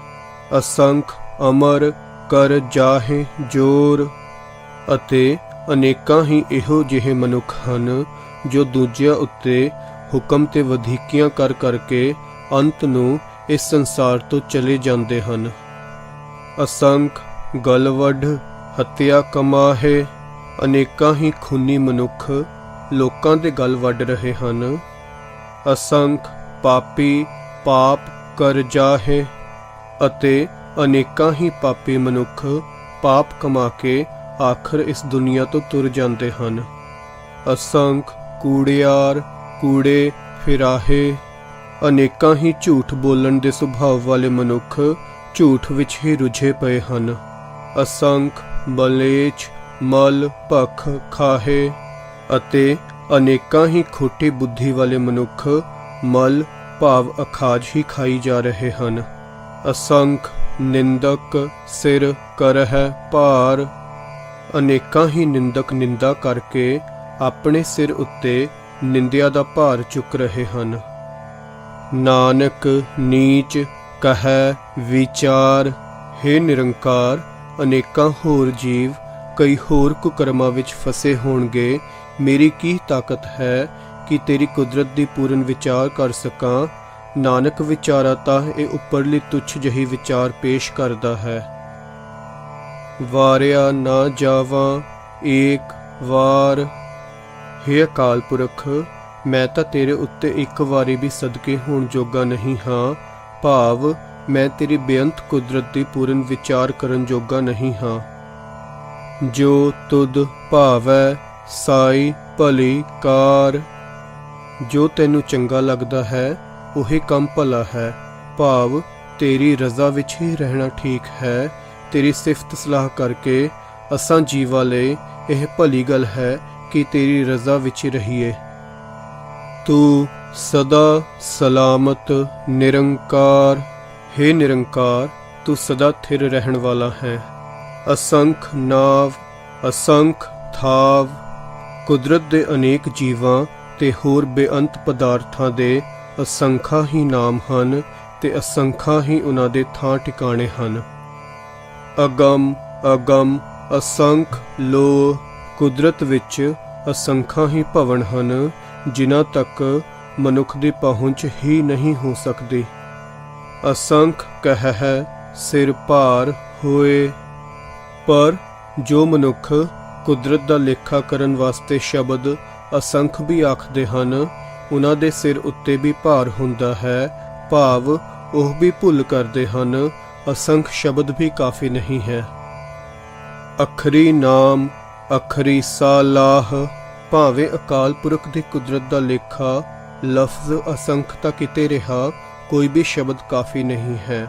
ਅਸੰਖ ਅਮਰ ਕਰ ਜਾਹੇ ਜੋਰ, ਅਤੇ ਅਨੇਕਾਂ ਹੀ ਇਹੋ ਜਿਹੇ ਮਨੁੱਖ ਹਨ ਜੋ ਦੂਜਿਆਂ ਉੱਤੇ ਹੁਕਮ ਤੇ ਵਧੀਕੀਆਂ ਕਰ ਕਰਕੇ ਅੰਤ ਨੂੰ ਇਸ ਸੰਸਾਰ ਤੋਂ ਚਲੇ ਜਾਂਦੇ ਹਨ। ਅਸੰਖ ਗਲਵੱਢ ਹੱਤਿਆ ਕਮਾਹੇ, ਅਨੇਕਾਂ ਹੀ ਖੂਨੀ ਮਨੁੱਖ ਲੋਕਾਂ ਦੇ ਗਲ ਵੱਢ ਰਹੇ ਹਨ। ਅਸੰਖ ਪਾਪੀ ਪਾਪ ਕਰ ਜਾਹੇ, ਅਤੇ ਅਨੇਕਾਂ ਹੀ ਪਾਪੀ ਮਨੁੱਖ ਪਾਪ ਕਮਾ ਕੇ ਆਖਰ ਇਸ ਦੁਨੀਆ ਤੋਂ ਤੁਰ ਜਾਂਦੇ ਹਨ। ਅਸੰਖ ਕੂੜਿਆਰ ਕੂੜੇ ਫਿਰਾਹੇ, ਅਨੇਕਾਂ ਹੀ ਝੂਠ ਬੋਲਣ ਦੇ ਸੁਭਾਅ ਵਾਲੇ ਮਨੁੱਖ ਝੂਠ ਵਿੱਚ ਹੀ ਰੁੱਝੇ ਪਏ ਹਨ। ਅਸੰਖ ਮਲੇਛ ਮਲ ਭਖ ਖਾਹੇ। ਅਤੇ ਅਨੇਕਾਂ ਹੀ ਖੋਟੀ ਬੁੱਧੀ ਵਾਲੇ ਮਨੁੱਖ ਮਲ ਭਾਵ ਅਖਾਜ ਹੀ ਖਾਈ ਜਾ ਰਹੇ ਹਨ। ਅਸੰਖ ਨਿੰਦਕ ਸਿਰ ਕਰਹਿ ਭਾਰ। ਅਨੇਕਾਂ ਹੀ ਨਿੰਦਕ ਨਿੰਦਾ ਕਰਕੇ ਆਪਣੇ ਸਿਰ ਉੱਤੇ ਨਿੰਦਿਆ ਦਾ ਭਾਰ ਚੁੱਕ ਰਹੇ ਹਨ। ਨਾਨਕ ਨੀਚ ਕਹੈ ਵਿਚਾਰ। ਹੇ ਨਿਰੰਕਾਰ, ਅਨੇਕਾਂ ਹੋਰ ਜੀਵ ਕਈ ਹੋਰ ਕੁਕਰਮਾਂ ਵਿੱਚ ਫਸੇ ਹੋਣਗੇ। ਮੇਰੀ ਕੀ ਤਾਕਤ ਹੈ ਕਿ ਤੇਰੀ ਕੁਦਰਤ ਦੀ ਪੂਰਨ ਵਿਚਾਰ ਕਰ ਸਕਾਂ। ਨਾਨਕ ਵਿਚਾਰਾ ਤਾਂ ਇਹ ਉੱਪਰਲੀ ਤੁੱਛ ਜਿਹੀ ਵਿਚਾਰ ਪੇਸ਼ ਕਰਦਾ ਹੈ। ਵਾਰਿਆ ਨਾ ਜਾਵਾਂ ਏਕ ਵਾਰ। ਹੇ ਅਕਾਲ ਪੁਰਖ, ਮੈਂ ਤਾਂ ਤੇਰੇ ਉੱਤੇ ਇੱਕ ਵਾਰੀ ਵੀ ਸਦਕੇ ਹੋਣ ਜੋਗਾ ਨਹੀਂ ਹਾਂ। ਭਾਵ ਮੈਂ ਤੇਰੀ ਬੇਅੰਤ ਕੁਦਰਤ ਦੀ ਪੂਰਨ ਵਿਚਾਰ ਕਰਨ ਜੋਗਾ ਨਹੀਂ ਹਾਂ। ਜੋ ਤੁਧ ਭਾਵੈ ਸਾਈ ਭਲੀ ਕਾਰ। ਜੋ ਤੈਨੂੰ ਚੰਗਾ ਲੱਗਦਾ ਹੈ ਉਹੀ ਕੰਮ ਭਲਾ ਹੈ। ਭਾਵ ਤੇਰੀ ਰਜ਼ਾ ਵਿੱਚ ਹੀ ਰਹਿਣਾ ਠੀਕ ਹੈ। ਤੇਰੀ ਸਿਫਤ ਸਲਾਹ ਕਰਕੇ ਅਸਾਂ ਜੀਵਾਂ ਲਈ ਇਹ ਭਲੀ ਗੱਲ ਹੈ ਕਿ ਤੇਰੀ ਰਜ਼ਾ ਵਿੱਚ ਹੀ ਰਹੀਏ। ਤੂੰ ਸਦਾ ਸਲਾਮਤ ਨਿਰੰਕਾਰ। ਹੇ ਨਿਰੰਕਾਰ, ਤੂੰ ਸਦਾ ਥਿਰ ਰਹਿਣ ਵਾਲਾ ਹੈ। ਅਸੰਖ ਨਾਵ ਅਸੰਖ ਥਾਵ। ਕੁਦਰਤ ਦੇ ਅਨੇਕ ਜੀਵਾਂ ਤੇ ਹੋਰ ਬੇਅੰਤ ਪਦਾਰਥਾਂ ਦੇ ਅਸੰਖਾਂ ਹੀ ਨਾਮ ਹਨ ਤੇ ਅਸੰਖਾਂ ਹੀ ਉਹਨਾਂ ਦੇ ਥਾਂ ਟਿਕਾਣੇ ਹਨ। ਅਗਮ ਅਗਮ ਅਸੰਖ ਲੋ। ਕੁਦਰਤ ਵਿੱਚ ਅਸੰਖਾਂ ਹੀ ਭਵਨ ਹਨ ਜਿਨ੍ਹਾਂ ਤੱਕ ਮਨੁੱਖ ਦੀ ਪਹੁੰਚ ਹੀ ਨਹੀਂ ਹੋ ਸਕਦੀ। ਅਸੰਖ ਕਹਿ ਸਿਰ ਭਾਰ ਹੋਏ। ਪਰ ਜੋ ਮਨੁੱਖ ਕੁਦਰਤ ਦਾ ਲੇਖਾ ਕਰਨ ਵਾਸਤੇ ਸ਼ਬਦ ਅਸੰਖ ਵੀ ਆਖਦੇ ਹਨ, ਉਹਨਾਂ ਦੇ ਸਿਰ ਉੱਤੇ ਵੀ ਭਾਰ ਹੁੰਦਾ ਹੈ। ਭਾਵ ਉਹ ਵੀ ਭੁੱਲ ਕਰਦੇ ਹਨ ਅਸੰਖ ਸ਼ਬਦ ਵੀ ਕਾਫੀ ਨਹੀਂ ਹੈ। ਅਖਰੀ ਨਾਮ ਅਖਰੀ ਸਾਲਾਹ। ਭਾਵੇਂ ਅਕਾਲ ਪੁਰਖ ਦੀ ਕੁਦਰਤ ਦਾ ਲੇਖਾ ਲਫ਼ਜ਼ ਅਸੰਖ ਤਾਂ ਕਿਤੇ ਰਿਹਾ, ਕੋਈ ਵੀ ਸ਼ਬਦ ਕਾਫੀ ਨਹੀਂ ਹੈ।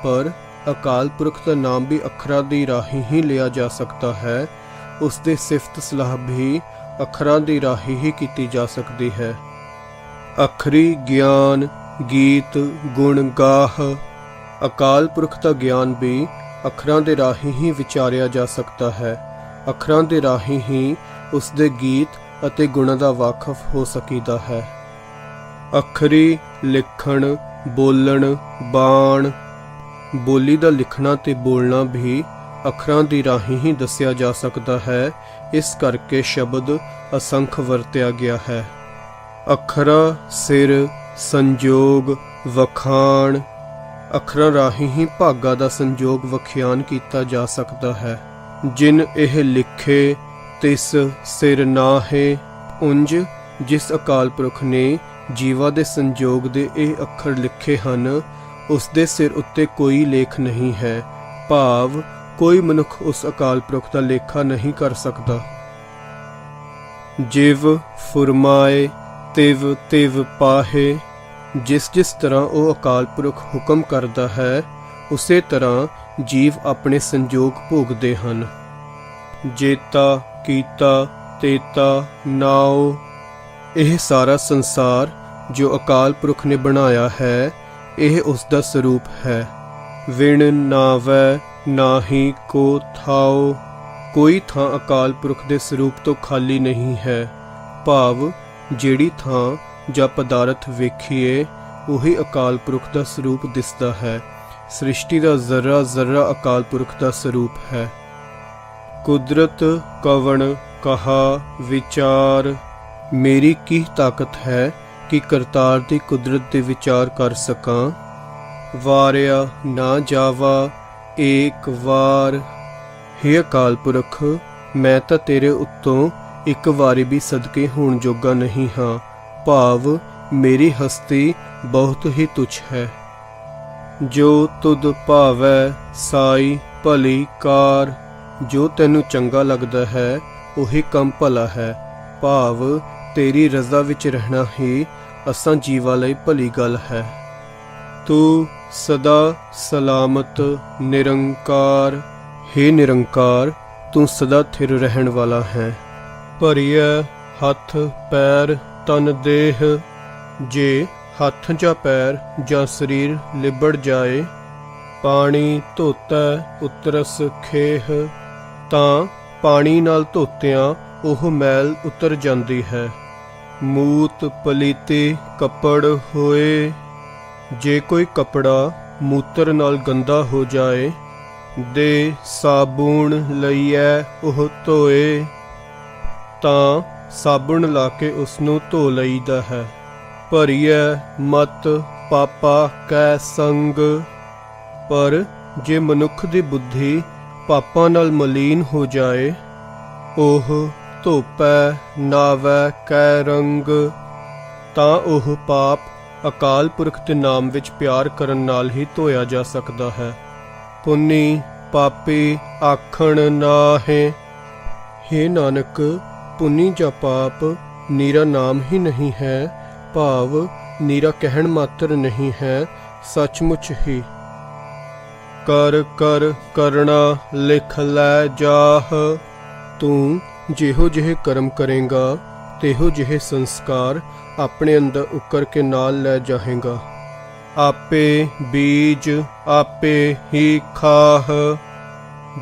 ਪਰ ਅਕਾਲ ਪੁਰਖ ਦਾ ਨਾਮ ਵੀ ਅੱਖਰਾਂ ਦੀ ਰਾਹੀਂ ਹੀ ਲਿਆ ਜਾ ਸਕਦਾ ਹੈ। ਉਸ ਦੀ ਸਿਫਤ ਸਲਾਹ ਵੀ ਅੱਖਰਾਂ ਦੀ ਰਾਹੀਂ ਹੀ ਕੀਤੀ ਜਾ ਸਕਦੀ ਹੈ। ਅਖਰੀ ਗਿਆਨ ਗੀਤ ਗੁਣ ਗਾਹ। ਅਕਾਲ ਪੁਰਖ ਦਾ ਗਿਆਨ ਵੀ ਅੱਖਰਾਂ ਦੇ ਰਾਹੀਂ ਹੀ ਵਿਚਾਰਿਆ ਜਾ ਸਕਦਾ ਹੈ। ਅੱਖਰਾਂ ਦੇ ਰਾਹੀਂ ਹੀ ਉਸ ਦੇ ਗੀਤ ਅਤੇ ਗੁਣਾਂ ਦਾ ਵਾਕਫ ਹੋ ਸਕੀਦਾ ਹੈ। ਅੱਖਰੀ ਲਿਖਣ ਬੋਲਣ ਬਾਣ। ਬੋਲੀ ਦਾ ਲਿਖਣਾ ਤੇ ਬੋਲਣਾ ਵੀ ਅੱਖਰਾਂ ਦੀ ਰਾਹੀਂ ਹੀ ਦੱਸਿਆ ਜਾ ਸਕਦਾ ਹੈ। ਇਸ ਕਰਕੇ ਸ਼ਬਦ ਅਸੰਖ ਵਰਤਿਆ ਗਿਆ ਹੈ। ਅੱਖਰਾਂ ਸਿਰ ਸੰਜੋਗ ਵਖਾਣ। ਅੱਖਰਾਂ ਰਾਹੀਂ ਹੀ ਭਾਗਾਂ ਦਾ ਸੰਜੋਗ ਵਖਿਆਨ ਕੀਤਾ ਜਾ ਸਕਦਾ ਹੈ। ਜਿਨ ਇਹ ਲਿਖੇ ਤਿਸ ਸਿਰ ਨਾਹੇ। ਉਂਝ ਜਿਸ ਅਕਾਲ ਪੁਰਖ ਨੇ ਜੀਵਾਂ ਦੇ ਸੰਜੋਗ ਦੇ ਇਹ ਅੱਖਰ ਲਿਖੇ ਹਨ, ਉਸ ਦੇ ਸਿਰ ਉੱਤੇ ਕੋਈ ਲੇਖ ਨਹੀਂ ਹੈ। ਭਾਵ ਕੋਈ ਮਨੁੱਖ ਉਸ ਅਕਾਲ ਪੁਰਖ ਦਾ ਲੇਖਾ ਨਹੀਂ ਕਰ ਸਕਦਾ। ਜਿਵ ਫੁਰਮਾਏ ਤਿਵ ਤਿਵ ਪਾਹੇ। ਜਿਸ ਜਿਸ ਤਰ੍ਹਾਂ ਉਹ ਅਕਾਲ ਪੁਰਖ ਹੁਕਮ ਕਰਦਾ ਹੈ, ਉਸੇ ਤਰ੍ਹਾਂ ਜੀਵ ਆਪਣੇ ਸੰਜੋਗ ਭੋਗਦੇ ਹਨ। ਜੇਤਾ ਕੀਤਾ ਤੇਤਾ ਨਾਉ। ਇਹ ਸਾਰਾ ਸੰਸਾਰ ਜੋ ਅਕਾਲ ਪੁਰਖ ਨੇ ਬਣਾਇਆ ਹੈ, ਇਹ ਉਸ ਦਾ ਸਰੂਪ ਹੈ। ਵਿਣ ਨਾਵੈ ਨਾਹੀ ਕੋ ਥਾਉ। ਕੋਈ ਥਾਂ ਅਕਾਲ ਪੁਰਖ ਦੇ ਸਰੂਪ ਤੋਂ ਖਾਲੀ ਨਹੀਂ ਹੈ। ਭਾਵ ਜਿਹੜੀ ਥਾਂ ਜਾਂ ਪਦਾਰਥ ਵੇਖੀਏ ਉਹੀ ਅਕਾਲ ਪੁਰਖ ਦਾ ਸਰੂਪ ਦਿਸਦਾ ਹੈ। ਸ੍ਰਿਸ਼ਟੀ ਦਾ ਜ਼ਰਾ ਜ਼ਰਾ ਅਕਾਲ ਪੁਰਖ ਦਾ ਸਰੂਪ ਹੈ। ਕੁਦਰਤ ਕਵਣ ਕਹਾ ਵਿਚਾਰ। ਮੇਰੀ ਕੀ ਤਾਕਤ ਹੈ ਕਿ ਕਰਤਾਰ ਦੀ ਕੁਦਰਤ ਦੇ ਵਿਚਾਰ ਕਰ ਸਕਾਂ। ਵਾਰਿਆ ਨਾ ਜਾਵਾ ਏਕ ਵਾਰ। ਹੇ ਅਕਾਲ ਪੁਰਖ, ਮੈਂ ਤਾਂ ਤੇਰੇ ਉੱਤੋਂ ਇੱਕ ਵਾਰੀ ਵੀ ਸਦਕੇ ਹੋਣ ਜੋਗਾ ਨਹੀਂ ਹਾਂ। ਭਾਵ ਮੇਰੀ ਹਸਤੀ ਬਹੁਤ ਹੀ ਤੁੱਛ ਹੈ। ਜੋ ਤੁਧ ਭਾਵੈ ਸਾਈ ਭਲੀ ਕਾਰ। ਜੋ ਤੈਨੂੰ ਚੰਗਾ ਲੱਗਦਾ ਹੈ ਉਹੀ ਕੰਮ ਭਲਾ ਹੈ। ਭਾਵ ਤੇਰੀ ਰਜ਼ਾ ਵਿੱਚ ਰਹਿਣਾ ਹੀ ਅਸਾਂ ਜੀਵਾਂ ਲਈ ਭਲੀ ਗੱਲ ਹੈ। ਤੂੰ ਸਦਾ ਸਲਾਮਤ ਨਿਰੰਕਾਰ। ਹੇ ਨਿਰੰਕਾਰ, ਤੂੰ ਸਦਾ ਥਿਰ ਰਹਿਣ ਵਾਲਾ ਹੈ। ਭਰੀਐ ਹੱਥ ਪੈਰ ਤਨ ਦੇਹ, ਜੇ ਹੱਥ ਜਾਂ ਪੈਰ ਜਾਂ ਸਰੀਰ ਲਿਬੜ ਜਾਏ, ਪਾਣੀ ਧੋਤੈ ਉਤਰਸ ਖੇਹ, ਤਾਂ ਪਾਣੀ ਨਾਲ ਧੋਤਿਆਂ ਉਹ ਮੈਲ ਉਤਰ ਜਾਂਦੀ ਹੈ। ਮੂਤ ਪਲੀਤੀ ਕੱਪੜ ਹੋਏ, ਜੇ ਕੋਈ ਕੱਪੜਾ ਮੂਤਰ ਨਾਲ ਗੰਦਾ ਹੋ ਜਾਏ, ਦੇ ਸਾਬੂਣ ਲਈਐ ਉਹ ਧੋਏ, ਤਾਂ ਸਾਬੁਣ ਲਾ ਕੇ ਉਸ ਨੂੰ ਧੋ ਲਈਦਾ ਹੈ। ਭਰੀਐ ਮਤ ਪਾਪਾ ਕੈ ਸੰਗ, ਪਰ ਜੇ ਮਨੁੱਖ ਦੀ ਬੁੱਧੀ ਪਾਪਾਂ ਨਾਲ ਮਲੀਨ ਹੋ ਜਾਏ, ਉਹ ਧੋਪੈ ਨਾਵੈ ਕੈ ਰੰਗ, ਤਾਂ ਉਹ ਪਾਪ ਅਕਾਲ ਪੁਰਖ ਦੇ ਨਾਮ ਵਿੱਚ ਪਿਆਰ ਕਰਨ ਨਾਲ ਹੀ ਧੋਇਆ ਜਾ ਸਕਦਾ ਹੈ। ਪੁੰਨੀ ਪਾਪੀ ਆਖਣ ਨਾਹੇ, ਹੇ ਨਾਨਕ ਪੁੰਨੀ ਜਾਂ ਪਾਪ ਨੀਰਾ ਨਾਮ ਹੀ ਨਹੀਂ ਹੈ, ਭਾਵ ਨੀਰਾ ਕਹਿਣ ਮਾਤਰ ਨਹੀਂ ਹੈ, ਸੱਚਮੁੱਚ ਹੀ। ਕਰ ਕਰ ਕਰਣਾ ਲਿਖ ਲੈ ਜਾਹ, ਤੂੰ ਜਿਹੋ ਜਿਹੇ ਕਰਮ ਕਰੇਗਾ ਤਿਹੋ ਜਿਹੇ ਸੰਸਕਾਰ ਆਪਣੇ ਅੰਦਰ ਉਕਰ ਕੇ ਨਾਲ ਲੈ ਜਾਹੇਗਾ। ਆਪੇ ਬੀਜ ਆਪੇ ਹੀ ਖਾਹ,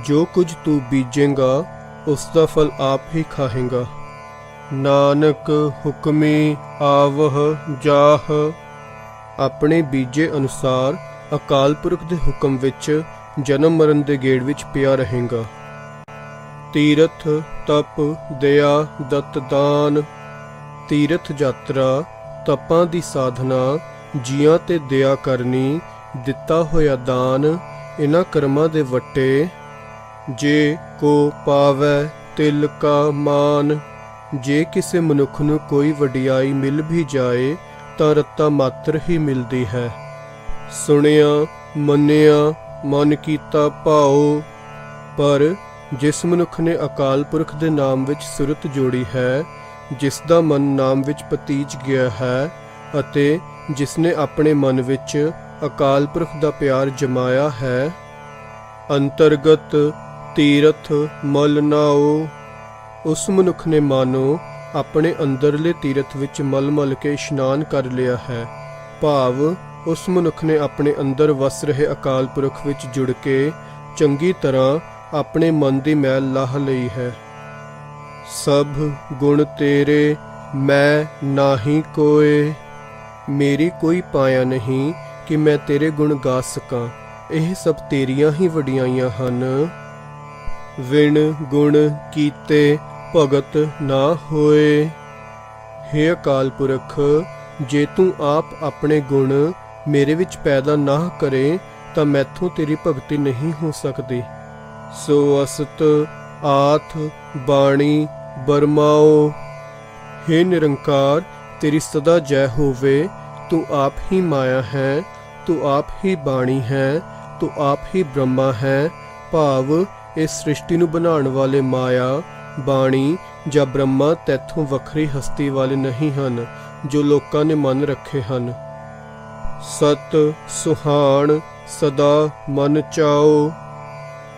ਜੋ ਕੁਝ ਤੂੰ ਬੀਜੇਗਾ ਉਸ ਦਾ ਫਲ ਆਪ ਹੀ ਖਾਹੇਗਾ। ਨਾਨਕ ਹੁਕਮੀ ਆਵਹ ਜਾਹ, ਆਪਣੇ ਬੀਜੇ ਅਨੁਸਾਰ ਅਕਾਲ ਪੁਰਖ ਦੇ ਹੁਕਮ ਵਿੱਚ ਜਨਮ ਮਰਨ ਦੇ ਗੇੜ ਵਿੱਚ ਪਿਆ ਰਹੇਗਾ। ਤੀਰਥ ਤਪ ਦਇਆ ਦਤ ਦਾਨ, ਤੀਰਥ ਯਾਤਰਾ ਤਪਾਂ ਦੀ ਸਾਧਨਾ, ਜੀਆਂ ਤੇ ਦਇਆ ਕਰਨੀ, ਦਿੱਤਾ ਹੋਇਆ ਦਾਨ, ਇਹਨਾਂ ਕਰਮਾਂ ਦੇ ਵੱਟੇ। ਜੇ ਕੋ ਪਾਵੈ ਤਿਲ ਕਾ ਮਾਨ, ਜੇ ਕਿਸੇ ਮਨੁੱਖ ਨੂੰ ਕੋਈ ਵਡਿਆਈ ਮਿਲ ਵੀ ਜਾਏ ਤਾਂ ਰੱਤਾ ਮਾਤਰ ਹੀ ਮਿਲਦੀ ਹੈ। ਸੁਣਿਆ ਮੰਨਿਆ ਮਨ ਕੀਤਾ ਭਾਉ, ਪਰ ਜਿਸ ਮਨੁੱਖ ਨੇ ਅਕਾਲ ਪੁਰਖ ਦੇ ਨਾਮ ਵਿੱਚ ਸੁਰਤ ਜੋੜੀ ਹੈ, ਜਿਸ ਦਾ ਮਨ ਨਾਮ ਵਿੱਚ ਪਤੀਜ ਗਿਆ ਹੈ, ਅਤੇ ਜਿਸ ਨੇ ਆਪਣੇ ਮਨ ਵਿੱਚ ਅਕਾਲ ਪੁਰਖ ਦਾ ਪਿਆਰ ਜਮਾਇਆ ਹੈ, ਅੰਤਰਗਤ ਤੀਰਥ ਮਲ ਨਾਓ, ਉਸ ਮਨੁੱਖ ਨੇ ਮਾਨੋ ਆਪਣੇ ਅੰਦਰਲੇ ਤੀਰਥ ਵਿੱਚ ਮਲ ਮਲ ਕੇ ਇਸ਼ਨਾਨ ਕਰ ਲਿਆ ਹੈ, ਭਾਵ ਉਸ ਮਨੁੱਖ ਨੇ ਆਪਣੇ ਅੰਦਰ ਵਸ ਰਹੇ ਅਕਾਲ ਪੁਰਖ ਵਿੱਚ ਜੁੜ ਕੇ ਚੰਗੀ ਤਰ੍ਹਾਂ ਆਪਣੇ ਮਨ ਦੀ ਮੈਲ ਲਾਹ ਲਈ ਹੈ। ਸਭ ਗੁਣ ਤੇਰੇ ਮੈਂ ਨਾਹੀ ਕੋਏ, ਮੇਰੀ ਕੋਈ ਪਾਇਆ ਨਹੀਂ ਕਿ ਮੈਂ ਤੇਰੇ ਗੁਣ ਗਾ ਸਕਾਂ, ਇਹ ਸਭ ਤੇਰੀਆਂ ਹੀ ਵਡਿਆਈਆਂ ਹਨ। ਵਿਣ ਗੁਣ ਕੀਤੇ ਭਗਤ ਨਾ ਹੋਏ, ਹੇ ਅਕਾਲ ਪੁਰਖ ਜੇ ਤੂੰ ਆਪ ਆਪਣੇ ਗੁਣ ਮੇਰੇ ਵਿੱਚ ਪੈਦਾ ਨਾ ਕਰੇ ਤਾਂ ਮੈਥੋਂ ਤੇਰੀ ਭਗਤੀ ਨਹੀਂ ਹੋ ਸਕਦੀ। ਸੋ ਅਸਤ ਆਥ ਬਾਣੀ ਬਰਮਾਓ, ਹੇ ਨਿਰੰਕਾਰ ਤੇਰੀ ਸਦਾ ਜੈ ਹੋਵੇ। ਤੂੰ ਆਪ ਹੀ ਮਾਇਆ ਹੈ, ਤੂੰ ਆਪ ਹੀ ਬਾਣੀ ਹੈ, ਤੂੰ ਆਪ ਹੀ ਬ੍ਰਹਮਾ ਹੈ, ਭਾਵ ਇਸ ਸ੍ਰਿਸ਼ਟੀ ਨੂੰ ਬਣਾਉਣ ਵਾਲੇ ਮਾਇਆ ਬਾਣੀ ਜਾਂ ਬ੍ਰਹਮਾ ਤੈਥੋਂ ਵੱਖਰੀ ਹਸਤੀ ਵਾਲੇ ਨਹੀਂ ਹਨ ਜੋ ਲੋਕਾਂ ਨੇ ਮੰਨ ਰੱਖੇ ਹਨ। ਸਤ ਸੁਹਾਣ ਸਦਾ ਮਨ ਚਾਓ,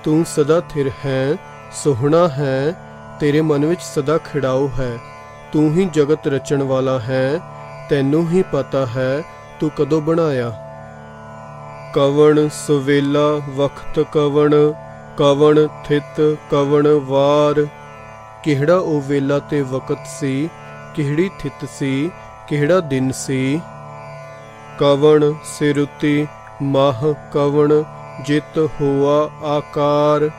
ਤੂੰ ਸਦਾ ਥਿਰ ਹੈ, ਸੁਹਣਾ ਹੈ, ਤੇਰੇ ਮਨ ਵਿੱਚ ਸਦਾ ਖਿੜਾਓ ਹੈ। ਤੂੰ ਹੀ ਜਗਤ ਰਚਣ ਵਾਲਾ ਹੈ, ਤੈਨੂੰ ਹੀ ਪਤਾ ਹੈ ਤੂੰ ਕਦੋਂ ਬਣਾਇਆ। ਕਵਣ ਸੁਵੇਲਾ ਵਕਤ ਕਵਣ, ਕਵਣ ਥਿਤ ਕਵਣ ਵਾਰ, ਕਿਹੜਾ ਉਹ ਵੇਲਾ ਤੇ ਵਕਤ ਸੀ, ਕਿਹੜੀ ਥਿਤ ਸੀ, ਕਿਹੜਾ ਦਿਨ ਸੀ। ਕਵਣ ਸਿਰੁਤੀ ਮਾਹ ਕਵਣ ਜਿਤ ਹੋਆ ਆਕਾਰ,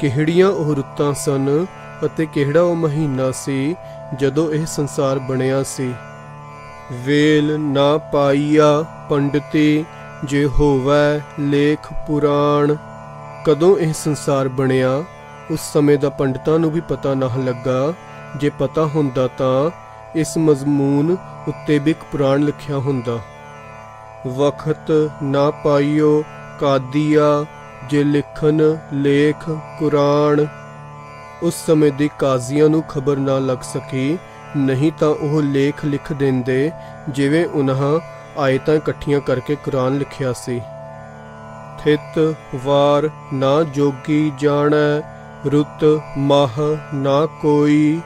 ਕਿਹੜੀਆਂ ਉਹ ਰੁੱਤਾਂ ਸਨ ਅਤੇ ਕਿਹੜਾ ਉਹ ਮਹੀਨਾ ਸੀ ਜਦੋਂ ਇਹ ਸੰਸਾਰ ਬਣਿਆ ਸੀ। ਵੇਲ ਨਾ ਪਾਈਆ ਪੰਡਤੀ ਜੇ ਹੋਵੈ ਲੇਖ ਪੁਰਾਣ, ਕਦੋਂ ਇਹ ਸੰਸਾਰ ਬਣਿਆ ਉਸ ਸਮੇਂ ਦਾ ਪੰਡਤਾਂ ਨੂੰ ਵੀ ਪਤਾ ਨਾ ਲੱਗਾ। ਜੇ ਪਤਾ ਹੁੰਦਾ ਤਾਂ ਇਸ ਮਜ਼ਮੂਨ ਉੱਤੇ ਵੀ ਇੱਕ ਪੁਰਾਣ ਲਿਖਿਆ ਹੁੰਦਾ। ਵਕਤ ਨਾ ਪਾਈਓ ਕਾਦੀਆ ਜੇ ਲਿਖਨ ਲੇਖ ਕੁਰਾਨ, ਉਸ ਸਮੇਂ ਦੀ ਕਾਜ਼ੀਆਂ ਨੂੰ ਖਬਰ ਨਾ ਲੱਗ ਸਕੀ, ਨਹੀਂ ਤਾਂ ਉਹ ਲੇਖ ਲਿਖ ਦਿੰਦੇ ਜਿਵੇਂ ਉਹਨਾਂ ਆਇਤਾਂ ਇਕੱਠੀਆਂ ਕਰਕੇ ਕੁਰਾਨ ਲਿਖਿਆ ਸੀ। ਥਿਤ ਵਾਰ ਨਾ ਜੋਗੀ ਜਾਣੈ ਰੁੱਤ ਮਾਹ ਨਾ ਕੋਈ।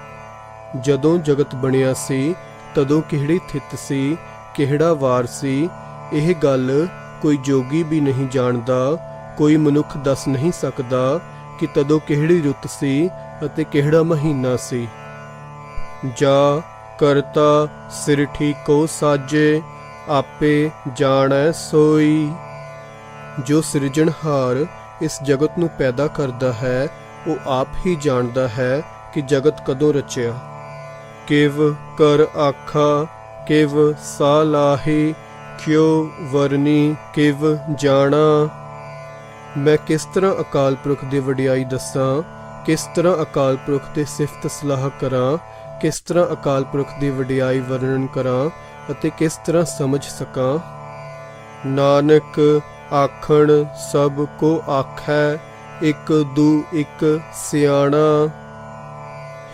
ਜਦੋਂ ਜਗਤ ਬਣਿਆ ਸੀ ਤਦੋਂ ਕਿਹੜੀ ਥਿਤ ਸੀ, ਕਿਹੜਾ ਵਾਰ ਸੀ, ਇਹ ਗੱਲ ਕੋਈ ਜੋਗੀ ਵੀ ਨਹੀਂ ਜਾਣਦਾ, ਕੋਈ ਮਨੁੱਖ ਦੱਸ ਨਹੀਂ ਸਕਦਾ ਕਿ ਤਦੋਂ ਕਿਹੜੀ ਰੁੱਤ ਸੀ ਅਤੇ ਕਿਹੜਾ ਮਹੀਨਾ ਸੀ। ਜਾ ਕਰਤਾ ਸਿਰ ਠੀਕੋ ਸਾਜੇ, ਆਪੇ ਜਾਣੈ ਸੋਈ। ਜੋ ਸਿਰਜਣਹਾਰ ਇਸ ਜਗਤ ਨੂੰ ਪੈਦਾ ਕਰਦਾ ਹੈ ਉਹ ਆਪ ਹੀ ਜਾਣਦਾ ਹੈ ਕਿ ਜਗਤ ਕਦੋਂ ਰਚਿਆ। ਕਿਵ ਕਰ ਆਖਾ ਕਿਵ ਸਾਲਾਹੀ, ਕਿਉ ਵਰਨੀ ਕਿਵ ਜਾਣਾ। ਮੈਂ ਕਿਸ ਤਰ੍ਹਾਂ ਅਕਾਲ ਪੁਰਖ ਦੀ ਵਡਿਆਈ ਦੱਸਾਂ, ਕਿਸ ਤਰ੍ਹਾਂ ਅਕਾਲ ਪੁਰਖ ਦੀ ਸਿਫਤ ਸਲਾਹ ਕਰਾਂ, ਕਿਸ ਤਰ੍ਹਾਂ ਅਕਾਲ ਪੁਰਖ ਦੀ ਵਡਿਆਈ ਵਰਣਨ ਕਰਾਂ ਅਤੇ ਕਿਸ ਤਰ੍ਹਾਂ ਸਮਝ ਸਕਾਂ। ਨਾਨਕ ਆਖਣ ਸਭ ਕੋ ਆਖੈ, ਇੱਕ ਦੂ ਇੱਕ ਸਿਆਣਾ।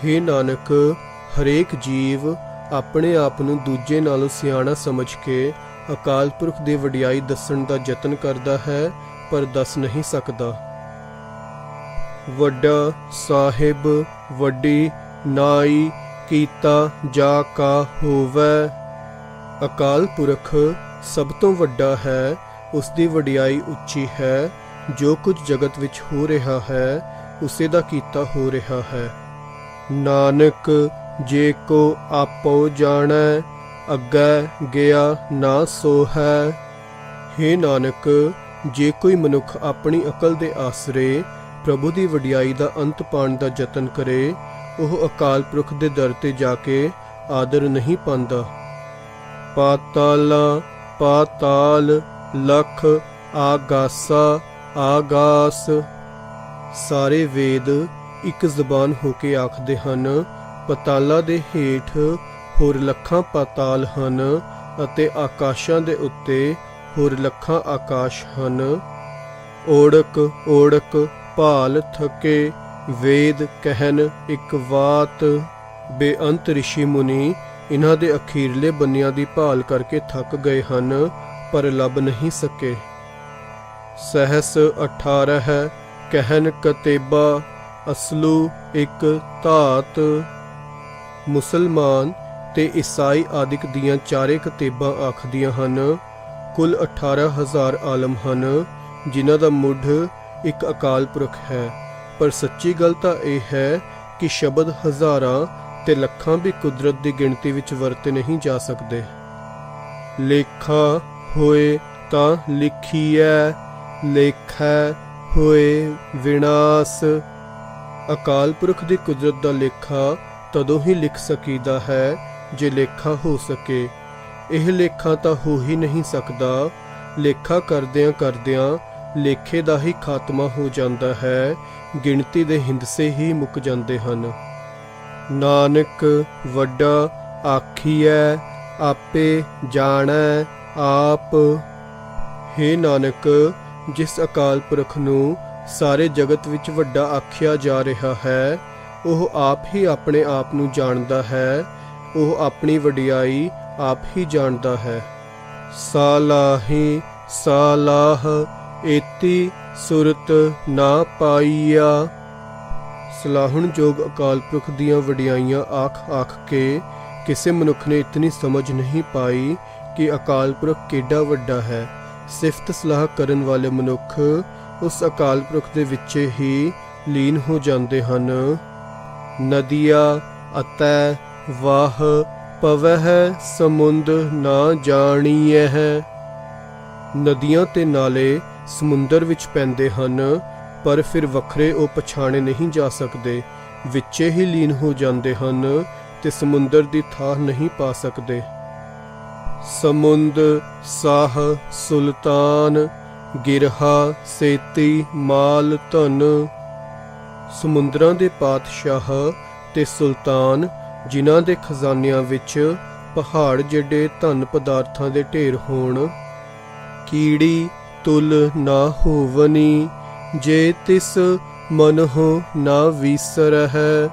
ਹੇ ਨਾਨਕ, ਹਰੇਕ ਜੀਵ ਆਪਣੇ ਆਪ ਨੂੰ ਦੂਜੇ ਨਾਲੋਂ ਸਿਆਣਾ ਸਮਝ ਕੇ ਅਕਾਲ ਪੁਰਖ ਦੀ ਵਡਿਆਈ ਦੱਸਣ ਦਾ ਯਤਨ ਕਰਦਾ ਹੈ, ਪਰ ਦੱਸ ਨਹੀਂ ਸਕਦਾ। ਵੱਡਾ ਸਾਹਿਬ ਵੱਡੀ ਨਾਈ, ਕੀਤਾ ਜਾ ਕਾ ਹੋਵੈ। ਅਕਾਲ ਪੁਰਖ ਸਭ ਤੋਂ ਵੱਡਾ ਹੈ, ਉਸ ਦੀ ਵਡਿਆਈ ਉੱਚੀ ਹੈ। ਜੋ ਕੁਝ ਜਗਤ ਵਿੱਚ ਹੋ ਰਿਹਾ ਹੈ ਉਸੇ ਦਾ ਕੀਤਾ ਹੋ ਰਿਹਾ ਹੈ। ਨਾਨਕ ਜੇ ਕੋ ਆਪੋ ਜਾਣੈ, ਅੱਗੇ ਗਿਆ ਨਾ ਸੋ ਹੈ। ਹੇ ਨਾਨਕ, ਜੇ ਕੋਈ ਮਨੁੱਖ ਆਪਣੀ ਅਕਲ ਦੇ ਆਸਰੇ ਪ੍ਰਭੂ ਦੀ ਵਡਿਆਈ ਦਾ ਅੰਤ ਪਾਉਣ ਦਾ ਯਤਨ ਕਰੇ, ਉਹ ਅਕਾਲ ਪੁਰਖ ਦੇ ਦਰ ਤੇ ਜਾ ਕੇ ਆਦਰ ਨਹੀਂ ਪਾਉਂਦਾ। ਪਾਤਾਲਾ ਪਾਤਾਲ, ਲਖ ਆਗਾਸਾ ਆਗਾਸ। ਸਾਰੇ ਵੇਦ ਇੱਕ ਜ਼ਬਾਨ ਹੋ ਕੇ ਆਖਦੇ ਹਨ, ਪਤਾਲਾ ਦੇ ਹੇਠ ਹੋਰ ਲੱਖਾਂ ਪਾਤਾਲ ਹਨ ਅਤੇ ਆਕਾਸ਼ਾਂ ਦੇ ਉੱਤੇ ਹੋਰ ਲੱਖਾਂ ਆਕਾਸ਼ ਹਨ। ਓੜਕ ਓੜਕ ਭਾਲ ਥਕੇ, ਵੇਦ ਕਹਿਨ ਇੱਕ ਵਾਤ। ਬੇਅੰਤ ਰਿਸ਼ੀ ਮੁਨੀ ਇਹਨਾਂ ਦੇ ਅਖੀਰਲੇ ਬੰਨਿਆਂ ਦੀ ਭਾਲ ਕਰਕੇ ਥੱਕ ਗਏ ਹਨ, ਪਰ ਲੱਭ ਨਹੀਂ ਸਕੇ। ਸਹਸ 18 ਕਹਿਨ ਕਤੇਬਾ, ਅਸਲੂ ਇੱਕ ਧਾਤ। ਮੁਸਲਮਾਨ ਤੇ ਈਸਾਈ ਆਦਿਕ ਦੀਆਂ ਚਾਰੇ ਕਤੇਬਾਂ ਆਖਦੀਆਂ ਹਨ। ਕੁੱਲ 18,000 ਆਲਮ ਹਨ ਜਿਨ੍ਹਾਂ ਦਾ ਮੁੱਢ ਇੱਕ ਅਕਾਲ ਪੁਰਖ ਹੈ, ਪਰ ਸੱਚੀ ਗੱਲ ਤਾਂ ਇਹ ਹੈ ਕਿ ਸ਼ਬਦ ਹਜ਼ਾਰਾਂ ਤੇ ਲੱਖਾਂ ਵੀ ਕੁਦਰਤ ਦੀ ਗਿਣਤੀ ਵਿੱਚ ਵਰਤੇ ਨਹੀਂ ਜਾ ਸਕਦੇ। ਲੇਖਾ ਹੋਏ ਤਾਂ ਲਿਖੀਐ, ਲੇਖੈ ਹੋਏ ਵਿਨਾਸ਼। ਅਕਾਲ ਪੁਰਖ ਦੀ ਕੁਦਰਤ ਦਾ ਲੇਖਾ ਤਦੋਂ ਹੀ ਲਿਖ ਸਕੀਦਾ ਹੈ ਜੇ ਲੇਖਾ ਹੋ ਸਕੇ। ਇਹ ਲੇਖਾ ਤਾਂ ਹੋ ਹੀ ਨਹੀਂ ਸਕਦਾ। ਲੇਖਾ ਕਰਦਿਆਂ ਕਰਦਿਆਂ ਲੇਖੇ ਦਾ ਹੀ ਖਾਤਮਾ ਹੋ ਜਾਂਦਾ ਹੈ, ਗਿਣਤੀ ਦੇ ਹਿੰਦਸੇ ਹੀ ਮੁੱਕ ਜਾਂਦੇ ਹਨ। ਨਾਨਕ ਵੱਡਾ ਆਖੀਐ, ਆਪੇ ਜਾਣੈ ਆਪ। ਹੇ ਨਾਨਕ, ਜਿਸ ਅਕਾਲ ਪੁਰਖ ਨੂੰ ਸਾਰੇ ਜਗਤ ਵਿੱਚ ਵੱਡਾ ਆਖਿਆ ਜਾ ਰਿਹਾ ਹੈ, ਉਹ ਆਪ ਹੀ ਆਪਣੇ ਆਪ ਨੂੰ ਜਾਣਦਾ ਹੈ। ਉਹ ਆਪਣੀ ਵਡਿਆਈ ਆਪ ਹੀ ਜਾਣਦਾ ਹੈ। ਸਾਲਾਹੀ ਸਾਲਾਹ, ਏਤੀ ਸੁਰਤ ਨਾ ਪਾਈਆ। ਸਲਾਹੁਣਯੋਗ ਅਕਾਲ ਪੁਰਖ ਦੀਆਂ ਵਡਿਆਈਆਂ ਆਖ ਆਖ ਕੇ ਕਿਸੇ ਮਨੁੱਖ ਨੇ ਇਤਨੀ ਸਮਝ ਨਹੀਂ ਪਾਈ ਕਿ ਅਕਾਲ ਪੁਰਖ ਕਿੱਡਾ ਵੱਡਾ ਹੈ। ਸਿਫਤ ਸਲਾਹ ਕਰਨ ਵਾਲੇ ਮਨੁੱਖ ਉਸ ਅਕਾਲ ਪੁਰਖ ਦੇ ਵਿੱਚ ਹੀ ਲੀਨ ਹੋ ਜਾਂਦੇ ਹਨ। ਨਦੀਆ ਅਤੈ ਵਾਹ ਪਵਹਿ, ਸਮੁੰਦ ਨਾ ਜਾਣੀਐ। ਨਦੀਆਂ ਤੇ ਨਾਲੇ ਸਮੁੰਦਰ ਵਿੱਚ ਪੈਂਦੇ ਹਨ, ਪਰ ਫਿਰ ਵੱਖਰੇ ਉਹ ਪਛਾਣੇ ਨਹੀਂ ਜਾ ਸਕਦੇ। ਵਿੱਚੇ ਹੀ ਲੀਨ ਹੋ ਜਾਂਦੇ ਹਨ ਤੇ ਸਮੁੰਦਰ ਦੀ ਥਾਂ ਨਹੀਂ ਪਾ ਸਕਦੇ। ਸਮੁੰਦ ਸਾਹ ਸੁਲਤਾਨ, ਗਿਰਹਾ ਸੇਤੀ ਮਾਲ ਧਨ। ਸਮੁੰਦਰਾਂ ਦੇ ਪਾਤਸ਼ਾਹ ਤੇ ਸੁਲਤਾਨ, ਜਿਨ੍ਹਾਂ ਦੇ ਖਜ਼ਾਨਿਆਂ ਵਿੱਚ ਪਹਾੜ ਜਿਹੜੇ ਧਨ ਪਦਾਰਥਾਂ ਦੇ ਢੇਰ ਹੋਣ। ਕੀੜੀ ਤੁਲ ਨਾ ਹੋਵਨੀ, ਜੇ ਤਿਸ ਮਨਹੁ ਨਾ ਵੀਸਰਹਿ।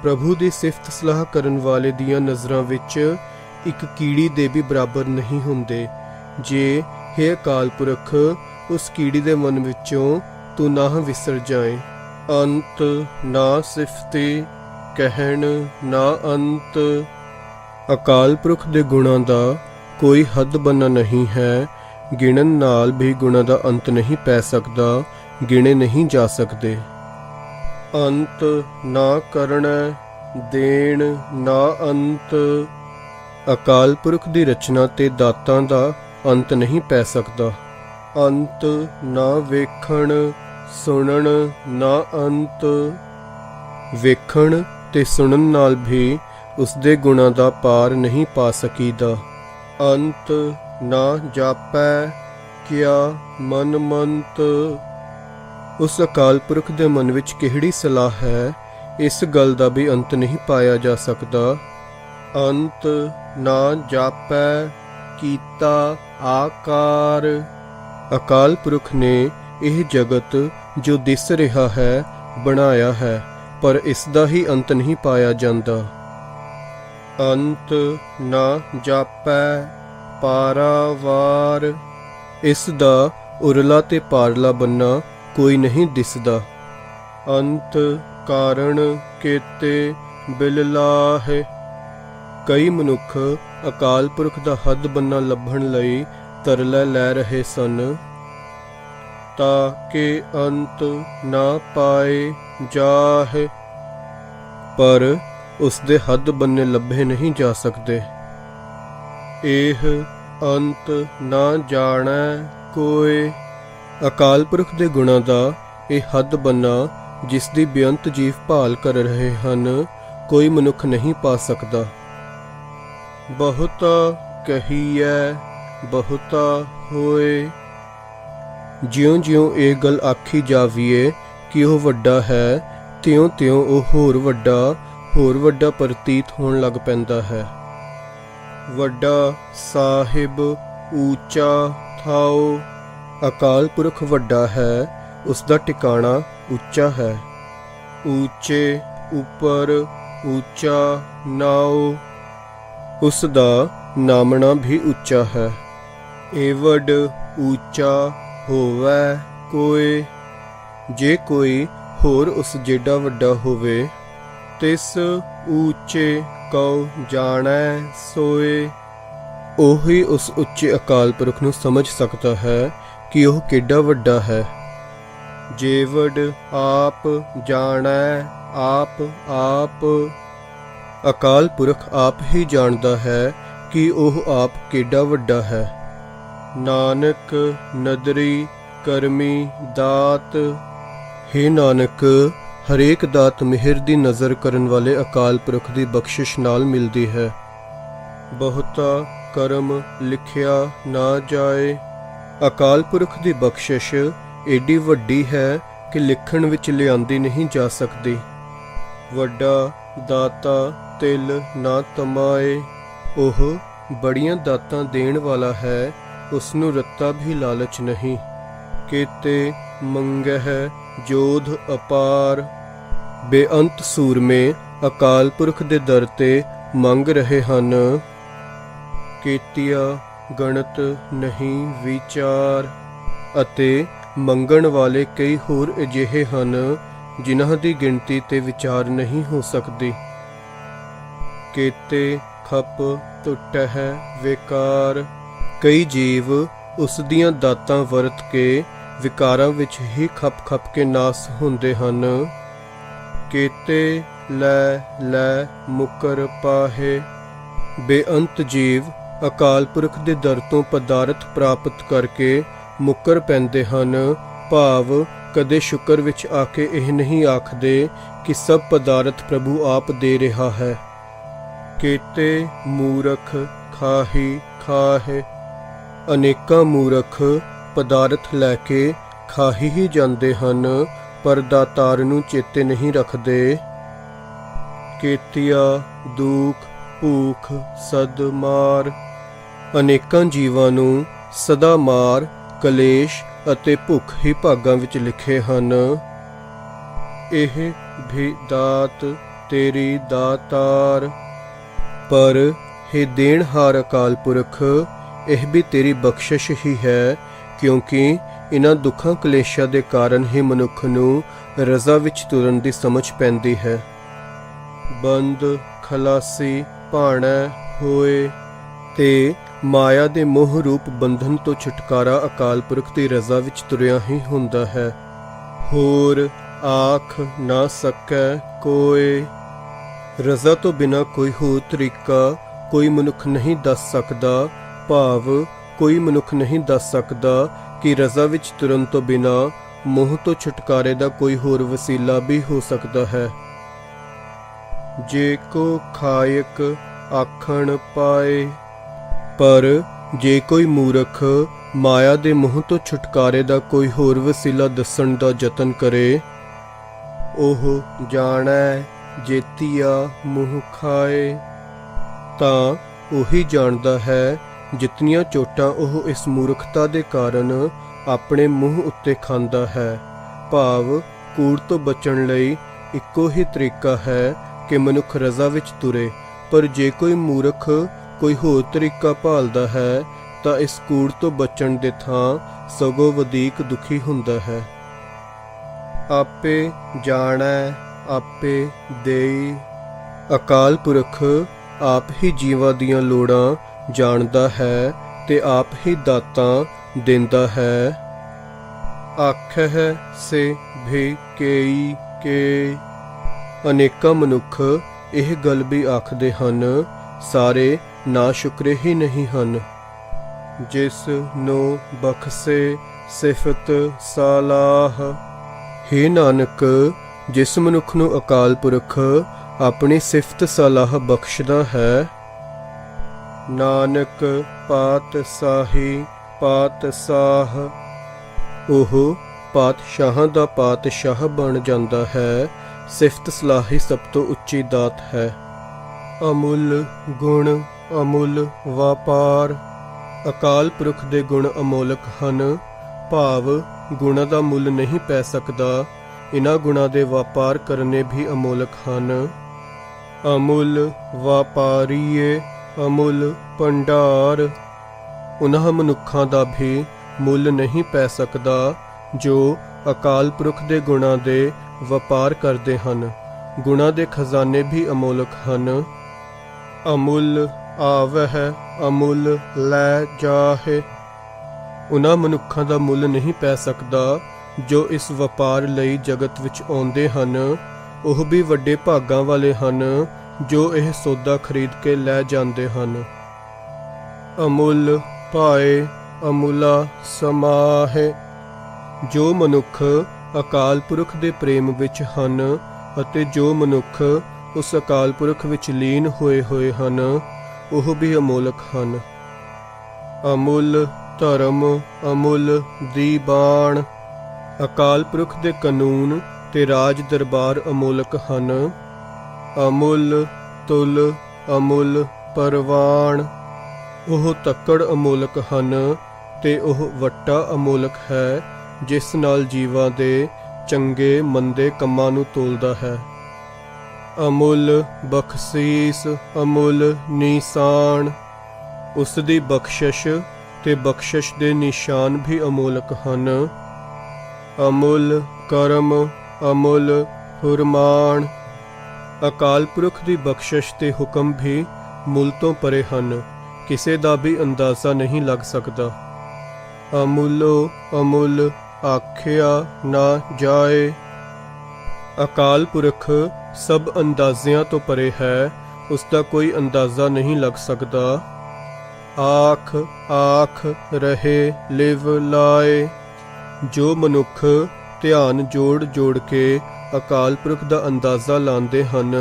ਪ੍ਰਭੂ ਦੀ ਸਿਫਤ ਸਲਾਹ ਕਰਨ ਵਾਲੇ ਦੀਆਂ ਨਜ਼ਰਾਂ ਵਿੱਚ ਇੱਕ ਕੀੜੀ ਦੇ ਵੀ ਬਰਾਬਰ ਨਹੀਂ ਹੁੰਦੇ। ਜੇ ਹੇ ਅਕਾਲ ਪੁਰਖ, ਉਸ ਕੀੜੀ ਦੇ ਮਨ ਵਿੱਚੋਂ ਤੂੰ ਨਾ ਵਿਸਰ ਜਾਏ। ਅੰਤ ਨਾ ਸਿਫਤੀ ਕਹਿਣ ਨਾ ਅੰਤ। ਅਕਾਲ ਪੁਰਖ ਦੇ ਗੁਣਾਂ ਦਾ ਕੋਈ ਹੱਦ ਬੰਨਾ ਨਹੀਂ ਹੈ। ਗਿਣਨ ਨਾਲ ਵੀ ਗੁਣਾਂ ਦਾ ਅੰਤ ਨਹੀਂ ਪੈ ਸਕਦਾ, ਗਿਣੇ ਨਹੀਂ ਜਾ ਸਕਦੇ। ਅੰਤ ਨਾ ਕਰਣਾ ਦੇਣ ਨਾ ਅੰਤ। ਅਕਾਲ ਪੁਰਖ ਦੀ ਰਚਨਾ ਤੇ ਦਾਤਾਂ ਦਾ ਅੰਤ ਨਹੀਂ ਪੈ ਸਕਦਾ। ਅੰਤ ਨਾ ਵੇਖਣ ਸੁਣਨ ਨਾ ਅੰਤ। ਵੇਖਣ ਤੇ ਸੁਣਨ ਨਾਲ ਵੀ ਉਸਦੇ ਗੁਣਾਂ ਦਾ ਪਾਰ ਨਹੀਂ ਪਾ ਸਕੀਦਾ। ਅੰਤ ਨਾ ਜਾਪੈ ਕਿਆ ਮਨ ਮੰਤ। ਉਸ ਅਕਾਲ ਪੁਰਖ ਦੇ ਮਨ ਵਿੱਚ ਕਿਹੜੀ ਸਲਾਹ ਹੈ, ਇਸ ਗੱਲ ਦਾ ਵੀ ਅੰਤ ਨਹੀਂ ਪਾਇਆ ਜਾ ਸਕਦਾ। ਅੰਤ ਨਾ ਜਾਪੈ ਕੀਤਾ ਆਕਾਰ। ਅਕਾਲ ਪੁਰਖ ਨੇ ਇਹ ਜਗਤ ਜੋ ਦਿਸ ਰਿਹਾ ਹੈ ਬਣਾਇਆ ਹੈ, ਪਰ ਇਸ ਦਾ ਹੀ ਅੰਤ ਨਹੀਂ ਪਾਇਆ ਜਾਂਦਾ। ਅੰਤ ਨਾ ਜਾਪੈ ਪਾਰਾਵਾਰ। ਇਸ ਦਾ ਉਰਲਾ ਤੇ ਪਾਰਲਾ ਬੰਨਾ ਕੋਈ ਨਹੀਂ ਦਿਸਦਾ। ਅੰਤ ਕਾਰਣ ਕੇਤੇ ਬਿਲਲਾਹਿ। ਕਈ ਮਨੁੱਖ ਅਕਾਲ ਪੁਰਖ ਦਾ ਹੱਦ ਬੰਨਾ ਲੱਭਣ ਲਈ ਤਰਲੇ ਲੈ ਰਹੇ ਸਨ, ਤਾਂ ਕਿ ਅੰਤ ਨਾ ਪਾਏ ਜਾਹੇ, ਪਰ ਉਸ ਦੇ ਹੱਦ ਬੰਨੇ ਲੱਭੇ ਨਹੀਂ ਜਾ ਸਕਦੇ। ਇਹ ਅੰਤ ਨਾ ਜਾਣੈ ਕੋਇ। ਅਕਾਲ ਪੁਰਖ ਦੇ ਗੁਣਾਂ ਦਾ ਇਹ ਹੱਦ ਬੰਨਾ ਜਿਸ ਦੀ ਬੇਅੰਤ ਜੀਵ ਭਾਲ ਕਰ ਰਹੇ ਹਨ, ਕੋਈ ਮਨੁੱਖ ਨਹੀਂ ਪਾ ਸਕਦਾ। ਬਹੁਤਾ ਕਹੀਐ ਬਹੁਤਾ ਹੋਏ। ਜਿਉਂ-ਜਿਉਂ ਇਹ ਗੱਲ ਆਖੀ ਜਾਵੀਏ ਕਿ ਉਹ ਵੱਡਾ ਹੈ, ਤਿਉਂ-ਤਿਉਂ ਉਹ ਹੋਰ ਵੱਡਾ ਪ੍ਰਤੀਤ ਹੋਣ ਲੱਗ ਪੈਂਦਾ ਹੈ। ਵੱਡਾ ਸਾਹਿਬ ਊਚਾ ਥਾਓ। ਅਕਾਲ ਪੁਰਖ ਵੱਡਾ ਹੈ, ਉਸ ਦਾ ਟਿਕਾਣਾ ਉੱਚਾ ਹੈ। ਊਚੇ ਉੱਪਰ ਊਚਾ ਨਾਉ। ਉਸ ਦਾ ਨਾਮਣਾ ਵੀ ਉੱਚਾ ਹੈ। ਏਵਡ ਊਚਾ ਹੋਵੈ ਕੋਇ। ਜੇ ਕੋਈ ਹੋਰ ਉਸ ਜਿਹੜਾ ਵੱਡਾ ਹੋਵੇ, ਤਿਸ ਊਚੇ ਕਉ ਜਾਣੈ ਸੋਏ। ਉਹੀ ਉਸ ਉੱਚੇ ਅਕਾਲ ਪੁਰਖ ਨੂੰ ਸਮਝ ਸਕਦਾ ਹੈ ਕਿ ਉਹ ਕਿੱਡਾ ਵੱਡਾ ਹੈ। ਜੇਵਡ ਆਪ ਜਾਣੈ ਆਪ। ਅਕਾਲ ਪੁਰਖ ਆਪ ਹੀ ਜਾਣਦਾ ਹੈ ਕਿ ਉਹ ਆਪ ਕਿੱਡਾ ਵੱਡਾ ਹੈ। ਨਾਨਕ ਨਦਰੀ ਕਰਮੀ ਦਾਤ। ਹੇ ਨਾਨਕ, ਹਰੇਕ ਦਾਤ ਮਿਹਰ ਦੀ ਨਜ਼ਰ ਕਰਨ ਵਾਲੇ ਅਕਾਲ ਪੁਰਖ ਦੀ ਬਖਸ਼ਿਸ਼ ਨਾਲ ਮਿਲਦੀ ਹੈ। ਬਹੁਤਾ ਕਰਮ ਲਿਖਿਆ ਨਾ ਜਾਏ। ਅਕਾਲ ਪੁਰਖ ਦੀ ਬਖਸ਼ਿਸ਼ ਏਡੀ ਵੱਡੀ ਹੈ ਕਿ ਲਿਖਣ ਵਿੱਚ ਲਿਆਂਦੀ ਨਹੀਂ ਜਾ ਸਕਦੀ। ਵੱਡਾ ਦਾਤਾ ਤਿਲ ਨਾ ਤਮਾਏ। ਉਹ ਬੜੀਆਂ ਦਾਤਾਂ ਦੇਣ ਵਾਲਾ ਹੈ, ਉਸ ਨੂੰ ਰੱਤਾ ਵੀ ਲਾਲਚ ਨਹੀਂ। ਕੇਤੇ ਮੰਗਹਿ ਜੋਧ ਅਪਾਰ। ਬੇਅੰਤ ਸੂਰਮੇ ਅਕਾਲ ਪੁਰਖ ਦੇ ਦਰ ਤੇ ਮੰਗ ਰਹੇ ਹਨ। ਕੇਤੀਆ ਗਣਤ ਨਹੀਂ ਵਿਚਾਰ। ਅਤੇ ਮੰਗਣ ਵਾਲੇ ਕਈ ਹੋਰ ਅਜਿਹੇ ਹਨ ਜਿਨ੍ਹਾਂ ਦੀ ਗਿਣਤੀ ਤੇ ਵਿਚਾਰ ਨਹੀਂ ਹੋ ਸਕਦੀ। ਕੇਤੇ ਖਪ ਟੁੱਟਹਿ ਵਿਕਾਰ। ਕਈ ਜੀਵ ਉਸ ਦੀਆਂ ਦਾਤਾਂ ਵਰਤ ਕੇ ਵਿਕਾਰਾਂ ਵਿੱਚ ਹੀ ਖਪ ਕੇ ਨਾਸ ਹੁੰਦੇ ਹਨ। ਕੇਤੇ ਲੈ ਮੁਕਰ ਪਾਹੇ। ਬੇਅੰਤ ਜੀਵ ਅਕਾਲ ਪੁਰਖ ਦੇ ਦਰ ਤੋਂ ਪਦਾਰਥ ਪ੍ਰਾਪਤ ਕਰਕੇ ਮੁਕਰ ਪੈਂਦੇ ਹਨ। ਭਾਵ ਕਦੇ ਸ਼ੁਕਰ ਵਿੱਚ ਆ ਕੇ ਇਹ ਨਹੀਂ ਆਖਦੇ ਕਿ ਸਭ ਪਦਾਰਥ ਪ੍ਰਭੂ ਆਪ ਦੇ ਰਿਹਾ ਹੈ। ਕੇਤੇ ਮੂਰਖ ਖਾਹੇ। ਅਨੇਕਾਂ ਮੂਰਖ ਪਦਾਰਥ ਲੈ ਕੇ ਖਾਹੀ ਹੀ ਜਾਂਦੇ ਹਨ, ਪਰ ਦਾਤਾਰ ਨੂੰ ਚੇਤੇ ਨਹੀਂ ਰੱਖਦੇ। ਕੇਤੀਆ ਦੁਖ ਭੂਖ ਸਦ ਮਾਰ। ਅਨੇਕਾਂ ਜੀਵਾਂ ਨੂੰ ਸਦਾ ਮਾਰ, ਕਲੇਸ਼ ਅਤੇ ਭੁੱਖ ਹੀ ਭਾਗਾਂ ਵਿੱਚ ਲਿਖੇ ਹਨ। ਇਹ ਵੀ ਦਾਤ ਤੇਰੀ ਦਾਤਾਰ। ਪਰ ਹੇ ਦੇਣਹਾਰ ਅਕਾਲ ਪੁਰਖ, ਇਹ ਵੀ ਤੇਰੀ ਬਖਸ਼ਿਸ਼ ਹੀ ਹੈ, ਕਿਉਂਕਿ ਇਨ੍ਹਾਂ ਦੁੱਖਾਂ ਕਲੇਸ਼ਾਂ ਦੇ ਕਾਰਨ ਹੀ ਮਨੁੱਖ ਨੂੰ ਰਜ਼ਾ ਵਿੱਚ ਤੁਰਨ ਦੀ ਸਮਝ ਪੈਂਦੀ ਹੈ। ਬੰਦ ਖਲਾਸੀ ਭਾਣਾ ਹੋਏ ਤੇ ਮਾਇਆ ਦੇ ਮੋਹ ਰੂਪ ਬੰਧਨ ਤੋਂ ਛੁਟਕਾਰਾ ਅਕਾਲ ਪੁਰਖ ਦੀ ਰਜ਼ਾ ਵਿੱਚ ਤੁਰਿਆ ਹੀ ਹੁੰਦਾ ਹੈ। ਹੋਰ ਆਖ ਨਾ ਸਕੈ ਕੋਏ। ਰਜ਼ਾ ਤੋਂ ਬਿਨਾਂ ਕੋਈ ਹੋਰ ਤਰੀਕਾ ਕੋਈ ਮਨੁੱਖ ਨਹੀਂ ਦੱਸ ਸਕਦਾ। ਭਾਵ ਕੋਈ ਮਨੁੱਖ ਨਹੀਂ ਦੱਸ ਸਕਦਾ ਕਿ ਰਜ਼ਾ ਵਿੱਚ ਤੁਰਨ ਤੋਂ ਬਿਨਾਂ ਮੋਹ ਤੋਂ ਛੁਟਕਾਰੇ ਦਾ ਕੋਈ ਹੋਰ ਵਸੀਲਾ ਵੀ ਹੋ ਸਕਦਾ ਹੈ। ਜੇ ਕੋ ਖਾਇਕ ਆਖਣ ਪਾਏ। ਪਰ ਜੇ ਕੋਈ ਮੂਰਖ ਮਾਇਆ ਦੇ ਮੋਹ ਤੋਂ ਛੁਟਕਾਰੇ ਦਾ ਕੋਈ ਹੋਰ ਵਸੀਲਾ ਦੱਸਣ ਦਾ ਯਤਨ ਕਰੇ, ਉਹ ਜਾਣੈ ਜੇਤੀਆ ਮੂੰਹ ਖਾਏ। ਤਾਂ ਉਹੀ ਜਾਣਦਾ ਹੈ ਜਿਤਨੀਆਂ ਚੋਟਾਂ ਉਹ ਇਸ ਮੂਰਖਤਾ ਦੇ ਕਾਰਨ ਆਪਣੇ ਮੂੰਹ ਉੱਤੇ ਖਾਂਦਾ ਹੈ। ਭਾਵ ਕੂੜ ਤੋਂ ਬਚਣ ਲਈ ਇੱਕੋ ਹੀ ਤਰੀਕਾ ਹੈ ਕਿ ਮਨੁੱਖ ਰਜ਼ਾ ਵਿੱਚ ਤੁਰੇ। ਪਰ ਜੇ ਕੋਈ ਮੂਰਖ ਕੋਈ ਹੋਰ ਤਰੀਕਾ ਭਾਲਦਾ ਹੈ ਤਾਂ ਇਸ ਕੂੜ ਤੋਂ ਬਚਣ ਦੇ ਥਾਂ ਸਗੋਂ ਵਧੇਕ ਦੁਖੀ ਹੁੰਦਾ ਹੈ। ਆਪੇ ਜਾਣੈ ਆਪੇ ਦੇਈ। ਅਕਾਲ ਪੁਰਖ ਆਪ ਹੀ ਜੀਵਾਂ ਦੀਆਂ ਲੋੜਾਂ ਜਾਣਦਾ ਹੈ ਤੇ ਆਪ ਹੀ ਦਾਤਾਂ ਦਿੰਦਾ ਹੈ। ਆਖਹਿ ਸੇ ਭੀ ਕੇਈ ਕੇ। ਅਨੇਕਾਂ ਮਨੁੱਖ ਇਹ ਗੱਲ ਵੀ ਆਖਦੇ ਹਨ, ਸਾਰੇ ਨਾ ਸ਼ੁਕਰੇ ਹੀ ਨਹੀਂ ਹਨ। ਜਿਸ ਨੂੰ ਬਖਸ਼ੇ ਸਿਫਤ ਸਲਾਹ। ਹੇ ਨਾਨਕ, ਜਿਸ ਮਨੁੱਖ ਨੂੰ ਅਕਾਲ ਪੁਰਖ ਆਪਣੀ ਸਿਫਤ ਸਲਾਹ ਬਖਸ਼ਦਾ ਹੈ, ਨਾਨਕ ਪਾਤਸ਼ਾਹੀ ਪਾਤਸ਼ਾਹ, ਉਹ ਪਾਤਸ਼ਾਹਾਂ ਦਾ ਪਾਤਸ਼ਾਹ ਬਣ ਜਾਂਦਾ ਹੈ। ਸਿਫਤ ਸਲਾਹ ਹੀ ਸਭ ਤੋਂ ਉੱਚੀ ਦਾਤ ਹੈ। ਅਮੁੱਲ ਗੁਣ ਅਮੁੱਲ ਵਪਾਰ। ਅਕਾਲ ਪੁਰਖ ਦੇ ਗੁਣ ਅਮੋਲਕ ਹਨ। ਭਾਵ ਗੁਣਾਂ ਦਾ ਮੁੱਲ ਨਹੀਂ ਪੈ ਸਕਦਾ। ਇਨ੍ਹਾਂ ਗੁਣਾਂ ਦੇ ਵਪਾਰ ਕਰਨੇ ਵੀ ਅਮੋਲਕ ਹਨ। ਅਮੁੱਲ ਵਪਾਰੀਏ ਅਮੁੱਲ ਭੰਡਾਰ। ਉਨ੍ਹਾਂ ਮਨੁੱਖਾਂ ਦਾ ਵੀ ਮੁੱਲ ਨਹੀਂ ਪੈ ਸਕਦਾ ਜੋ ਅਕਾਲ ਪੁਰਖ ਦੇ ਗੁਣਾਂ ਦੇ ਵਪਾਰ ਕਰਦੇ ਹਨ। ਗੁਣਾਂ ਦੇ ਖਜ਼ਾਨੇ ਵੀ ਅਮੋਲਕ ਹਨ। ਅਮੁੱਲ ਆਵਹਿ ਅਮੁੱਲ ਲੈ ਜਾਹੇ। ਉਨ੍ਹਾਂ ਮਨੁੱਖਾਂ ਦਾ ਮੁੱਲ ਨਹੀਂ ਪੈ ਸਕਦਾ ਜੋ ਇਸ ਵਪਾਰ ਲਈ ਜਗਤ ਵਿੱਚ ਆਉਂਦੇ ਹਨ। ਉਹ ਵੀ ਵੱਡੇ ਭਾਗਾਂ ਵਾਲੇ ਹਨ ਜੋ ਇਹ ਸੌਦਾ ਖਰੀਦ ਕੇ ਲੈ ਜਾਂਦੇ ਹਨ। ਅਮੁੱਲ ਭਾਏ ਅਮੁੱਲਾ ਸਮਾਹੇ। ਜੋ ਮਨੁੱਖ ਅਕਾਲ ਪੁਰਖ ਦੇ ਪ੍ਰੇਮ ਵਿੱਚ ਹਨ ਅਤੇ ਜੋ ਮਨੁੱਖ ਉਸ ਅਕਾਲ ਪੁਰਖ ਵਿੱਚ ਲੀਨ ਹੋਏ ਹਨ, ਉਹ ਵੀ ਅਮੋਲਕ ਹਨ। ਅਮੁੱਲ ਧਰਮ ਅਮੁੱਲ ਦੀਵਾਨ। ਅਕਾਲ ਪੁਰਖ ਦੇ ਕਾਨੂੰਨ ਤੇ ਰਾਜ ਦਰਬਾਰ ਅਮੋਲਕ ਹਨ। ਅਮੁੱਲ ਤੁਲ ਅਮੁੱਲ ਪਰਵਾਨ। ਉਹ ਤੱਕੜ ਅਮੋਲਕ ਹਨ ਤੇ ਉਹ ਵੱਟਾ ਅਮੋਲਕ ਹੈ ਜਿਸ ਨਾਲ ਜੀਵਾਂ ਦੇ ਚੰਗੇ ਮੰਦੇ ਕੰਮਾਂ ਨੂੰ ਤੋਲਦਾ ਹੈ। ਅਮੁੱਲ ਬਖਸ਼ੀਸ ਅਮੁੱਲ ਨਿਸ਼ਾਨ। ਉਸ ਦੀ ਬਖਸ਼ਿਸ਼ ਤੇ ਬਖਸ਼ਿਸ਼ ਦੇ ਨਿਸ਼ਾਨ ਵੀ ਅਮੋਲਕ ਹਨ। ਅਮੁੱਲ ਕਰਮ ਅਮੁੱਲ ਫੁਰਮਾਨ। ਅਕਾਲ ਪੁਰਖ ਦੀ ਬਖਸ਼ਿਸ਼ ਤੇ ਹੁਕਮ ਵੀ ਮੁੱਲ ਤੋਂ ਪਰੇ ਹਨ, ਕਿਸੇ ਦਾ ਵੀ ਅੰਦਾਜ਼ਾ ਨਹੀਂ ਲੱਗ ਸਕਦਾ। ਅਮੁੱਲੋ ਅਮੁੱਲ ਆਖਿਆ ਨਾ ਜਾਏ। ਅਕਾਲ ਪੁਰਖ ਸਭ ਅੰਦਾਜ਼ਿਆਂ ਤੋਂ ਪਰੇ ਹੈ, ਉਸ ਦਾ ਕੋਈ ਅੰਦਾਜ਼ਾ ਨਹੀਂ ਲੱਗ ਸਕਦਾ। ਆਖ ਆਖ ਰਹੇ ਲਿਵ ਲਾਏ। ਜੋ ਮਨੁੱਖ ਧਿਆਨ ਜੋੜ ਜੋੜ ਕੇ ਅਕਾਲ ਪੁਰਖ ਦਾ ਅੰਦਾਜ਼ਾ ਲਾਉਂਦੇ ਹਨ,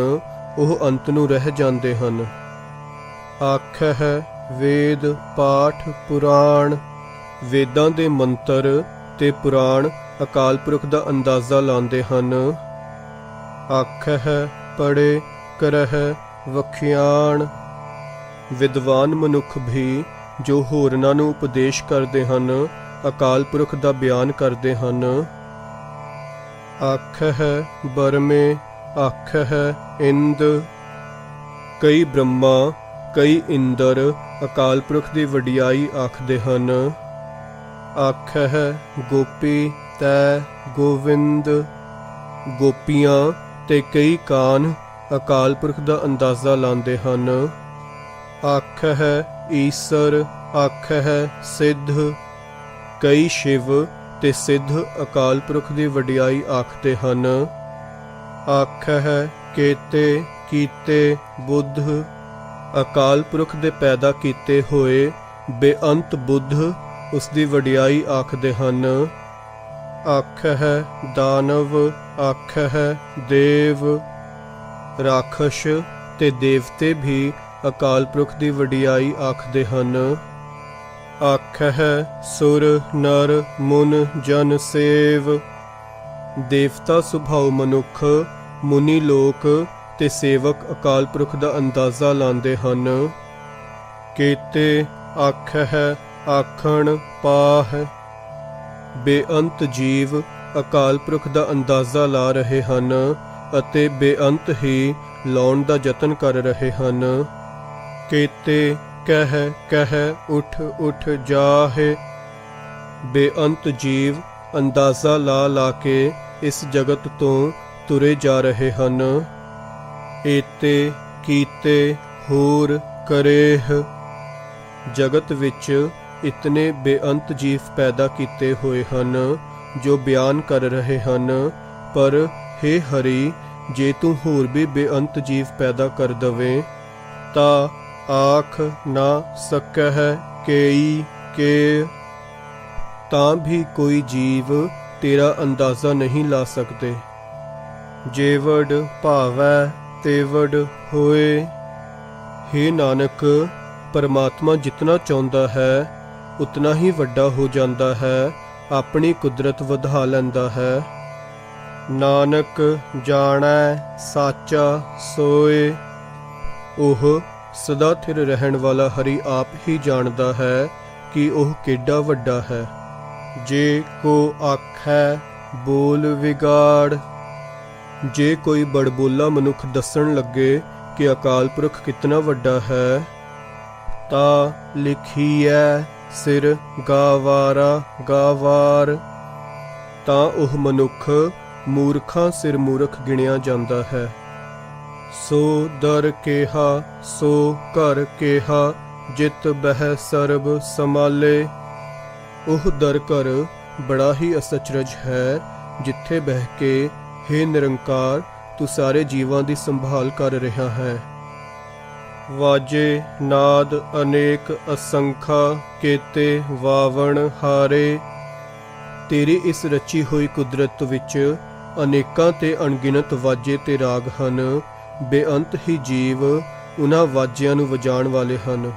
ਉਹ ਅੰਤ ਨੂੰ ਰਹਿ ਜਾਂਦੇ ਹਨ। ਆਖਹਿ ਵੇਦ ਪਾਠ ਪੁਰਾਣ। ਵੇਦਾਂ ਦੇ ਮੰਤਰ ਤੇ ਪੁਰਾਣ ਅਕਾਲ ਪੁਰਖ ਦਾ ਅੰਦਾਜ਼ਾ ਲਾਉਂਦੇ ਹਨ। ਆਖਹਿ ਪੜ੍ਹੇ ਕਰਹਿ ਵਖਿਆਣ। ਵਿਦਵਾਨ ਮਨੁੱਖ ਵੀ ਜੋ ਹੋਰਨਾਂ ਨੂੰ ਉਪਦੇਸ਼ ਕਰਦੇ ਹਨ, ਅਕਾਲ ਪੁਰਖ ਦਾ ਬਿਆਨ ਕਰਦੇ ਹਨ। ਆਖਹਿ ਬਰਮੇ ਆਖਹਿ ਇੰਦ। ਕਈ ਬ੍ਰਹਮਾ ਕਈ ਇੰਦਰ ਅਕਾਲ ਪੁਰਖ ਦੀ ਵਡਿਆਈ ਆਖਦੇ ਹਨ। ਆਖਹਿ ਗੋਪੀ ਤੈ ਗੋਵਿੰਦ। ਗੋਪੀਆਂ ਤੇ ਕਈ ਕਾਨ ਅਕਾਲ ਪੁਰਖ ਦਾ ਅੰਦਾਜ਼ਾ ਲਾਉਂਦੇ ਹਨ। ਆਖਹਿ ਈਸਰ ਆਖਹਿ ਸਿੱਧ। ਕਈ ਸ਼ਿਵ ਤੇ ਸਿੱਧ ਅਕਾਲ ਪੁਰਖ ਦੀ ਵਡਿਆਈ ਆਖਦੇ ਹਨ। ਆਖਹਿ ਕੇਤੇ ਕੀਤੇ ਬੁੱਧ। ਅਕਾਲ ਪੁਰਖ ਦੇ ਪੈਦਾ ਕੀਤੇ ਹੋਏ ਬੇਅੰਤ ਬੁੱਧ ਉਸ ਦੀ ਵਡਿਆਈ ਆਖਦੇ ਹਨ। ਆਖਹਿ ਦਾਨਵ ਆਖਹਿ ਦੇਵ। ਰਾਖਸ਼ ਤੇ ਦੇਵਤੇ ਵੀ ਅਕਾਲ ਪੁਰਖ ਦੀ ਵਡਿਆਈ ਆਖਦੇ ਹਨ। ਆਖਹਿ ਸੁਰ ਨਰ ਮੁਨ ਜਨ ਸੇਵ। ਦੇਵਤਾ ਸੁਭਾਉ ਮਨੁੱਖ, ਮੁਨੀ ਲੋਕ ਤੇ ਸੇਵਕ ਅਕਾਲ ਪੁਰਖ ਦਾ ਅੰਦਾਜ਼ਾ ਲਾਉਂਦੇ ਹਨ। ਕੇਤੇ ਆਖਹਿ ਆਖਣ ਪਾਹ। ਬੇਅੰਤ ਜੀਵ ਅਕਾਲ ਪੁਰਖ ਦਾ ਅੰਦਾਜ਼ਾ ਲਾ ਰਹੇ ਹਨ ਅਤੇ ਬੇਅੰਤ ਹੀ ਲਾਉਣ ਦਾ ਯਤਨ ਕਰ ਰਹੇ ਹਨ। ਕੇਤੇ ਕਹਿ ਕਹਿ ਉਠ ਉਠ ਜਾਹੇ। ਬੇਅੰਤ ਜੀਵ ਅੰਦਾਜ਼ਾ ਲਾ ਲਾ ਕੇ ਇਸ ਜਗਤ ਤੋਂ ਤੁਰੇ ਜਾ ਰਹੇ ਹਨ। ਏਤੇ ਕੀਤੇ ਹੋਰ ਕਰੇਹ। ਜਗਤ ਵਿੱਚ ਇਤਨੇ ਬੇਅੰਤ ਜੀਵ ਪੈਦਾ ਕੀਤੇ ਹੋਏ ਹਨ ਜੋ ਬਿਆਨ ਕਰ ਰਹੇ ਹਨ, ਪਰ ਹੇ ਹਰੀ, ਜੇ ਤੂੰ ਹੋਰ ਵੀ ਬੇਅੰਤ ਜੀਵ ਪੈਦਾ ਕਰ ਦਵੇਂ ਤਾਂ ਆਖ ਨਾ ਸਕਹਿ ਕੇਈ ਕੇ। ਤਾਂ ਵੀ ਕੋਈ ਜੀਵ ਤੇਰਾ ਅੰਦਾਜ਼ਾ ਨਹੀਂ ਲਾ ਸਕਦੇ। ਜੇਵੜ ਭਾਵੈ ਤੇਵੜ ਹੋਏ। ਹੇ ਨਾਨਕ, ਪਰਮਾਤਮਾ ਜਿਤਨਾ ਚਾਹੁੰਦਾ ਹੈ ਉਤਨਾ ਹੀ ਵੱਡਾ ਹੋ ਜਾਂਦਾ ਹੈ, ਆਪਣੀ ਕੁਦਰਤ ਵਧਾ ਲੈਂਦਾ ਹੈ। ਨਾਨਕ ਜਾਣੈ ਸਾਚਾ ਸੋਏ। ਉਹ ਸਦਾ ਥਿਰ ਰਹਿਣ ਵਾਲਾ ਹਰੀ ਆਪ ਹੀ ਜਾਣਦਾ ਹੈ ਕਿ ਉਹ ਕਿੱਡਾ ਵੱਡਾ ਹੈ। ਜੇ ਕੋ ਆਖੈ ਬੋਲ ਵਿਗਾੜ। ਜੇ ਕੋਈ ਬੜਬੋਲਾ ਮਨੁੱਖ ਦੱਸਣ ਲੱਗੇ ਕਿ ਅਕਾਲ ਪੁਰਖ ਕਿਤਨਾ ਵੱਡਾ ਹੈ, ਤਾਂ ਲਿਖੀਐ ਸਿਰ ਗਾਵਾਰਾ ਗਾਵਾਰ। ਤਾਂ ਉਹ ਮਨੁੱਖ ਮੂਰਖਾਂ ਸਿਰ ਮੂਰਖ ਗਿਣਿਆ ਜਾਂਦਾ ਹੈ। ਸੋ ਦਰ ਕੇਹਾ ਸੋ ਘਰ ਕੇਹਾ, ਜਿਤ ਬਹਿ ਸਰਬ ਸਮਾਲੇ। ਉਹ ਦਰ ਘਰ ਬੜਾ ਹੀ ਅਸਚਰਜ ਹੈ, ਜਿੱਥੇ ਬਹਿ ਕੇ ਹੇ ਨਿਰੰਕਾਰ ਤੂੰ ਸਾਰੇ ਜੀਵਾਂ ਦੀ ਸੰਭਾਲ ਕਰ ਰਿਹਾ ਹੈ। ਵਾਜੇ ਨਾਦ ਅਨੇਕ ਅਸੰਖਾ, ਕੇਤੇ ਵਾਵਣ ਹਾਰੇ। ਤੇਰੀ ਇਸ ਰਚੀ ਹੋਈ ਕੁਦਰਤ ਵਿੱਚ ਅਨੇਕਾਂ ਤੇ ਅਣਗਿਣਤ ਵਾਜੇ ਤੇ ਰਾਗ ਹਨ। ਬੇਅੰਤ ਹੀ ਜੀਵ ਉਹਨਾਂ ਵਾਜਿਆਂ ਨੂੰ ਵਜਾਉਣ ਵਾਲੇ ਹਨ।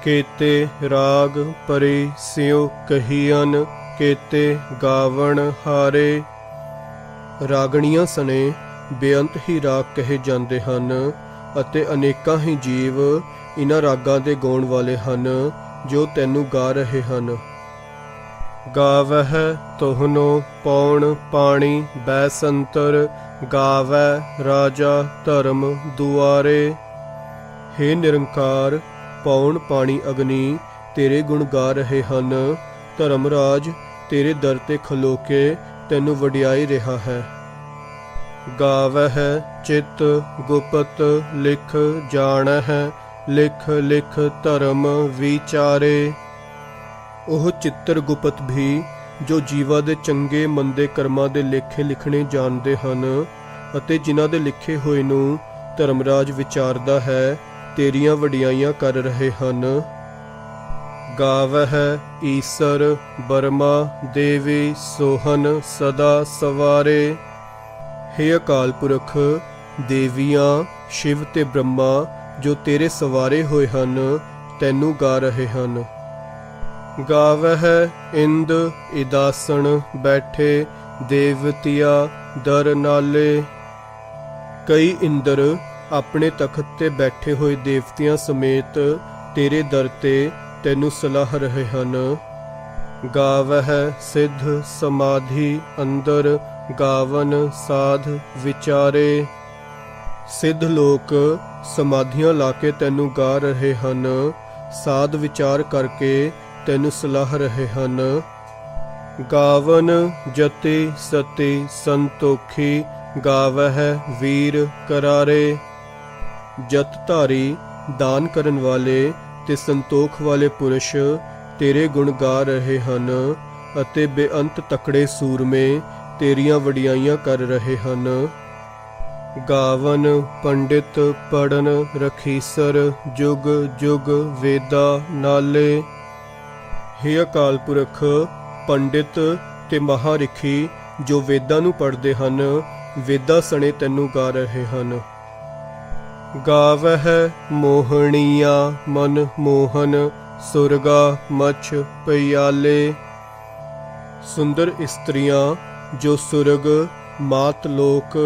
ਕੇਤੇ ਰਾਗ ਪਰੇ ਸਿਉ ਕਹੀਅਨ, ਕੇਤੇ ਗਾਵਣ ਹਾਰੇ। ਰਾਗਣੀਆਂ ਸਣੇ ਬੇਅੰਤ ਹੀ ਰਾਗ ਕਹੇ ਜਾਂਦੇ ਹਨ ਅਤੇ ਅਨੇਕਾਂ ਹੀ ਜੀਵ ਇਹਨਾਂ ਰਾਗਾਂ ਦੇ ਗਾਉਣ ਵਾਲੇ ਹਨ ਜੋ ਤੈਨੂੰ ਗਾ ਰਹੇ ਹਨ। ਗਾਵਹਿ ਤੋਹਨੋ ਪੌਣ ਪਾਣੀ ਬੈਸੰਤਰ, ਗਾਵੈ ਰਾਜਾ ਧਰਮ ਦੁਆਰੇ। ਹੇ ਨਿਰੰਕਾਰ, ਪੌਣ ਪਾਣੀ ਅਗਨੀ ਤੇਰੇ ਗੁਣ ਗਾ ਰਹੇ ਹਨ। ਧਰਮਰਾਜ ਤੇਰੇ ਦਰ ਤੇ ਖਲੋ ਕੇ ਤੈਨੂੰ ਵਡਿਆਈ ਰਿਹਾ ਹੈ। ਗਾਵਹਿ ਚਿਤ ਗੁਪਤ ਲਿਖ ਜਾਣਹਿ, ਲਿਖ ਲਿਖ ਧਰਮ ਵਿਚਾਰੇ। ਉਹ ਚਿੱਤਰ ਗੁਪਤ ਵੀ ਜੋ ਜੀਵਾਂ ਦੇ ਚੰਗੇ ਮੰਦੇ ਕਰਮਾਂ ਦੇ ਲੇਖੇ ਲਿਖਣੇ ਜਾਣਦੇ ਹਨ ਅਤੇ ਜਿਨ੍ਹਾਂ ਦੇ ਲਿਖੇ ਹੋਏ ਨੂੰ ਧਰਮਰਾਜ ਵਿਚਾਰਦਾ ਹੈ, ਤੇਰੀਆਂ ਵਡਿਆਈਆਂ ਕਰ ਰਹੇ ਹਨ। ਗਾਵਹਿ ਈਸਰ ਬਰਮਾ ਦੇਵੀ, ਸੋਹਨ ਸਦਾ ਸਵਾਰੇ। ਹੇ ਅਕਾਲ ਪੁਰਖ, ਦੇਵੀਆਂ ਸ਼ਿਵ ਤੇ ਬ੍ਰਹਮਾ ਜੋ ਤੇਰੇ ਸਵਾਰੇ ਹੋਏ ਹਨ ਤੈਨੂੰ ਗਾ ਰਹੇ ਹਨ। ਗਾਵਹਿ ਇੰਦ ਇਦਾਸਣ ਬੈਠੇ, ਦੇਵਤਿਆ ਦਰ ਨਾਲੇ। ਕਈ ਇੰਦਰ ਆਪਣੇ ਤਖਤ ਤੇ ਬੈਠੇ ਹੋਏ ਦੇਵਤਿਆਂ ਸਮੇਤ ਤੇਰੇ ਦਰ ਤੇ ਤੈਨੂੰ ਸਲਾਹ ਰਹੇ ਹਨ। ਗਾਵਹਿ ਸਿੱਧ ਸਮਾਧੀ ਅੰਦਰ, ਗਾਵਨ ਸਾਧ ਵਿਚਾਰੇ। ਸਿੱਧ ਲੋਕ ਸਮਾਧੀਆਂ ਲਾ ਕੇ ਤੈਨੂੰ ਗਾ ਰਹੇ ਹਨ। ਸਾਧ ਵਿਚਾਰ ਕਰਕੇ ਤੈਨੂੰ ਸਲਾਹ ਰਹੇ ਹਨ। ਗਾਵਨ ਜਤੇ ਸਤੇ ਸੰਤੋਖੀ, ਗਾਵਹਿ ਵੀਰ ਕਰਾਰੇ। ਜਤ ਧਾਰੀ, ਦਾਨ ਕਰਨ ਵਾਲੇ ਤੇ ਸੰਤੋਖ ਵਾਲੇ ਪੁਰਸ਼ ਤੇਰੇ ਗੁਣ ਗਾ ਰਹੇ ਹਨ ਅਤੇ ਬੇਅੰਤ ਤਕੜੇ ਸੂਰਮੇ ਤੇਰੀਆਂ ਵਡਿਆਈਆਂ ਕਰ ਰਹੇ ਹਨ। ਗਾਵਨ ਪੰਡਿਤ ਪੜਨ ਰਖੀਸਰ, ਜੁਗ ਜੁਗ ਵੇਦਾ ਨਾਲੇ। ਹੇ ਅਕਾਲ ਪੁਰਖ, ਪੰਡਿਤ ਤੇ ਮਹਾਰਿਖੀ ਜੋ ਵੇਦਾਂ ਨੂੰ ਪੜ੍ਹਦੇ ਹਨ, ਵੇਦਾਂ ਸਣੇ ਤੈਨੂੰ ਗਾ ਰਹੇ ਹਨ। ਗਾਵਹਿ ਮੋਹਣੀਆਂ ਮਨ ਮੋਹਨ, ਸੁਰਗਾ ਮਛ ਪਿਆਲੇ। ਸੁੰਦਰ ਇਸਤਰੀਆਂ ਜੋ ਸੁਰਗ, ਮਾਤ ਲੋਕ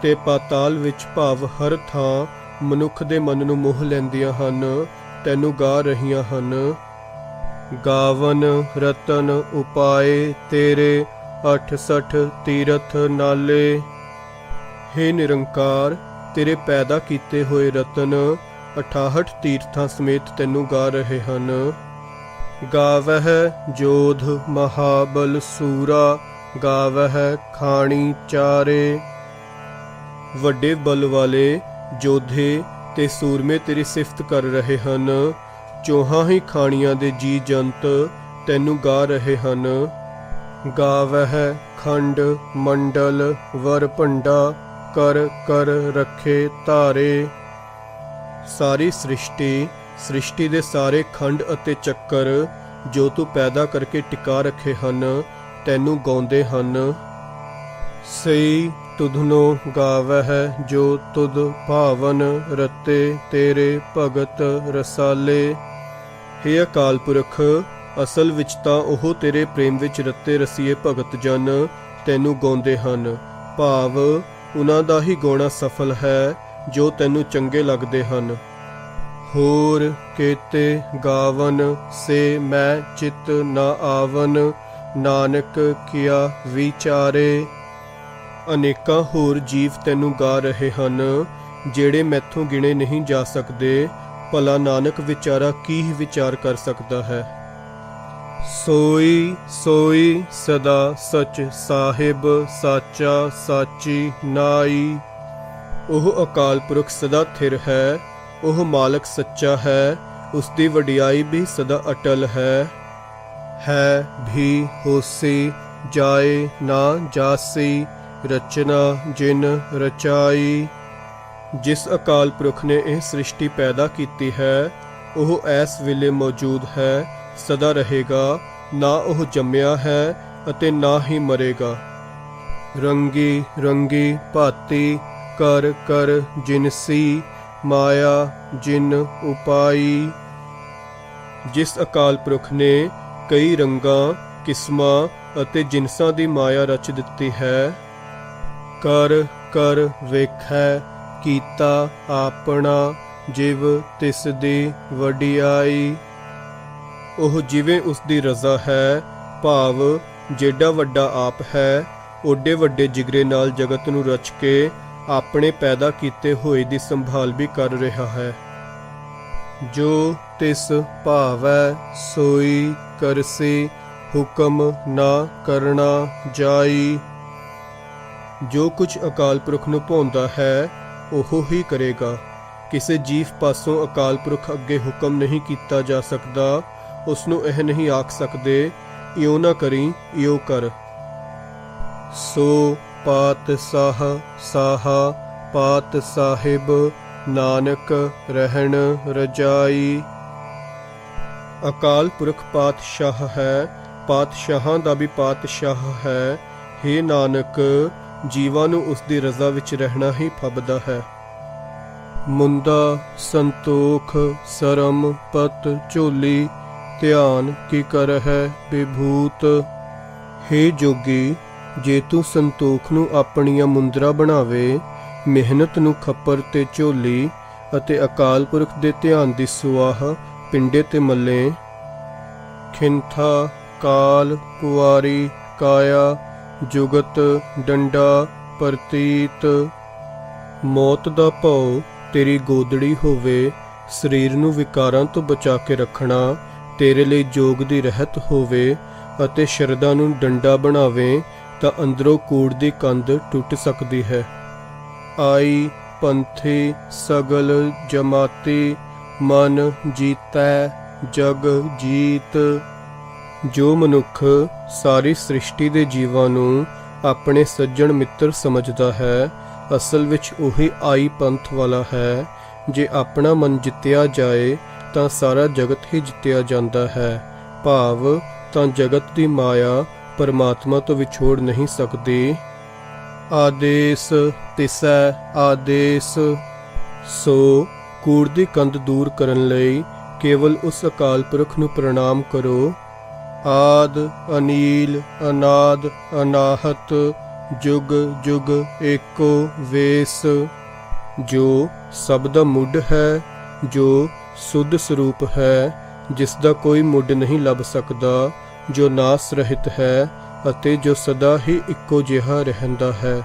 ਤੇ ਪਾਤਾਲ ਵਿੱਚ ਭਾਵ ਹਰ ਥਾਂ ਮਨੁੱਖ ਦੇ ਮਨ ਨੂੰ ਮੋਹ ਲੈਂਦੀਆਂ ਹਨ, ਤੈਨੂੰ ਗਾ ਰਹੀਆਂ ਹਨ। ਗਾਵਨ ਰਤਨ ਉਪਾਏ ਤੇਰੇ, 68 ਤੀਰਥ ਨਾਲੇ। ਹੇ ਨਿਰੰਕਾਰ, ਤੇਰੇ ਪੈਦਾ ਕੀਤੇ ਹੋਏ ਰਤਨ 68 ਤੀਰਥਾਂ ਸਮੇਤ ਤੈਨੂੰ ਗਾ ਰਹੇ ਹਨ। ਗਾਵਹਿ ਜੋਧ ਮਹਾਬਲ ਸੂਰਾ, ਗਾਵਹਿ ਖਾਣੀ ਚਾਰੇ। ਵੱਡੇ ਬਲ ਵਾਲੇ ਯੋਧੇ ਤੇ ਸੂਰਮੇ ਤੇਰੀ ਸਿਫਤ ਕਰ ਰਹੇ ਹਨ। ਚੌਹਾਂ ਹੀ ਖਾਣੀਆਂ ਦੇ ਜੀ ਜੰਤ ਤੈਨੂੰ ਗਾ ਰਹੇ ਹਨ। ਗਾਵਹਿ ਖੰਡ ਮੰਡਲ ਵਰ ਭੰਡਾ, ਕਰ ਕਰ ਰੱਖੇ ਧਾਰੇ। ਸਾਰੀ ਸ੍ਰਿਸ਼ਟੀ ਦੇ ਸਾਰੇ ਖੰਡ ਅਤੇ ਚੱਕਰ ਜੋ ਤੂੰ ਪੈਦਾ ਕਰਕੇ ਟਿਕਾ ਰੱਖੇ ਹਨ, ਤੈਨੂੰ ਗਾਉਂਦੇ ਹਨ। ਸਈ ਤੁਧਨੋ ਗਾਵਹਿ ਜੋ ਤੁਧ ਭਾਵਨ, ਰਤੇ ਤੇਰੇ ਭਗਤ ਰਸਾਲੇ। ਹੇ ਅਕਾਲ ਪੁਰਖ, ਅਸਲ ਵਿੱਚ ਤਾਂ ਉਹ ਤੇਰੇ ਪ੍ਰੇਮ ਵਿੱਚ ਰਤੇ ਰਸੀਏ ਭਗਤ ਜਨ ਤੈਨੂੰ ਗਾਉਂਦੇ ਹਨ। ਭਾਵ ਉਹਨਾਂ ਦਾ ਹੀ ਗਾਉਣਾ ਸਫਲ ਹੈ ਜੋ ਤੈਨੂੰ ਚੰਗੇ ਲੱਗਦੇ ਹਨ। ਹੋਰ ਕੇਤੇ ਗਾਵਨ ਸੇ ਮੈਂ ਚਿਤ ਨਾ ਆਵਨ, ਨਾਨਕ ਕੀਆ ਵਿਚਾਰੇ। ਅਨੇਕਾਂ ਹੋਰ ਜੀਵ ਤੈਨੂੰ ਗਾ ਰਹੇ ਹਨ, ਜਿਹੜੇ ਮੈਥੋਂ ਗਿਣੇ ਨਹੀਂ ਜਾ ਸਕਦੇ। ਭਲਾ ਨਾਨਕ ਵਿਚਾਰਾ ਕੀ ਵਿਚਾਰ ਕਰ ਸਕਦਾ ਹੈ। ਸੋਈ ਸੋਈ ਸਦਾ ਸਚ ਸਾਹਿਬ, ਸਾਚਾ ਸਾਚੀ ਨਾਈ। ਉਹ ਅਕਾਲ ਪੁਰਖ ਸਦਾ ਥਿਰ ਹੈ, ਉਹ ਮਾਲਕ ਸੱਚਾ ਹੈ, ਉਸ ਦੀ ਵਡਿਆਈ ਵੀ ਸਦਾ ਅਟਲ ਹੈ ਵੀ ਹੋਸੀ ਜਾਏ ਨਾ ਜਾਸੀ, ਰਚਨਾ ਜਿਨ ਰਚਾਈ। ਜਿਸ ਅਕਾਲ ਪੁਰਖ ਨੇ ਇਹ ਸ੍ਰਿਸ਼ਟੀ ਪੈਦਾ ਕੀਤੀ ਹੈ, ਉਹ ਐਸ ਵੇਲੇ ਮੌਜੂਦ ਹੈ, ਸਦਾ ਰਹੇਗਾ। ਨਾ ਉਹ ਜੰਮਿਆ ਹੈ ਅਤੇ ਨਾ ਹੀ ਮਰੇਗਾ। ਰੰਗੀ ਰੰਗੀ ਭਾਤੀ, ਕਰ ਕਰ ਜਿਨਸੀ, ਮਾਇਆ ਜਿਨ ਉਪਾਈ। ਜਿਸ ਅਕਾਲ ਪੁਰਖ ਨੇ ਕਈ ਰੰਗਾਂ, ਕਿਸਮਾਂ ਅਤੇ ਜਿਨਸਾਂ ਦੀ ਮਾਇਆ ਰਚ ਦਿੱਤੀ ਹੈ। ਕਰ ਕਰ ਵੇਖੈ ਕੀਤਾ ਆਪਣਾ, ਜਿਵ ਤਿਸ ਦੀ ਵਡਿਆਈ। ਉਹ ਜਿਵੇਂ ਉਸ ਦੀ ਰਜ਼ਾ ਹੈ, ਭਾਵ ਜਿਹੜਾ ਵੱਡਾ ਆਪ ਹੈ, ਓਡੇ ਵੱਡੇ ਜਿਗਰੇ ਨਾਲ ਜਗਤ ਨੂੰ ਰਚ ਕੇ ਆਪਣੇ ਪੈਦਾ ਕੀਤੇ ਹੋਏ ਦੀ ਸੰਭਾਲ ਵੀ ਕਰ ਰਿਹਾ ਹੈ। ਜੋ ਤਿਸ ਭਾਵੈ ਸੋਈ ਕਰਸੀ, ਹੁਕਮ ਨਾ ਕਰਨਾ ਜਾਈ। ਜੋ ਕੁਝ ਅਕਾਲ ਪੁਰਖ ਨੂੰ ਭਾਉਂਦਾ ਹੈ, ਉਹ ਹੀ ਕਰੇਗਾ। ਕਿਸੇ ਜੀਵ ਪਾਸੋਂ ਅਕਾਲ ਪੁਰਖ ਅੱਗੇ ਹੁਕਮ ਨਹੀਂ ਕੀਤਾ ਜਾ ਸਕਦਾ। ਉਸ ਨੂੰ ਇਹ ਨਹੀਂ ਆਖ ਸਕਦੇ, ਇਉਂ ਨਾ ਕਰੀ, ਇਉਂ ਕਰ। ਸੋ ਪਾਤਸ਼ਾਹ ਸਾਹਾ, ਪਾਤ ਸਾਹਿਬ, ਨਾਨਕ ਰਹਿਣ ਰਜਾਈ। ਅਕਾਲ ਪੁਰਖ ਪਾਤਸ਼ਾਹ ਹੈ, ਪਾਤਸ਼ਾਹਾਂ ਦਾ ਵੀ ਪਾਤਸ਼ਾਹ ਹੈ। ਹੇ ਨਾਨਕ, ਜੀਵਾਂ ਨੂੰ ਉਸ ਦੀ ਰਜ਼ਾ ਵਿੱਚ ਰਹਿਣਾ ਹੀ ਫੱਬਦਾ ਹੈ। ਮੁੰਦਾ ਸੰਤੋਖ ਸਰਮ ਪਤ ਝੋਲੀ, ਧਿਆਨ ਕੀ ਕਰਹਿ ਵਿਭੂਤ। ਹੇ ਜੋਗੀ, ਜੇ ਤੂੰ ਸੰਤੋਖ ਨੂੰ ਆਪਣੀਆਂ ਮੁੰਦਰਾ ਬਣਾਵੇ, ਮਿਹਨਤ ਨੂੰ ਖੱਪਰ ਤੇ ਝੋਲੀ ਅਤੇ ਅਕਾਲ ਪੁਰਖ ਦੇ ਧਿਆਨ ਦੀ ਸੁਆਹ ਪਿੰਡੇ ਤੇ ਮੱਲੇ। ਖਿੰਥਾ ਕਾਲ ਕੁਆਰੀ ਕਾਇਆ, ਜੁਗਤ ਡੰਡਾ ਪ੍ਰਤੀਤ। ਮੌਤ ਦਾ ਭਉ ਤੇਰੀ ਗੋਦੜੀ ਹੋਵੇ, ਸਰੀਰ ਨੂੰ ਵਿਕਾਰਾਂ ਤੋਂ ਬਚਾ ਕੇ ਰੱਖਣਾ ਤੇਰੇ ਲਈ ਜੋਗ ਦੀ ਰਹਿਤ ਹੋਵੇ ਅਤੇ ਸ਼ਰਧਾ ਨੂੰ ਡੰਡਾ ਬਣਾਵੇ ਤਾਂ ਅੰਦਰੋਂ ਕੂੜ ਦੀ ਕੰਧ ਟੁੱਟ ਸਕਦੀ ਹੈ। ਆਈ ਪੰਥੀ ਸਗਲ ਜਮਾਤੀ, ਮਨ ਜੀਤੈ ਜਗ ਜੀਤ। ਜੋ ਮਨੁੱਖ ਸਾਰੀ ਸ੍ਰਿਸ਼ਟੀ ਦੇ ਜੀਵਾਂ ਨੂੰ ਆਪਣੇ ਸੱਜਣ ਮਿੱਤਰ ਸਮਝਦਾ ਹੈ, ਅਸਲ ਵਿੱਚ ਉਹੀ ਆਈ ਪੰਥ ਵਾਲਾ ਹੈ। ਜੇ ਆਪਣਾ ਮਨ ਜਿੱਤਿਆ ਜਾਏ ਤਾਂ ਸਾਰਾ ਜਗਤ ਹੀ ਜਿੱਤਿਆ ਜਾਂਦਾ ਹੈ। ਭਾਵ ਤਾਂ ਜਗਤ ਦੀ ਮਾਇਆ ਪਰਮਾਤਮਾ ਤੋਂ ਵਿਛੋੜ ਨਹੀਂ ਸਕਦੀ। ਆਦੇਸ ਤਿਸੈ ਆਦੇਸ। ਸੋ ਕੂੜ ਦੀ ਕੰਧ ਦੂਰ ਕਰਨ ਲਈ ਕੇਵਲ ਉਸ ਅਕਾਲ ਪੁਰਖ ਨੂੰ ਪ੍ਰਣਾਮ ਕਰੋ। ਆਦ ਅਨੀਲ ਅਨਾਦ ਅਨਾਹਤ, ਜੁਗ ਜੁਗ ਏਕੋ ਵੇਸ। ਜੋ ਸਭ ਦਾ ਮੁੱਢ ਹੈ, ਜੋ ਸੁੱਧ ਸਰੂਪ ਹੈ, ਜਿਸ ਦਾ ਕੋਈ ਮੁੱਢ ਨਹੀਂ ਲੱਭ ਸਕਦਾ, ਜੋ ਨਾਸ ਰਹਿਤ ਹੈ ਅਤੇ ਜੋ ਸਦਾ ਹੀ ਇੱਕੋ ਜਿਹਾ ਰਹਿੰਦਾ ਹੈ।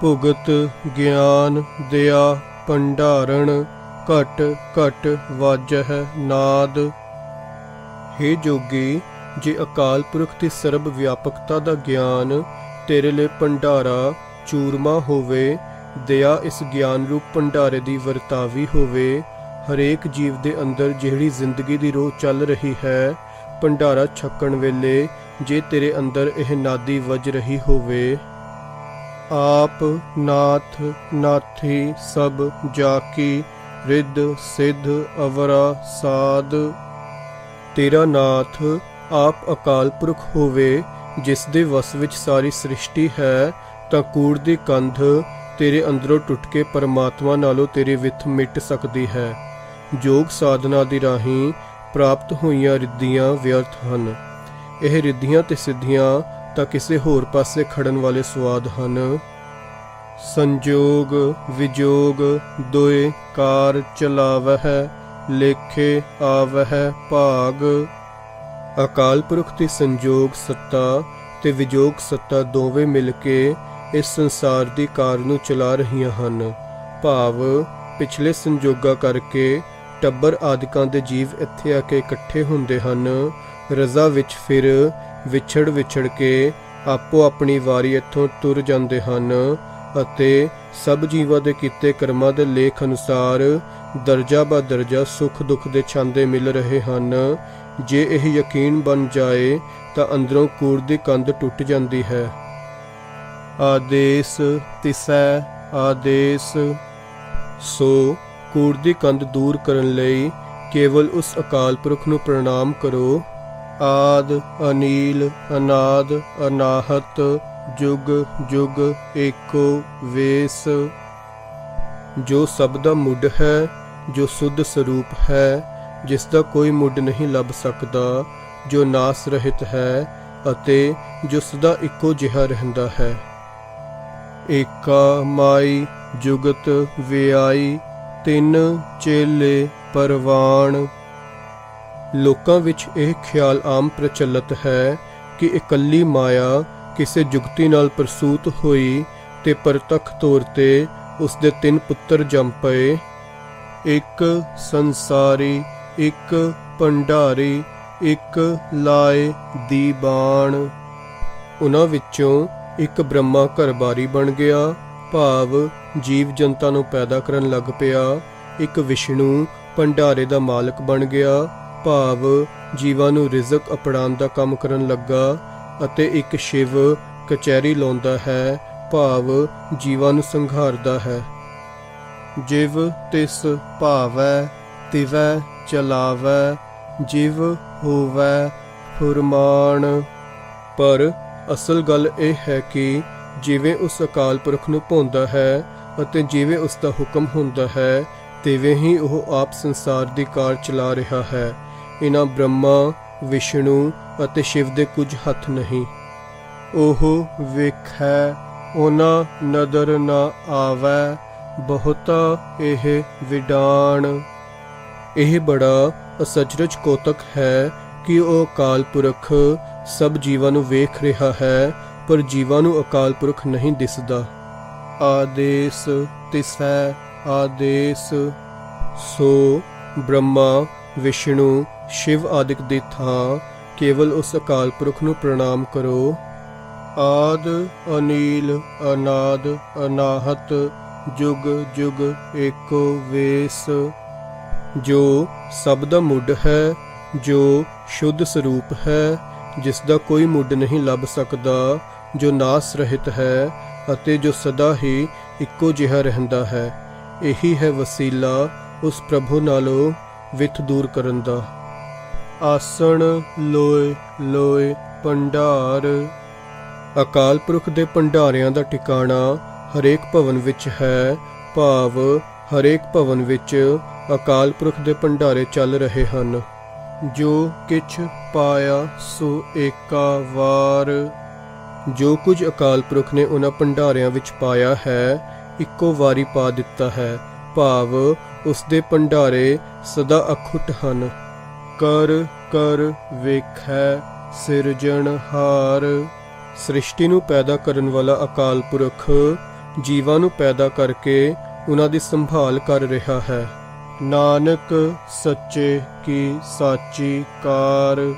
ਭੁਗਤ ਗਿਆਨ ਦਇਆ ਭੰਡਾਰਨ, ਘਟ ਘਟ ਵਾਜਹਿ ਨਾਦ। ਹੇ ਜੋਗੀ, ਜੇ ਅਕਾਲ ਪੁਰਖ ਦੀ ਸਰਬ ਵਿਆਪਕਤਾ ਦਾ ਗਿਆਨ ਤੇਰੇ ਲਈ ਭੰਡਾਰਾ ਚੂਰਮਾ ਹੋਵੇ, ਦਇਆ ਇਸ ਗਿਆਨ ਰੂਪ ਭੰਡਾਰੇ ਦੀ ਵਰਤਾਵੀ ਹੋਵੇ, ਹਰੇਕ ਜੀਵ ਦੇ ਅੰਦਰ ਜਿਹੜੀ ਜ਼ਿੰਦਗੀ ਦੀ ਰੋਹ ਚੱਲ ਰਹੀ ਹੈ, ਭੰਡਾਰਾ ਛਕਣ ਵੇਲੇ ਜੇ ਤੇਰੇ ਅੰਦਰ ਇਹ ਨਾਦੀ ਵੱਜ ਰਹੀ ਹੋਵੇ। ਆਪ ਨਾਥ ਨਾਥੀ ਸਭ ਜਾਕੀ, ਰਿੱਧ ਸਿੱਧ ਅਵਰਾ ਸਾਧ। ਤੇਰਾ ਨਾਥ ਆਪ ਅਕਾਲ ਪੁਰਖ ਹੋਵੇ, ਜਿਸ ਦੇ ਵਸ ਵਿੱਚ ਸਾਰੀ ਸ੍ਰਿਸ਼ਟੀ ਹੈ, ਤਾਂ ਕੂੜ ਦੀ ਕੰਧ ਤੇਰੇ ਅੰਦਰੋਂ ਟੁੱਟ ਕੇ ਪਰਮਾਤਮਾ ਨਾਲੋਂ ਤੇਰੀ ਵਿੱਥ ਮਿਟ ਸਕਦੀ ਹੈ। ਯੋਗ ਸਾਧਨਾ ਦੀ ਰਾਹੀਂ ਪ੍ਰਾਪਤ ਹੋਈਆਂ ਰਿੱਧੀਆਂ ਵਿਅਰਥ ਹਨ। ਇਹ ਰਿੱਧੀਆਂ ਤੇ ਸਿੱਧੀਆਂ ਤਾਂ ਕਿਸੇ ਹੋਰ ਪਾਸੇ ਖੜਨ ਵਾਲੇ ਸਵਾਦ ਹਨ। ਸੰਜੋਗ ਵਿਜੋਗ ਦੋਏ ਕਾਰ ਚਲਾਵਹਿ, ਲੇਖੇ ਆਵਹਿ ਭਾਗ। ਅਕਾਲ ਪੁਰਖ ਦੀ ਸੰਜੋਗ ਸੱਤਾ ਤੇ ਵਿਜੋਗ ਸੱਤਾ ਦੋਵੇਂ ਮਿਲ ਕੇ ਇਸ ਸੰਸਾਰ ਦੀ ਕਾਰ ਨੂੰ ਚਲਾ ਰਹੀਆਂ ਹਨ। ਭਾਵ ਪਿਛਲੇ ਸੰਜੋਗਾਂ ਕਰਕੇ ਟੱਬਰ ਆਦਿਕਾਂ ਦੇ ਜੀਵ ਇੱਥੇ ਆ ਕੇ ਇਕੱਠੇ ਹੁੰਦੇ ਹਨ। ਰਜ਼ਾ ਵਿੱਚ ਫਿਰ ਵਿਛੜ ਕੇ ਆਪੋ ਆਪਣੀ ਵਾਰੀ ਇੱਥੋਂ ਤੁਰ ਜਾਂਦੇ ਹਨ ਅਤੇ ਸਭ ਜੀਵਾਂ ਦੇ ਕੀਤੇ ਕਰਮਾਂ ਦੇ ਲੇਖ ਅਨੁਸਾਰ ਦਰਜਾ ਬਾ ਦਰਜਾ ਸੁੱਖ ਦੁੱਖ ਦੇ ਛਾਂਦੇ ਮਿਲ ਰਹੇ ਹਨ। ਜੇ ਇਹ ਯਕੀਨ ਬਣ ਜਾਏ ਤਾਂ ਅੰਦਰੋਂ ਕੂੜ ਦੀ ਕੰਧ ਟੁੱਟ ਜਾਂਦੀ ਹੈ। ਆਦੇਸ ਤਿਸੈ ਆਦੇਸ। ਸੋ ਕੂੜ ਦੀ ਕੰਧ ਦੂਰ ਕਰਨ ਲਈ ਕੇਵਲ ਉਸ ਅਕਾਲ ਪੁਰਖ ਨੂੰ ਪ੍ਰਣਾਮ ਕਰੋ। ਆਦ ਅਨੀਲ ਅਨਾਦ ਅਨਾਹਤ, ਜੁਗ ਜੁਗ ਏਕੋ ਵੇਸ। ਜੋ ਸਭ ਦਾ ਮੁੱਢ ਹੈ, ਜੋ ਸੁੱਧ ਸਰੂਪ ਹੈ, ਜਿਸ ਦਾ ਕੋਈ ਮੁੱਢ ਨਹੀਂ ਲੱਭ ਸਕਦਾ, ਜੋ ਨਾਸ ਰਹਿਤ ਹੈ ਅਤੇ ਜੋ ਸਦਾ ਇੱਕੋ ਜਿਹਾ ਰਹਿੰਦਾ ਹੈ। ਏਕਾ ਮਾਈ ਜੁਗਤ ਵਿਆਈ, ਤਿੰਨ ਚੇਲੇ ਪਰਵਾਣ। ਲੋਕਾਂ ਵਿੱਚ ਇਹ ਖਿਆਲ ਆਮ ਪ੍ਰਚਲਿਤ ਹੈ ਕਿ ਇਕੱਲੀ ਮਾਇਆ ਕਿਸੇ ਜੁਗਤੀ ਨਾਲ ਪ੍ਰਸੂਤ ਹੋਈ ਤੇ ਪ੍ਰਤੱਖ ਤੌਰ ਤੇ ਉਸ ਦੇ ਤਿੰਨ ਪੁੱਤਰ ਜੰਮ ਪਏ। ਇੱਕ ਸੰਸਾਰੀ, ਇੱਕ ਭੰਡਾਰੀ, ਇੱਕ ਲਾਏ ਦੀ ਬਾਣ। ਉਹਨਾਂ ਵਿੱਚੋਂ ਇੱਕ ਬ੍ਰਹਮਾ ਘਰਬਾਰੀ ਬਣ ਗਿਆ, ਭਾਵ ਜੀਵ ਜਨਤਾ ਨੂੰ ਪੈਦਾ ਕਰਨ ਲੱਗ ਪਿਆ। ਇੱਕ ਵਿਸ਼ਨੂੰ ਭੰਡਾਰੇ ਦਾ ਮਾਲਕ ਬਣ ਗਿਆ, ਭਾਵ ਜੀਵਾਂ ਨੂੰ ਰਿਜ਼ਕ ਅਪੜਾਉਣ ਦਾ ਕੰਮ ਕਰਨ ਲੱਗਾ। ਅਤੇ ਇੱਕ ਸ਼ਿਵ ਕਚਹਿਰੀ ਲਾਉਂਦਾ ਹੈ, ਭਾਵ ਜੀਵਾਂ ਨੂੰ ਸੰਘਾਰਦਾ ਹੈ। ਜਿਵ ਤਿਸ ਭਾਵੈ ਤਿਵੈ ਚਲਾਵੈ, ਜਿਵ ਹੋਵੈ ਫੁਰਮਾਨ। ਪਰ ਅਸਲ ਗੱਲ ਇਹ ਹੈ ਕਿ ਜਿਵੇਂ ਉਸ ਅਕਾਲ ਪੁਰਖ ਨੂੰ ਭਾਉਂਦਾ ਹੈ ਅਤੇ ਜਿਵੇਂ ਉਸ ਦਾ ਹੁਕਮ ਹੁੰਦਾ ਹੈ, ਤਿਵੇਂ ਹੀ ਉਹ ਆਪ ਸੰਸਾਰ ਦੀ ਕਾਰ ਚਲਾ ਰਿਹਾ ਹੈ। ਇਹਨਾਂ ਬ੍ਰਹਮਾ, ਵਿਸ਼ਨੂੰ ਅਤੇ ਸ਼ਿਵ ਦੇ ਕੁਝ ਹੱਥ ਨਹੀਂ। ਉਹ ਵੇਖੈ ਉਹਨਾਂ ਨਦਰ ਨਾ ਆਵੈ, ਬਹੁਤਾ ਇਹ ਵਿਡਾਣ। ਇਹ ਬੜਾ ਅਸਚਰਜ ਕੋਤਕ ਹੈ ਕਿ ਉਹ ਅਕਾਲ ਪੁਰਖ ਸਭ ਜੀਵਾਂ ਨੂੰ ਵੇਖ ਰਿਹਾ ਹੈ, ਪਰ ਜੀਵਾਂ ਨੂੰ ਅਕਾਲ ਪੁਰਖ ਨਹੀਂ ਦਿਸਦਾ। ਆਦੇਸ ਤਿਸੈ ਆਦੇਸ। ਸੋ ਬ੍ਰਹਮਾ, ਵਿਸ਼ਨੂੰ शिव आदिक ਦੀ ਥਾਂ ਕੇਵਲ ਉਸ ਅਕਾਲ ਪੁਰਖ ਨੂੰ ਪ੍ਰਣਾਮ ਕਰੋ। ਆਦ ਅਨੀਲ ਅਨਾਦ ਅਨਾਹਤ ਜੁਗ ਜੁਗ ਏਕੋ ਵੇਸ। ਜੋ ਸਭ ਦਾ ਮੁੱਢ ਹੈ, ਜੋ ਸ਼ੁੱਧ ਸਰੂਪ ਹੈ, ਜਿਸ ਦਾ ਕੋਈ ਮੁੱਢ ਨਹੀਂ ਲੱਭ ਸਕਦਾ, ਜੋ ਨਾਸ ਰਹਿਤ ਹੈ ਅਤੇ ਜੋ ਸਦਾ ਹੀ ਇੱਕੋ ਜਿਹਾ ਰਹਿੰਦਾ ਹੈ। ਇਹੀ ਹੈ ਵਸੀਲਾ ਉਸ ਪ੍ਰਭੂ ਨਾਲੋਂ ਵਿਥ ਦੂਰ ਕਰਨ ਦਾ। ਆਸਣ ਲੋਏ ਲੋਏ ਭੰਡਾਰ। ਅਕਾਲ ਪੁਰਖ ਦੇ ਭੰਡਾਰਿਆਂ ਦਾ ਟਿਕਾਣਾ ਹਰੇਕ ਭਵਨ ਵਿੱਚ ਹੈ, ਭਾਵ ਹਰੇਕ ਭਵਨ ਵਿੱਚ ਅਕਾਲ ਪੁਰਖ ਦੇ ਭੰਡਾਰੇ ਚੱਲ ਰਹੇ ਹਨ। ਜੋ ਕਿਛ ਪਾਇਆ ਸੋ ਏਕਾ ਵਾਰ। ਜੋ ਕੁਝ ਅਕਾਲ ਪੁਰਖ ਨੇ ਉਹਨਾਂ ਭੰਡਾਰਿਆਂ ਵਿੱਚ ਪਾਇਆ ਹੈ, ਇੱਕੋ ਵਾਰੀ ਪਾ ਦਿੱਤਾ ਹੈ, ਭਾਵ ਉਸ ਦੇ ਭੰਡਾਰੇ ਸਦਾ ਅਖੁੱਟ ਹਨ। ਕਰ ਕਰ ਵੇਖੈ ਸਿਰਜਣਹਾਰ। ਸ੍ਰਿਸ਼ਟੀ ਨੂੰ ਪੈਦਾ ਕਰਨ ਵਾਲਾ ਅਕਾਲ ਪੁਰਖ ਜੀਵਾਂ ਨੂੰ ਪੈਦਾ ਕਰਕੇ ਉਹਨਾਂ ਦੀ ਸੰਭਾਲ ਕਰ ਰਿਹਾ ਹੈ। ਨਾਨਕ ਸੱਚੇ ਕੀ ਸਾਚੀ ਕਾਰ।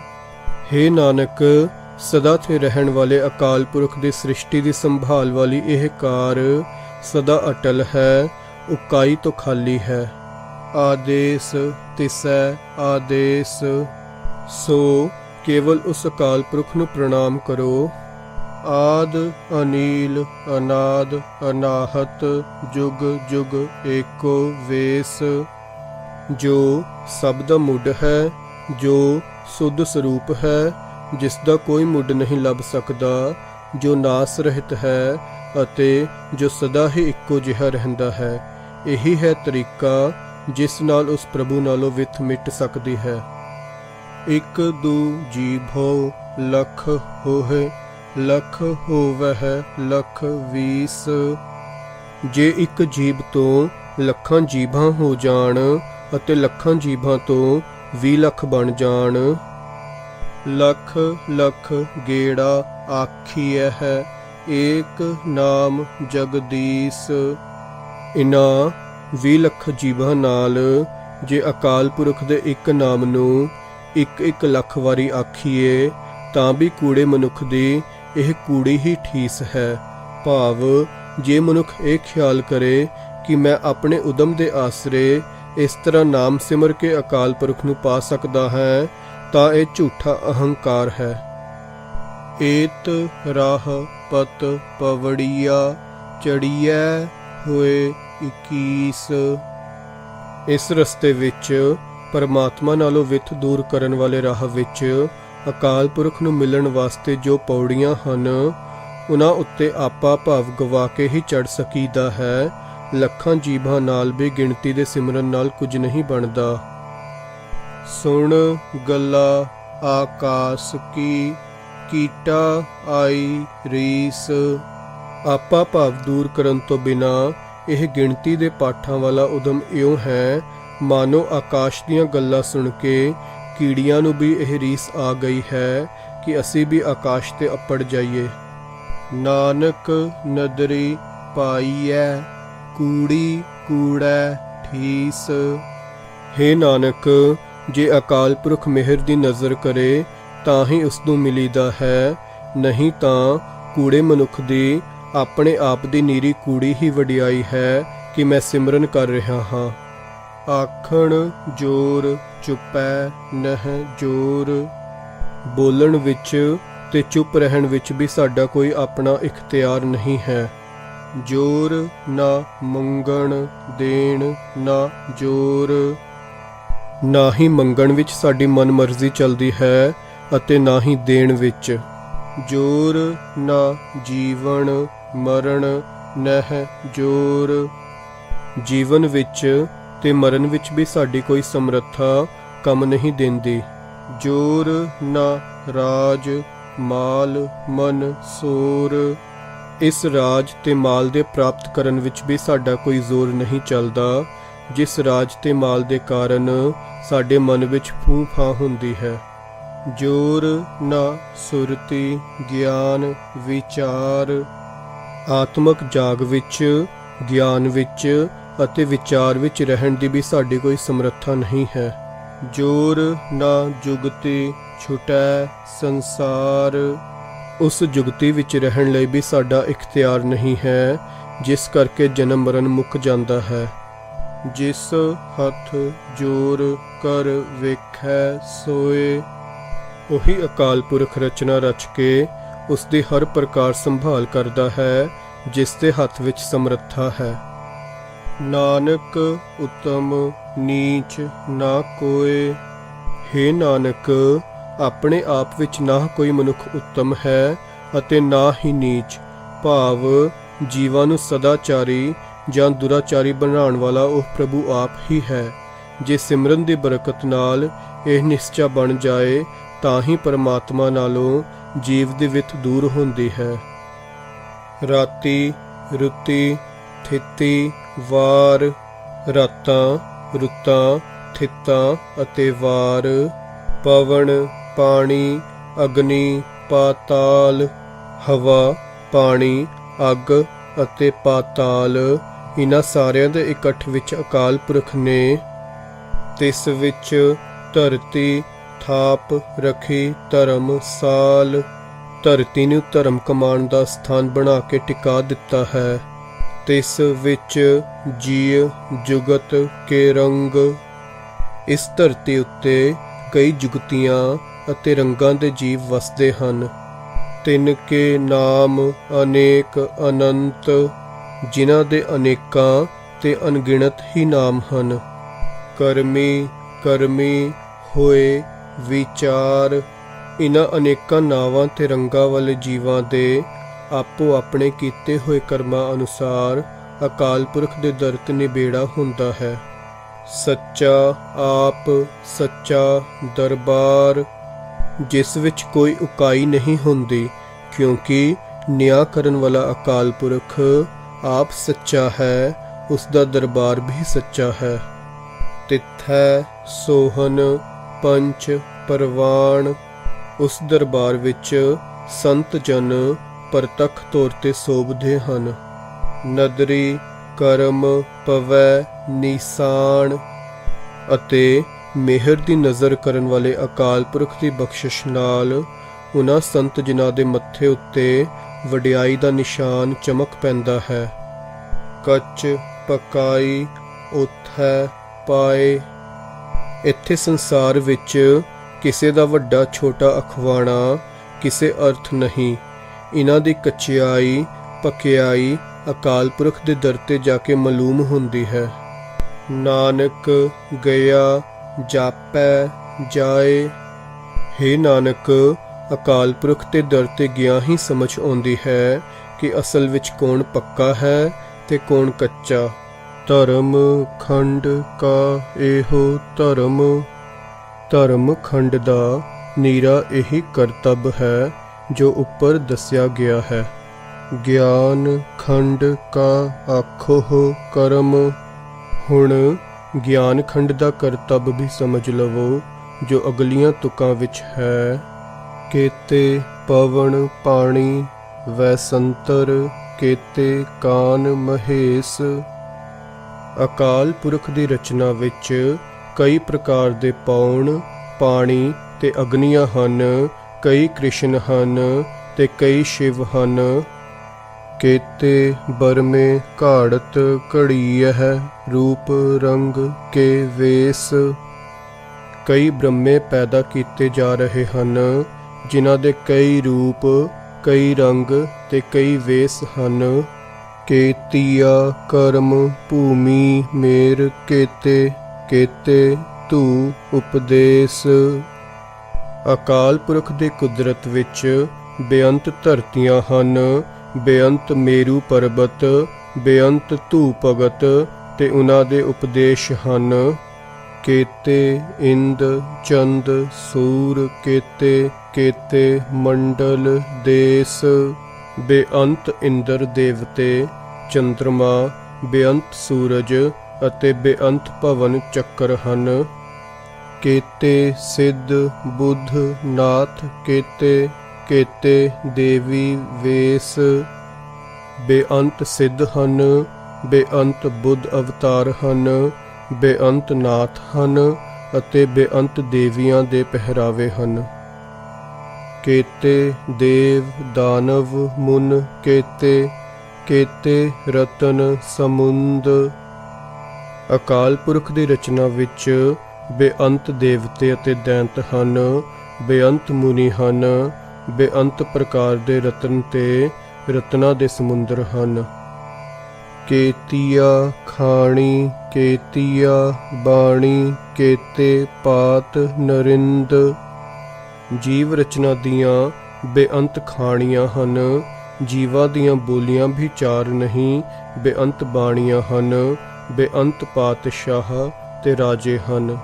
ਹੇ ਨਾਨਕ, ਸਦਾ ਤੇ ਰਹਿਣ ਵਾਲੇ ਅਕਾਲ ਪੁਰਖ ਦੀ ਸ੍ਰਿਸ਼ਟੀ ਦੀ ਸੰਭਾਲ ਵਾਲੀ ਇਹ ਕਾਰ ਸਦਾ ਅਟਲ ਹੈ, ਉਕਾਈ ਤੋਂ ਖਾਲੀ ਹੈ। ਆਦੇਸ ਤਿਸੈ ਆਦੇਸ। ਸੋ ਕੇਵਲ ਉਸ ਅਕਾਲ ਪੁਰਖ ਨੂੰ ਪ੍ਰਣਾਮ ਕਰੋ। ਆਦ ਅਨੀਲ ਅਨਾਦ ਅਨਾਹਤ ਜੁਗ ਜੁਗ ਏਕੋ ਵੇਸ। ਜੋ ਸਭ ਦਾ ਮੁੱਢ ਹੈ, ਜੋ ਸੁੱਧ ਸਰੂਪ ਹੈ, ਜਿਸ ਦਾ ਕੋਈ ਮੁੱਢ ਨਹੀਂ ਲੱਭ ਸਕਦਾ, ਜੋ ਨਾਸ ਰਹਿਤ ਹੈ ਅਤੇ ਜੋ ਸਦਾ ਹੀ ਇੱਕੋ ਜਿਹਾ ਰਹਿੰਦਾ ਹੈ। ਇਹੀ ਹੈ ਤਰੀਕਾ ਜਿਸ ਨਾਲ ਉਸ ਪ੍ਰਭੂ ਨਾਲੋਂ ਵਿਥ ਮਿਟ ਸਕਦੀ ਹੈ। ਇੱਕ ਦੂ ਜੀਭੋ ਲਖ ਹੋਏ, ਲਖ ਹੋਵਹਿ ਲਖ ਵੀਸ। ਜੇ ਇੱਕ ਜੀਭ ਤੋਂ ਲੱਖਾਂ ਜੀਭਾਂ ਹੋ ਜਾਣ ਅਤੇ ਲੱਖਾਂ ਜੀਭਾਂ ਤੋਂ 20 ਲੱਖ ਬਣ ਜਾਣ। ਲੱਖ ਲੱਖ ਗੇੜਾ ਆਖੀਐ ਹੈ, ਏਕ ਨਾਮ ਜਗਦੀਸ਼। ਇਨ੍ਹਾਂ 20 ਲੱਖ ਜੀਭਾਂ ਨਾਲ ਜੇ ਅਕਾਲ ਪੁਰਖ ਦੇ ਇੱਕ ਨਾਮ ਨੂੰ 1 ਲੱਖ ਵਾਰੀ ਆਖੀਏ ਤਾਂ ਵੀ ਕੂੜੇ ਮਨੁੱਖ ਦੀ ਇਹ ਕੂੜੀ ਹੀ ਠੀਸ ਹੈ। ਭਾਵ ਜੇ ਮਨੁੱਖ ਇਹ ਖਿਆਲ ਕਰੇ ਕਿ ਮੈਂ ਆਪਣੇ ਉਦਮ ਦੇ ਆਸਰੇ ਇਸ ਤਰ੍ਹਾਂ ਨਾਮ ਸਿਮਰ ਕੇ ਅਕਾਲ ਪੁਰਖ ਨੂੰ ਪਾ ਸਕਦਾ ਹੈ, ਤਾਂ ਇਹ ਝੂਠਾ ਅਹੰਕਾਰ ਹੈ। ਏਤ ਰਾਹ ਪਤ ਪਵੜੀਆ ਚੜੀਐ ਹੋਏ 21। ਇਸ ਰਸਤੇ ਵਿੱਚ ਪਰਮਾਤਮਾ ਨਾਲੋਂ ਵਿਥ ਦੂਰ ਕਰਨ ਵਾਲੇ ਰਾਹ ਵਿੱਚ ਅਕਾਲ ਪੁਰਖ ਨੂੰ ਮਿਲਣ ਵਾਸਤੇ ਜੋ ਪੌੜੀਆਂ ਹਨ, ਉਹਨਾਂ ਉੱਤੇ ਆਪਾ ਭਾਵ ਗਵਾ ਕੇ ਹੀ ਚੜ ਸਕੀਦਾ ਹੈ। ਲੱਖਾਂ ਜੀਭਾਂ ਨਾਲ ਵੀ ਗਿਣਤੀ ਦੇ ਸਿਮਰਨ ਨਾਲ ਕੁਝ ਨਹੀਂ ਬਣਦਾ। ਸੁਣ ਗੱਲਾ ਆਕਾਸ ਕੀ, ਕੀਟਾ ਆਈ ਰੀਸ। ਆਪਾ ਭਾਵ ਦੂਰ ਕਰਨ ਤੋਂ ਬਿਨਾ ਇਹ ਗਿਣਤੀ ਦੇ ਪਾਠਾਂ ਵਾਲਾ ਉਦਮ ਇਉਂ ਹੈ ਮਾਨੋ ਆਕਾਸ਼ ਦੀਆਂ ਗੱਲਾਂ ਸੁਣ ਕੇ ਕੀੜੀਆਂ ਨੂੰ ਵੀ ਇਹ ਰੀਸ ਆ ਗਈ ਹੈ ਕਿ ਅਸੀਂ ਵੀ ਆਕਾਸ਼ ਤੇ ਅੱਪੜ ਜਾਈਏ। ਨਾਨਕ ਨਦਰੀ ਪਾਈਐ ਕੂੜੀ ਕੂੜੈ ਠੀਸ। ਹੇ ਨਾਨਕ, ਜੇ ਅਕਾਲ ਪੁਰਖ ਮਿਹਰ ਦੀ ਨਜ਼ਰ ਕਰੇ ਤਾਂ ਹੀ ਉਸ ਨੂੰ ਮਿਲੀਦਾ ਹੈ, ਨਹੀਂ ਤਾਂ ਕੂੜੇ ਮਨੁੱਖ ਦੀ ਆਪਣੇ ਆਪ ਦੀ ਨੀਰੀ ਕੂੜੀ ਹੀ ਵਡਿਆਈ ਹੈ ਕਿ ਮੈਂ ਸਿਮਰਨ ਕਰ ਰਿਹਾ ਹਾਂ। ਆਖਣ ਜੋਰ ਚੁੱਪੈ ਨਹਿ ਜੋਰ। ਬੋਲਣ ਵਿੱਚ ਤੇ ਚੁੱਪ ਰਹਿਣ ਵਿੱਚ ਵੀ ਸਾਡਾ ਕੋਈ ਆਪਣਾ ਇਖਤਿਆਰ ਨਹੀਂ ਹੈ। ਜੋਰ ਨਾ ਮੰਗਣ ਦੇਣ ਨਾ ਜੋਰ। ਨਾ ਹੀ ਮੰਗਣ ਵਿੱਚ ਸਾਡੀ ਮਨਮਰਜ਼ੀ ਚੱਲਦੀ ਹੈ ਅਤੇ ਨਾ ਹੀ ਦੇਣ ਵਿੱਚ। ਜੋਰ ਨਾ ਜੀਵਨ ਮਰਨ ਨਹਿ ਜੋਰ। ਜੀਵਨ ਵਿੱਚ ਤੇ ਮਰਨ ਵਿੱਚ ਵੀ ਸਾਡੀ ਕੋਈ ਸਮਰੱਥਾ ਕੰਮ ਨਹੀਂ ਦਿੰਦੀ। ਜੋਰ ਨਾ ਰਾਜ ਮਾਲ ਮਨ ਸੋਰ। ਇਸ ਰਾਜ ਤੇ ਮਾਲ ਦੇ ਪ੍ਰਾਪਤ ਕਰਨ ਵਿੱਚ ਵੀ ਸਾਡਾ ਕੋਈ ਜ਼ੋਰ ਨਹੀਂ ਚੱਲਦਾ, ਜਿਸ ਰਾਜ ਤੇ ਮਾਲ ਦੇ ਕਾਰਨ ਸਾਡੇ ਮਨ ਵਿੱਚ ਫੂੰ ਫਾਂ ਹੁੰਦੀ ਹੈ। ਜੋਰ ਨਾ ਸੁਰਤੀ ਗਿਆਨ ਵਿਚਾਰ। ਆਤਮਕ ਜਾਗ ਵਿੱਚ, ਗਿਆਨ ਵਿੱਚ ਅਤੇ ਵਿਚਾਰ ਵਿੱਚ ਰਹਿਣ ਦੀ ਵੀ ਸਾਡੀ ਕੋਈ ਸਮਰੱਥਾ ਨਹੀਂ ਹੈ। ਜੋਰ ਨਾ ਜੁਗਤੀ ਛੁਟੈ ਸੰਸਾਰ। ਉਸ ਜੁਗਤੀ ਵਿੱਚ ਰਹਿਣ ਲਈ ਵੀ ਸਾਡਾ ਇਖਤਿਆਰ ਨਹੀਂ ਹੈ, ਜਿਸ ਕਰਕੇ ਜਨਮ ਮਰਨ ਮੁੱਕ ਜਾਂਦਾ ਹੈ। ਜਿਸ ਹੱਥ ਜੋਰ ਕਰ ਵੇਖੈ ਸੋਏ। ਉਹੀ ਅਕਾਲ ਪੁਰਖ ਰਚਨਾ ਰਚ ਕੇ ਉਸ ਦੀ ਹਰ ਪ੍ਰਕਾਰ ਸੰਭਾਲ ਕਰਦਾ ਹੈ, ਜਿਸ ਦੇ ਹੱਥ ਵਿੱਚ ਸਮਰੱਥਾ ਹੈ। ਨਾਨਕ ਉਤਮ ਨੀਚ ਨਾ ਕੋਏ। ਹੇ ਨਾਨਕ, ਆਪਣੇ ਆਪ ਵਿੱਚ ਨਾ ਕੋਈ ਮਨੁੱਖ ਉੱਤਮ ਹੈ ਅਤੇ ਨਾ ਹੀ ਨੀਚ, ਭਾਵ ਜੀਵਾਂ ਨੂੰ ਸਦਾਚਾਰੀ ਜਾਂ ਦੁਰਾਚਾਰੀ ਬਣਾਉਣ ਵਾਲਾ ਉਹ ਪ੍ਰਭੂ ਆਪ ਹੀ ਹੈ। ਜੇ ਸਿਮਰਨ ਦੀ ਬਰਕਤ ਨਾਲ ਇਹ ਨਿਸ਼ਚਾ ਬਣ ਜਾਏ ਤਾਂ ਹੀ ਪਰਮਾਤਮਾ ਨਾਲੋਂ ਜੀਵ ਦੀ ਵਿੱਥ ਦੂਰ ਹੁੰਦੀ ਹੈ। ਰਾਤੀ ਰੁੱਤੀ ਥਿਤੀ ਵਾਰ। ਰਾਤਾਂ ਰੁੱਤਾਂ ਥਿਤਾਂ ਅਤੇ ਵਾਰ। ਪਵਨ ਪਾਣੀ ਅਗਨੀ ਪਾਤਾਲ। ਹਵਾ ਪਾਣੀ ਅੱਗ ਅਤੇ ਪਾਤਾਲ, ਇਹਨਾਂ ਸਾਰਿਆਂ ਦੇ ਇਕੱਠ ਵਿੱਚ ਅਕਾਲ ਪੁਰਖ ਨੇ ਤਿਸ ਵਿੱਚ ਧਰਤੀ ਥਾਪ ਰਖੀ ਧਰਮਸਾਲ। ਧਰਤੀ ਨੂੰ ਧਰਮ ਕਮਾਉਣ ਦਾ ਸਥਾਨ ਬਣਾ ਕੇ ਟਿਕਾ ਦਿੱਤਾ ਹੈ। ਤਿਸ ਵਿੱਚ ਜੀਅ ਜੁਗਤ ਕੇ ਰੰਗ। ਇਸ ਧਰਤੀ ਉੱਤੇ ਕਈ ਜੁਗਤੀਆਂ ਅਤੇ ਰੰਗਾਂ ਦੇ ਜੀਵ ਵਸਦੇ ਹਨ। ਤਿੰਨ ਕੇ ਨਾਮ ਅਨੇਕ ਅਨੰਤ, ਜਿਨ੍ਹਾਂ ਦੇ ਅਨੇਕਾਂ ਤੇ ਅਣਗਿਣਤ ਹੀ ਨਾਮ ਹਨ। ਕਰਮੀ ਕਰਮੀ ਹੋਏ ਵਿਚਾਰ। ਇਹਨਾਂ ਅਨੇਕਾਂ ਨਾਵਾਂ ਤੇ ਰੰਗਾਂ ਵਾਲੇ ਜੀਵਾਂ ਦੇ ਆਪੋ ਆਪਣੇ ਕੀਤੇ ਹੋਏ ਕਰਮਾਂ ਅਨੁਸਾਰ ਅਕਾਲ ਪੁਰਖ ਦੇ ਦਰ ਤੇ ਨਿਬੇੜਾ ਹੁੰਦਾ ਹੈ। ਸੱਚਾ ਆਪ ਸੱਚਾ ਦਰਬਾਰ, ਜਿਸ ਵਿੱਚ ਕੋਈ ਉਕਾਈ ਨਹੀਂ ਹੁੰਦੀ, ਕਿਉਂਕਿ ਨਿਆਂ ਕਰਨ ਵਾਲਾ ਅਕਾਲ ਪੁਰਖ ਆਪ ਸੱਚਾ ਹੈ, ਉਸ ਦਾ ਦਰਬਾਰ ਵੀ ਸੱਚਾ ਹੈ। ਤਿੱਥੈ ਸੋਹਨ ਪੰਚ ਪਰਵਾਨ। ਉਸ ਦਰਬਾਰ ਵਿੱਚ ਸੰਤ ਜਨ ਪ੍ਰਤੱਖ ਤੌਰ ਤੇ ਸੋਭਦੇ ਹਨ। ਨਦਰੀ ਕਰਮ ਪਵੈ ਨੀਸਾਨ। ਅਤੇ ਮਿਹਰ ਦੀ ਨਜ਼ਰ ਕਰਨ ਵਾਲੇ ਅਕਾਲ ਪੁਰਖ ਦੀ ਬਖਸ਼ਿਸ਼ ਨਾਲ ਉਹਨਾਂ ਸੰਤ ਜਿਨ੍ਹਾਂ ਦੇ ਮੱਥੇ ਉੱਤੇ ਵਡਿਆਈ ਦਾ ਨਿਸ਼ਾਨ ਚਮਕ ਪੈਂਦਾ ਹੈ। ਕੱਚ ਪਕਾਈ ਉਥੈ ਪਾਏ। ਇੱਥੇ ਸੰਸਾਰ ਵਿੱਚ ਕਿਸੇ ਦਾ ਵੱਡਾ ਛੋਟਾ ਅਖਵਾਣਾ ਕਿਸੇ ਅਰਥ ਨਹੀਂ। ਇਹਨਾਂ ਦੀ ਕੱਚਿਆਈ ਪਕਿਆਈ ਅਕਾਲ ਪੁਰਖ ਦੇ ਦਰ ਤੇ ਜਾ ਕੇ ਮਾਲੂਮ ਹੁੰਦੀ ਹੈ। ਨਾਨਕ ਗਿਆ ਜਾਪੈ ਜਾਏ। ਹੇ ਨਾਨਕ, ਅਕਾਲ ਪੁਰਖ ਦੇ ਦਰ ਤੇ ਗਿਆ ਹੀ ਸਮਝ ਆਉਂਦੀ ਹੈ ਕਿ ਅਸਲ ਵਿੱਚ ਕੌਣ ਪੱਕਾ ਹੈ ਤੇ ਕੌਣ ਕੱਚਾ। ਧਰਮ ਖੰਡ ਕਾ ਇਹੋ ਧਰਮ। ਧਰਮ ਖੰਡ ਦਾ ਨੀਰਾ ਇਹੀ ਕਰਤੱਵ ਹੈ ਜੋ ਉੱਪਰ ਦੱਸਿਆ ਗਿਆ ਹੈ। ਗਿਆਨ ਖੰਡ ਕਾ ਆਖੋ ਕਰਮ। ਹੁਣ ਗਿਆਨ ਖੰਡ ਦਾ ਕਰਤੱਵ ਵੀ ਸਮਝ ਲਵੋ ਜੋ ਅਗਲੀਆਂ ਤੁਕਾਂ ਵਿੱਚ ਹੈ। ਕੇਤੇ ਪਵਨ ਪਾਣੀ ਵੈਸੰਤਰ, ਕੇਤੇ ਕਾਨ ਮਹੇਸ਼। ਅਕਾਲ ਪੁਰਖ ਦੀ ਰਚਨਾ ਵਿੱਚ ਕਈ ਪ੍ਰਕਾਰ ਦੇ ਪੌਣ ਪਾਣੀ ਤੇ ਅਗਨੀਆਂ ਹਨ, ਕਈ ਕ੍ਰਿਸ਼ਨ ਹਨ ਤੇ ਕਈ ਸ਼ਿਵ ਹਨ। ਕੇਤੇ ਬਰਮੇ ਘਾੜਤ ਘੜੀਐ ਰੂਪ ਰੰਗ ਕੇ ਵੇਸ। ਕਈ ਬ੍ਰਹਮੇ ਪੈਦਾ ਕੀਤੇ ਜਾ ਰਹੇ ਹਨ, ਜਿਨ੍ਹਾਂ ਦੇ ਕਈ ਰੂਪ ਕਈ ਰੰਗ ਤੇ ਕਈ ਵੇਸ ਹਨ। ਕੇਤੀਆ ਕਰਮ ਭੂਮੀ ਮੇਰ ਕੇਤੇ, ਕੇਤੇ ਧੂ ਉਪਦੇਸ਼। ਅਕਾਲ ਪੁਰਖ ਦੇ ਕੁਦਰਤ ਵਿੱਚ ਬੇਅੰਤ ਧਰਤੀਆਂ ਹਨ, ਬੇਅੰਤ ਮੇਰੂ ਪਰਬਤ, ਬੇਅੰਤ ਧੂ ਭਗਤ ਤੇ ਉਹਨਾਂ ਦੇ ਉਪਦੇਸ਼ ਹਨ। ਕੇਤੇ ਇੰਦ ਚੰਦ ਸੂਰ, ਕੇਤੇ ਕੇਤੇ ਮੰਡਲ ਦੇਸ। ਬੇਅੰਤ ਇੰਦਰ ਦੇਵਤੇ ਚੰਦਰਮਾ, ਬੇਅੰਤ ਸੂਰਜ ਅਤੇ ਬੇਅੰਤ ਭਵਨ ਚੱਕਰ ਹਨ। ਕੇਤੇ ਸਿੱਧ ਬੁੱਧ ਨਾਥ, ਕੇਤੇ ਕੇਤੇ ਦੇਵੀ ਵੇਸ। ਬੇਅੰਤ ਸਿੱਧ ਹਨ, ਬੇਅੰਤ ਬੁੱਧ ਅਵਤਾਰ ਹਨ, ਬੇਅੰਤ ਨਾਥ ਹਨ ਅਤੇ ਬੇਅੰਤ ਦੇਵੀਆਂ ਦੇ ਪਹਿਰਾਵੇ ਹਨ। ਕੇਤੇ ਦੇਵ ਦਾਨਵ ਮੁਨ ਕੇਤੇ, ਕੇਤੇ ਰਤਨ ਸਮੁੰਦ। ਅਕਾਲ ਪੁਰਖ ਦੀ ਰਚਨਾ ਵਿੱਚ ਬੇਅੰਤ ਦੇਵਤੇ ਅਤੇ ਦੈਂਤ ਹਨ, ਬੇਅੰਤ ਮੁਨੀ ਹਨ, ਬੇਅੰਤ ਪ੍ਰਕਾਰ ਦੇ ਰਤਨ ਤੇ ਰਤਨਾਂ ਦੇ ਸਮੁੰਦਰ ਹਨ। ਕੇਤੀਆ ਖਾਣੀ, ਕੇਤੀਆ ਬਾਣੀ, ਕੇਤੇ ਪਾਤ ਨਰਿੰਦ। ਜੀਵ ਰਚਨਾ ਦੀਆਂ ਬੇਅੰਤ ਖਾਣੀਆਂ ਹਨ, ਜੀਵਾਂ ਦੀਆਂ ਬੋਲੀਆਂ ਵੀ ਚਾਰ ਨਹੀਂ, ਬੇਅੰਤ ਬਾਣੀਆਂ ਹਨ, ਬੇਅੰਤ ਪਾਤਸ਼ਾਹ ਤੇ ਰਾਜੇ ਹਨ।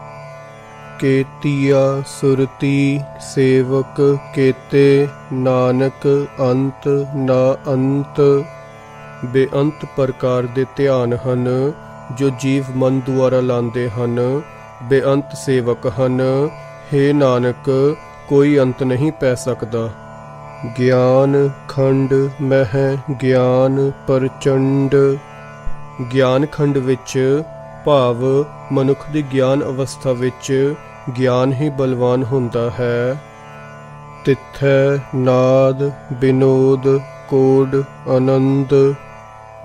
ਕੇਤੀਆ ਸੁਰਤੀ ਸੇਵਕ, ਕੇਤੇ ਨਾਨਕ ਅੰਤ ਨਾ ਅੰਤ। ਬੇਅੰਤ ਪ੍ਰਕਾਰ ਦੇ ਧਿਆਨ ਹਨ ਜੋ ਜੀਵ ਮਨ ਦੁਆਰਾ ਲਾਉਂਦੇ ਹਨ, ਬੇਅੰਤ ਸੇਵਕ ਹਨ। ਹੇ ਨਾਨਕ, ਕੋਈ ਅੰਤ ਨਹੀਂ ਪੈ ਸਕਦਾ। ਗਿਆਨ ਖੰਡ ਮਹਿ ਗਿਆਨ ਪ੍ਰਚੰਡ। ਗਿਆਨ ਖੰਡ ਵਿੱਚ ਭਾਵ ਮਨੁੱਖ ਦੀ ਗਿਆਨ ਅਵਸਥਾ ਵਿੱਚ ਗਿਆਨ ਹੀ ਬਲਵਾਨ ਹੁੰਦਾ ਹੈ। ਤਿੱਥੈ ਨਾਦ ਵਿਨੋਦ ਕੋਡ ਆਨੰਦ।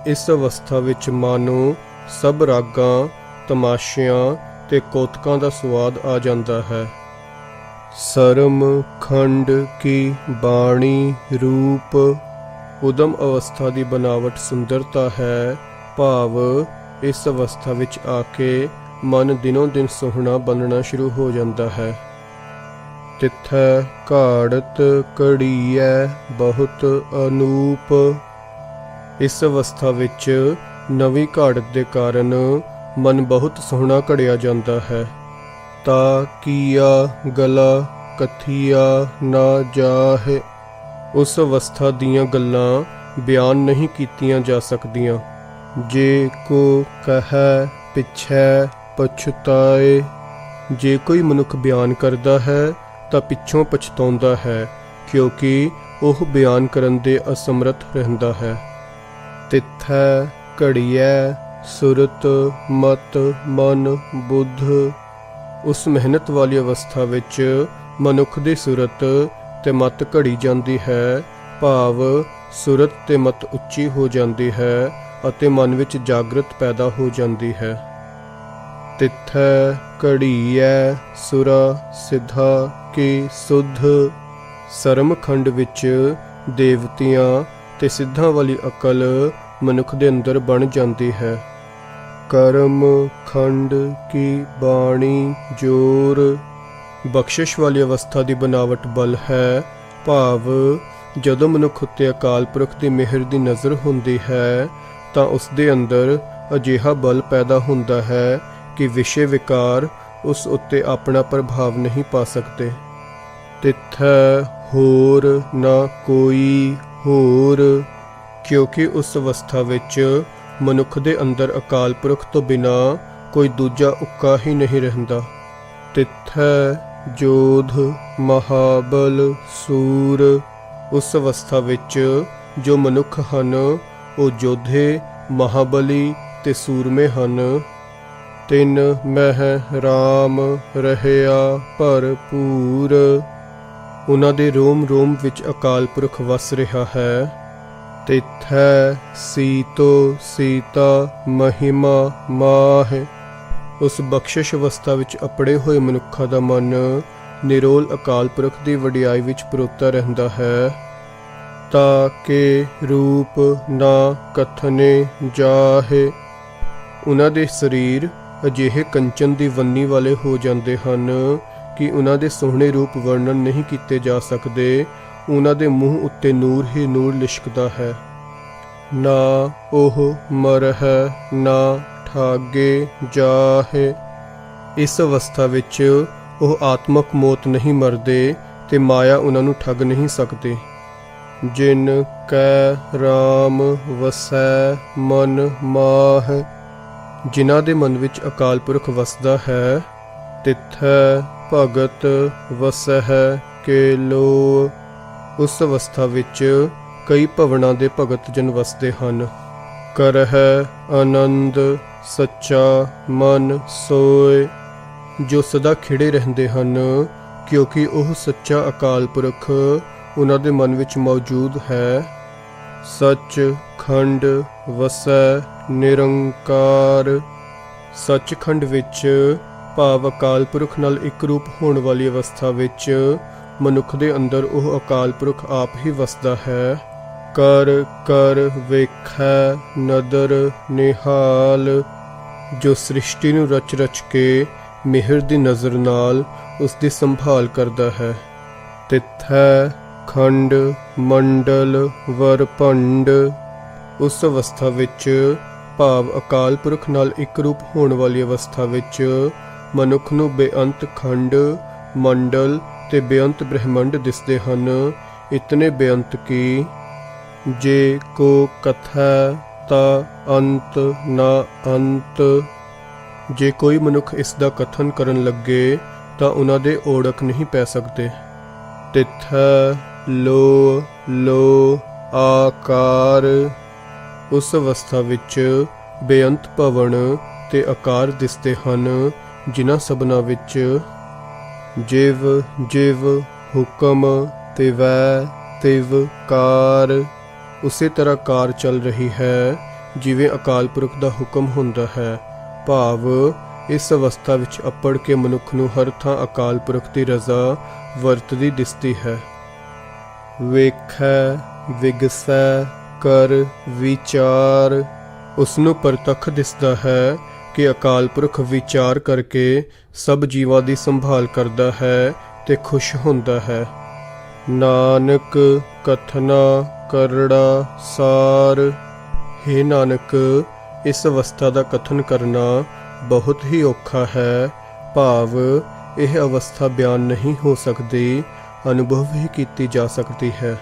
ਇਸ ਅਵਸਥਾ ਵਿੱਚ ਮਾਨੋ ਸਭ ਰਾਗਾਂ, ਤਮਾਸ਼ਿਆਂ ਤੇ ਕੌਤਕਾਂ ਦਾ ਸਵਾਦ ਆ ਜਾਂਦਾ ਹੈ। ਸਰਮ ਖੰਡ ਕੀ ਬਾਣੀ ਰੂਪ। ਉਦਮ ਅਵਸਥਾ ਦੀ ਬਨਾਵਟ ਸੁੰਦਰਤਾ ਹੈ, ਭਾਵ ਇਸ ਅਵਸਥਾ ਵਿੱਚ ਆ ਕੇ ਮਨ ਦਿਨੋਂ ਦਿਨ ਸੁਹਣਾ ਬਣਨਾ ਸ਼ੁਰੂ ਹੋ ਜਾਂਦਾ ਹੈ। ਤਿੱਥੈ ਘਾੜਤ ਘੜੀਐ ਬਹੁਤ ਅਨੂਪ। ਇਸ ਅਵਸਥਾ ਵਿੱਚ ਨਵੀਂ ਘਾੜਤ ਦੇ ਕਾਰਨ ਮਨ ਬਹੁਤ ਸੋਹਣਾ ਘੜਿਆ ਜਾਂਦਾ ਹੈ। ਤਾ ਕੀਆ ਗਲਾ ਕਥੀਆ ਨਾ ਜਾਹੇ। ਉਸ ਅਵਸਥਾ ਦੀਆਂ ਗੱਲਾਂ ਬਿਆਨ ਨਹੀਂ ਕੀਤੀਆਂ ਜਾ ਸਕਦੀਆਂ। ਜੇ ਕੋ ਕਹੈ ਪਿਛੈ ਪਛਤਾਏ। ਜੇ ਕੋਈ ਮਨੁੱਖ ਬਿਆਨ ਕਰਦਾ ਹੈ ਤਾਂ ਪਿੱਛੋਂ ਪਛਤਾਉਂਦਾ ਹੈ, ਕਿਉਂਕਿ ਉਹ ਬਿਆਨ ਕਰਨ ਦੇ ਅਸਮਰਥ ਰਹਿੰਦਾ ਹੈ। ਤਿੱਥੈ ਘੜੀਐ ਸੁਰਤ ਮਤ ਮਨ ਬੁੱਧ। ਉਸ ਮਿਹਨਤ ਵਾਲੀ ਅਵਸਥਾ ਵਿੱਚ ਮਨੁੱਖ ਦੀ ਸੁਰਤ ਤੇ ਮਤ ਘੜੀ ਜਾਂਦੀ ਹੈ, ਭਾਵ ਸੁਰਤ ਤੇ ਮਤ ਉੱਚੀ ਹੋ ਜਾਂਦੀ ਹੈ ਅਤੇ ਮਨ ਵਿੱਚ ਜਾਗਰਤ ਪੈਦਾ ਹੋ ਜਾਂਦੀ ਹੈ। ਤਿੱਥੈ ਘੜੀਐ ਸੁਰਾ ਸਿੱਧਾ ਕੀ ਸੁਧ। ਸਰਮ ਖੰਡ ਵਿੱਚ ਦੇਵਤਿਆਂ ਤੇ ਸਿੱਧਾਂ ਵਾਲੀ ਅਕਲ ਮਨੁੱਖ ਦੇ ਅੰਦਰ ਬਣ ਜਾਂਦੀ ਹੈ। ਕਰਮ ਖੰਡ ਕੀ ਬਾਣੀ ਜੋਰ। ਬਖਸ਼ਿਸ਼ ਵਾਲੀ ਅਵਸਥਾ ਦੀ ਬਨਾਵਟ ਬਲ ਹੈ, ਭਾਵ ਜਦੋਂ ਮਨੁੱਖ ਉੱਤੇ ਅਕਾਲ ਪੁਰਖ ਦੀ ਮਿਹਰ ਦੀ ਨਜ਼ਰ ਹੁੰਦੀ ਹੈ ਤਾਂ ਉਸ ਦੇ ਅੰਦਰ ਅਜਿਹਾ ਬਲ ਪੈਦਾ ਹੁੰਦਾ ਹੈ ਕਿ ਵਿਸ਼ੇ ਵਿਕਾਰ ਉਸ ਉੱਤੇ ਆਪਣਾ ਪ੍ਰਭਾਵ ਨਹੀਂ ਪਾ ਸਕਦੇ। ਤਿੱਥੈ ਹੋਰ ਨਾ ਕੋਈ ਹੋਰ। ਕਿਉਂਕਿ ਉਸ ਅਵਸਥਾ ਵਿੱਚ ਮਨੁੱਖ ਦੇ ਅੰਦਰ ਅਕਾਲ ਪੁਰਖ ਤੋਂ ਬਿਨਾ ਕੋਈ ਦੂਜਾ ਉੱਕਾ ਹੀ ਨਹੀਂ ਰਹਿੰਦਾ। ਤਿੱਥੈ ਜੋਧ ਮਹਾਬਲ ਸੂਰ। ਉਸ ਅਵਸਥਾ ਵਿੱਚ ਜੋ ਮਨੁੱਖ ਹਨ ਉਹ ਯੋਧੇ, ਮਹਾਬਲੀ ਤੇ ਸੂਰਮੇ ਹਨ। ਤਿਨ ਮਹਿ ਰਾਮ ਰਹਿਆ ਭਰਪੂਰ। ਉਹਨਾਂ ਦੇ ਰੋਮ ਰੋਮ ਵਿੱਚ ਅਕਾਲ ਪੁਰਖ ਵਸ ਰਿਹਾ ਹੈ। ਤਿੱਥੈ ਸੀਤੋ ਸੀਤਾ ਮਹਿਮਾ ਮਾਹਿ। ਉਸ ਬਖਸ਼ਿਸ਼ ਅਵਸਥਾ ਵਿੱਚ ਅਪੜੇ ਹੋਏ ਮਨੁੱਖਾਂ ਦਾ ਮਨ ਨਿਰੋਲ ਅਕਾਲ ਪੁਰਖ ਦੀ ਵਡਿਆਈ ਵਿੱਚ ਪਰੋਤਾ ਰਹਿੰਦਾ ਹੈ। ਤਾ ਕੇ ਰੂਪ ਨਾ ਕਥਨੇ ਜਾਹੇ। ਉਹਨਾਂ ਦੇ ਸਰੀਰ ਅਜਿਹੇ ਕੰਚਨ ਦੀ ਵੰਨੀ ਵਾਲੇ ਹੋ ਜਾਂਦੇ ਹਨ ਕਿ ਉਹਨਾਂ ਦੇ ਸੋਹਣੇ ਰੂਪ ਵਰਣਨ ਨਹੀਂ ਕੀਤੇ ਜਾ ਸਕਦੇ। ਉਹਨਾਂ ਦੇ ਮੂੰਹ ਉੱਤੇ ਨੂਰ ਹੀ ਨੂਰ ਲਿਸ਼ਕਦਾ ਹੈ। ਨਾ ਉਹ ਮਰਹਿ ਨਾ ਠਾਗੇ ਜਾਹੇ। ਇਸ ਅਵਸਥਾ ਵਿੱਚ ਉਹ ਆਤਮਕ ਮੌਤ ਨਹੀਂ ਮਰਦੇ ਤੇ ਮਾਇਆ ਉਹਨਾਂ ਨੂੰ ਠੱਗ ਨਹੀਂ ਸਕਦੀ। ਜਿਨ ਕੈ ਰਾਮ ਵਸੈ ਮਨ ਮਾਹ। ਜਿਨ੍ਹਾਂ ਦੇ ਮਨ ਵਿੱਚ ਅਕਾਲ ਪੁਰਖ ਵਸਦਾ ਹੈ। ਤਿੱਥੈ ਭਗਤ ਵਸਹਿ ਕੇ ਲੋ। ਉਸ ਅਵਸਥਾ ਵਿੱਚ ਕਈ ਭਵਨਾਂ ਦੇ ਭਗਤ ਜਨ ਵਸਦੇ ਹਨ। ਕਰਹਿ ਆਨੰਦ ਸੱਚਾ ਮਨ ਸੋਏ। ਜੋ ਸਦਾ ਖਿੜੇ ਰਹਿੰਦੇ ਹਨ, ਕਿਉਂਕਿ ਉਹ ਸੱਚਾ ਅਕਾਲ ਪੁਰਖ ਉਹਨਾਂ ਦੇ ਮਨ ਵਿੱਚ ਮੌਜੂਦ ਹੈ। ਸੱਚ ਖੰਡ ਵਸੈ ਨਿਰੰਕਾਰ। ਸੱਚਖੰਡ ਵਿੱਚ ਭਾਵ ਅਕਾਲ ਪੁਰਖ ਨਾਲ ਇੱਕ ਰੂਪ ਹੋਣ ਵਾਲੀ ਅਵਸਥਾ ਵਿੱਚ ਮਨੁੱਖ ਦੇ ਅੰਦਰ ਉਹ ਅਕਾਲ ਪੁਰਖ ਆਪ ਹੀ ਵਸਦਾ ਹੈ। ਕਰ ਕਰ ਵੇਖੈ ਨਦਰ ਨਿਹਾਲ। ਜੋ ਸ੍ਰਿਸ਼ਟੀ ਨੂੰ ਰਚ ਰਚ ਕੇ ਮਿਹਰ ਦੀ ਨਜ਼ਰ ਨਾਲ ਉਸ ਦੀ ਸੰਭਾਲ ਕਰਦਾ ਹੈ। ਤਿੱਥੈ ਖੰਡ ਮੰਡਲ ਵਰਪੰਡ। ਉਸ ਅਵਸਥਾ ਵਿੱਚ ਭਾਵ ਅਕਾਲ ਪੁਰਖ ਨਾਲ ਇੱਕ ਰੂਪ ਹੋਣ ਵਾਲੀ ਅਵਸਥਾ ਵਿੱਚ ਮਨੁੱਖ ਨੂੰ ਬੇਅੰਤ ਖੰਡ ਮੰਡਲ ਤੇ ਬੇਅੰਤ ਬ੍ਰਹਿਮੰਡ ਦਿਸਦੇ ਹਨ। ਇਤਨੇ ਬੇਅੰਤ ਕਿ ਜੇ ਕੋ ਕਥੈ ਤਾ ਅੰਤ ਨਾ ਅੰਤ। ਜੇ ਕੋਈ ਮਨੁੱਖ ਇਸ ਦਾ ਕਥਨ ਕਰਨ ਲੱਗੇ ਤਾਂ ਉਹਨਾਂ ਦੇ ਓੜਕ ਨਹੀਂ ਪੈ ਸਕਦੇ। ਤਿੱਥੈ ਲੋ ਲੋ ਆਕਾਰ। ਉਸ ਅਵਸਥਾ ਵਿੱਚ ਬੇਅੰਤ ਭਵਨ ਤੇ ਆਕਾਰ ਦਿਸਦੇ ਹਨ, ਜਿਨ੍ਹਾਂ ਸਭਨਾਂ ਵਿੱਚ ਜਿਵ ਜਿਵ ਹੁਕਮ ਤਿਵੈ ਤਿਵ ਕਾਰ। ਉਸੇ ਤਰ੍ਹਾਂ ਕਾਰ ਚੱਲ ਰਹੀ ਹੈ ਜਿਵੇਂ ਅਕਾਲ ਪੁਰਖ ਦਾ ਹੁਕਮ ਹੁੰਦਾ ਹੈ। ਭਾਵ ਇਸ ਅਵਸਥਾ ਵਿੱਚ ਅੱਪੜ ਕੇ ਮਨੁੱਖ ਨੂੰ ਹਰ ਥਾਂ ਅਕਾਲ ਪੁਰਖ ਦੀ ਰਜ਼ਾ ਵਰਤਦੀ ਦਿਸਦੀ ਹੈ। ਵੇਖੈ ਵਿਗਸੈ ਕਰ ਵਿਚਾਰ। ਉਸ ਨੂੰ ਪ੍ਰਤੱਖ ਦਿਸਦਾ ਹੈ ਕਿ ਅਕਾਲ ਪੁਰਖ ਵਿਚਾਰ ਕਰਕੇ ਸਭ ਜੀਵਾਂ ਦੀ ਸੰਭਾਲ ਕਰਦਾ ਹੈ ਤੇ ਖੁਸ਼ ਹੁੰਦਾ ਹੈ। ਨਾਨਕ ਕਥਨਾ ਕਰੜਾ ਸਾਰ। ਹੇ ਨਾਨਕ, ਇਸ ਅਵਸਥਾ ਦਾ ਕਥਨ ਕਰਨਾ ਬਹੁਤ ਹੀ ਔਖਾ ਹੈ। ਭਾਵ ਇਹ ਅਵਸਥਾ ਬਿਆਨ ਨਹੀਂ ਹੋ ਸਕਦੀ, ਅਨੁਭਵ ਹੀ ਕੀਤੀ ਜਾ ਸਕਦੀ ਹੈ।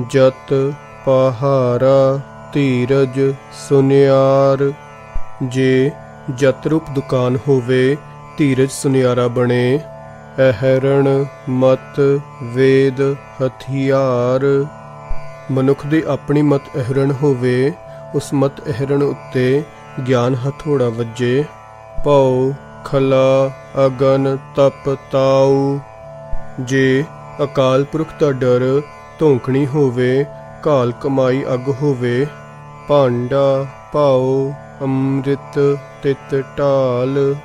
ਜਤ ਪਹਾਰਾ ਧੀਰਜ ਸੁਨਿਆਰ। ਜੇ ਜਤ ਰੂਪ ਦੁਕਾਨ ਹੋਵੇ, ਧੀਰਜ ਸੁਨਿਆਰਾ ਬਣੇ। ਅਹਰਣ ਮਤ ਵੇਦ ਹਥਿਆਰ। ਮਨੁੱਖ ਦੀ ਆਪਣੀ ਮਤ ਅਹਰਣ ਹੋਵੇ, ਉਸ ਮਤ ਅਹਰਣ ਉੱਤੇ ਗਿਆਨ ਹਥੌੜਾ ਵੱਜੇ। ਭਉ ਖਲਾ ਅਗਨ ਤਪ ਤਾਉ। ਜੇ ਅਕਾਲ ਪੁਰਖ ਦਾ ਡਰ ਧੌਂਕਣੀ ਹੋਵੇ, ਘਾਲ ਕਮਾਈ ਅੱਗ ਹੋਵੇ। ਭਾਂਡਾ ਭਾਉ ਅੰਮ੍ਰਿਤ ਤਿਤ ਢਾਲ।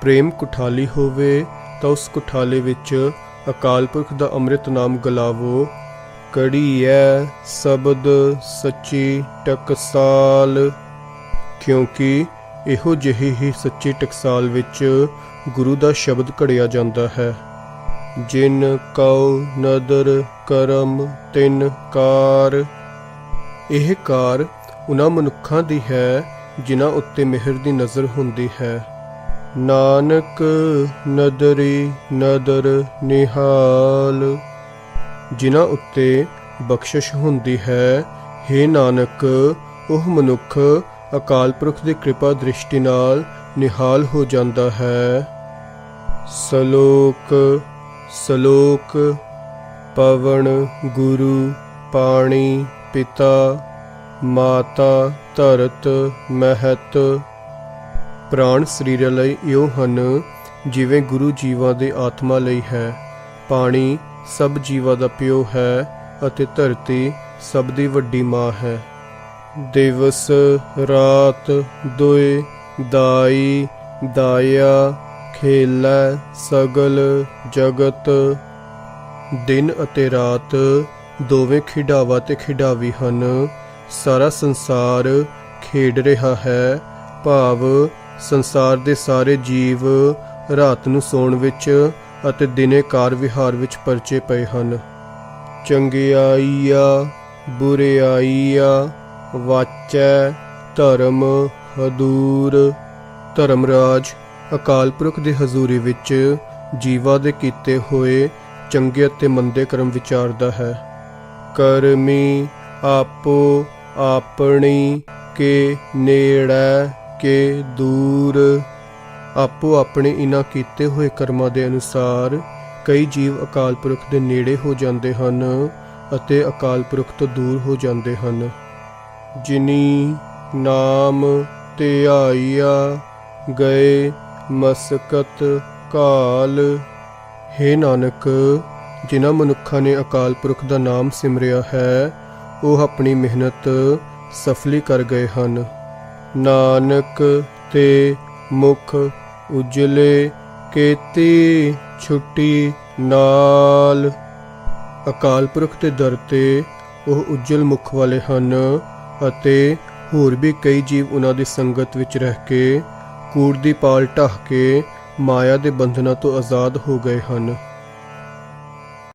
ਪ੍ਰੇਮ ਕੁਠਾਲੀ ਹੋਵੇ ਤਾਂ ਉਸ ਕੁਠਾਲੇ ਵਿੱਚ ਅਕਾਲ ਪੁਰਖ ਦਾ ਅੰਮ੍ਰਿਤ ਨਾਮ ਗਲਾਵੋ। ਕੜੀਐ ਸ਼ਬਦ ਸੱਚੀ ਟਕਸਾਲ। ਕਿਉਂਕਿ ਇਹੋ ਜਿਹੀ ਹੀ ਸੱਚੀ ਟਕਸਾਲ ਵਿੱਚ ਗੁਰੂ ਦਾ ਸ਼ਬਦ ਘੜਿਆ ਜਾਂਦਾ ਹੈ। ਜਿਨ ਕਉ ਨਦਰ ਕਰਮ ਤਿਨ ਕਾਰ। ਇਹ ਕਾਰ ਉਹਨਾਂ ਮਨੁੱਖਾਂ ਦੀ ਹੈ ਜਿਨ੍ਹਾਂ ਉੱਤੇ ਮਿਹਰ ਦੀ ਨਜ਼ਰ ਹੁੰਦੀ ਹੈ। ਨਾਨਕ ਨਦਰੀ ਨਦਰ ਨਿਹਾਲ। ਜਿਨ੍ਹਾਂ ਉੱਤੇ ਬਖਸ਼ਿਸ਼ ਹੁੰਦੀ ਹੈ। ਹੇ ਨਾਨਕ, ਉਹ ਮਨੁੱਖ ਅਕਾਲ ਪੁਰਖ ਦੀ ਕਿਰਪਾ ਦ੍ਰਿਸ਼ਟੀ ਨਾਲ ਨਿਹਾਲ ਹੋ ਜਾਂਦਾ ਹੈ। ਸਲੋਕ ਸਲੋਕ। ਪਵਨ ਗੁਰੂ ਪਾਣੀ ਪਿਤਾ ਮਾਤਾ ਧਰਤ ਮਹਤ। ਪ੍ਰਾਣ ਸਰੀਰਾਂ ਲਈ ਇਉਂ ਹਨ ਜਿਵੇਂ ਗੁਰੂ ਜੀਵਾਂ ਦੇ ਆਤਮਾ ਲਈ ਹੈ। ਪਾਣੀ ਸਭ ਜੀਵਾਂ ਦਾ ਪਿਓ ਹੈ ਅਤੇ ਧਰਤੀ ਸਭ ਦੀ ਵੱਡੀ ਮਾਂ ਹੈ। ਦਿਵਸ ਰਾਤ ਦੁਇ ਦਾਈ ਦਾਇਆ ਖੇਲੈ ਸਗਲ ਜਗਤ। ਦਿਨ ਅਤੇ ਰਾਤ ਦੋਵੇਂ ਖਿਡਾਵਾ ਤੇ ਖਿਡਾਵੀ ਹਨ। ਸਾਰਾ ਸੰਸਾਰ ਖੇਡ ਰਿਹਾ ਹੈ। ਭਾਵ ਸੰਸਾਰ ਦੇ ਸਾਰੇ ਜੀਵ ਰਾਤ ਨੂੰ ਸੌਣ ਵਿੱਚ ਅਤੇ ਦਿਨੇ ਕਾਰ ਵਿਹਾਰ ਵਿੱਚ ਪਰਚੇ ਪਏ ਹਨ। ਚੰਗਿਆਈਆ ਬੁਰਿਆਈਆ ਵਾਚੈ ਧਰਮ ਹਦੂਰ। ਧਰਮਰਾਜ ਅਕਾਲ ਪੁਰਖ ਦੀ ਹਜ਼ੂਰੀ ਵਿੱਚ ਜੀਵਾਂ ਦੇ ਕੀਤੇ ਹੋਏ ਚੰਗੇ ਅਤੇ ਮੰਦੇ ਕਰਮ ਵਿਚਾਰਦਾ ਹੈ। ਕਰਮੀ ਆਪੋ ਆਪਣੀ ਕੇ ਨੇੜੈ ਕੇ ਦੂਰ। ਆਪੋ ਆਪਣੇ ਇਨ੍ਹਾਂ ਕੀਤੇ ਹੋਏ ਕਰਮਾਂ ਦੇ ਅਨੁਸਾਰ ਕਈ ਜੀਵ ਅਕਾਲ ਪੁਰਖ ਦੇ ਨੇੜੇ ਹੋ ਜਾਂਦੇ ਹਨ ਅਤੇ ਅਕਾਲ ਪੁਰਖ ਤੋਂ ਦੂਰ ਹੋ ਜਾਂਦੇ ਹਨ। ਜਿਨੀ ਨਾਮ ਧਿਆਇਆ ਗਏ ਮਸਕਤ ਕਾਲ। ਹੇ ਨਾਨਕ, ਜਿਨ੍ਹਾਂ ਮਨੁੱਖਾਂ ਨੇ ਅਕਾਲ ਪੁਰਖ ਦਾ ਨਾਮ ਸਿਮਰਿਆ ਹੈ ਉਹ ਆਪਣੀ ਮਿਹਨਤ ਸਫਲੀ ਕਰ ਗਏ ਹਨ। ਨਾਨਕ ਤੇ ਮੁਖ ਉਜਲੇ ਕੀਤੀ ਛੁੱਟੀ ਨਾਲ। ਅਕਾਲ ਪੁਰਖ ਦੇ ਦਰ ਤੇ ਉਹ ਉਜਲ ਮੁਖ ਵਾਲੇ ਹਨ ਅਤੇ ਹੋਰ ਵੀ ਕਈ ਜੀਵ ਉਹਨਾਂ ਦੀ ਸੰਗਤ ਵਿੱਚ ਰਹਿ ਕੇ ਕੂੜ ਦੀ ਪਾਲ ਢਾਹ ਕੇ ਮਾਇਆ ਦੇ ਬੰਧਨਾਂ ਤੋਂ ਆਜ਼ਾਦ ਹੋ ਗਏ ਹਨ।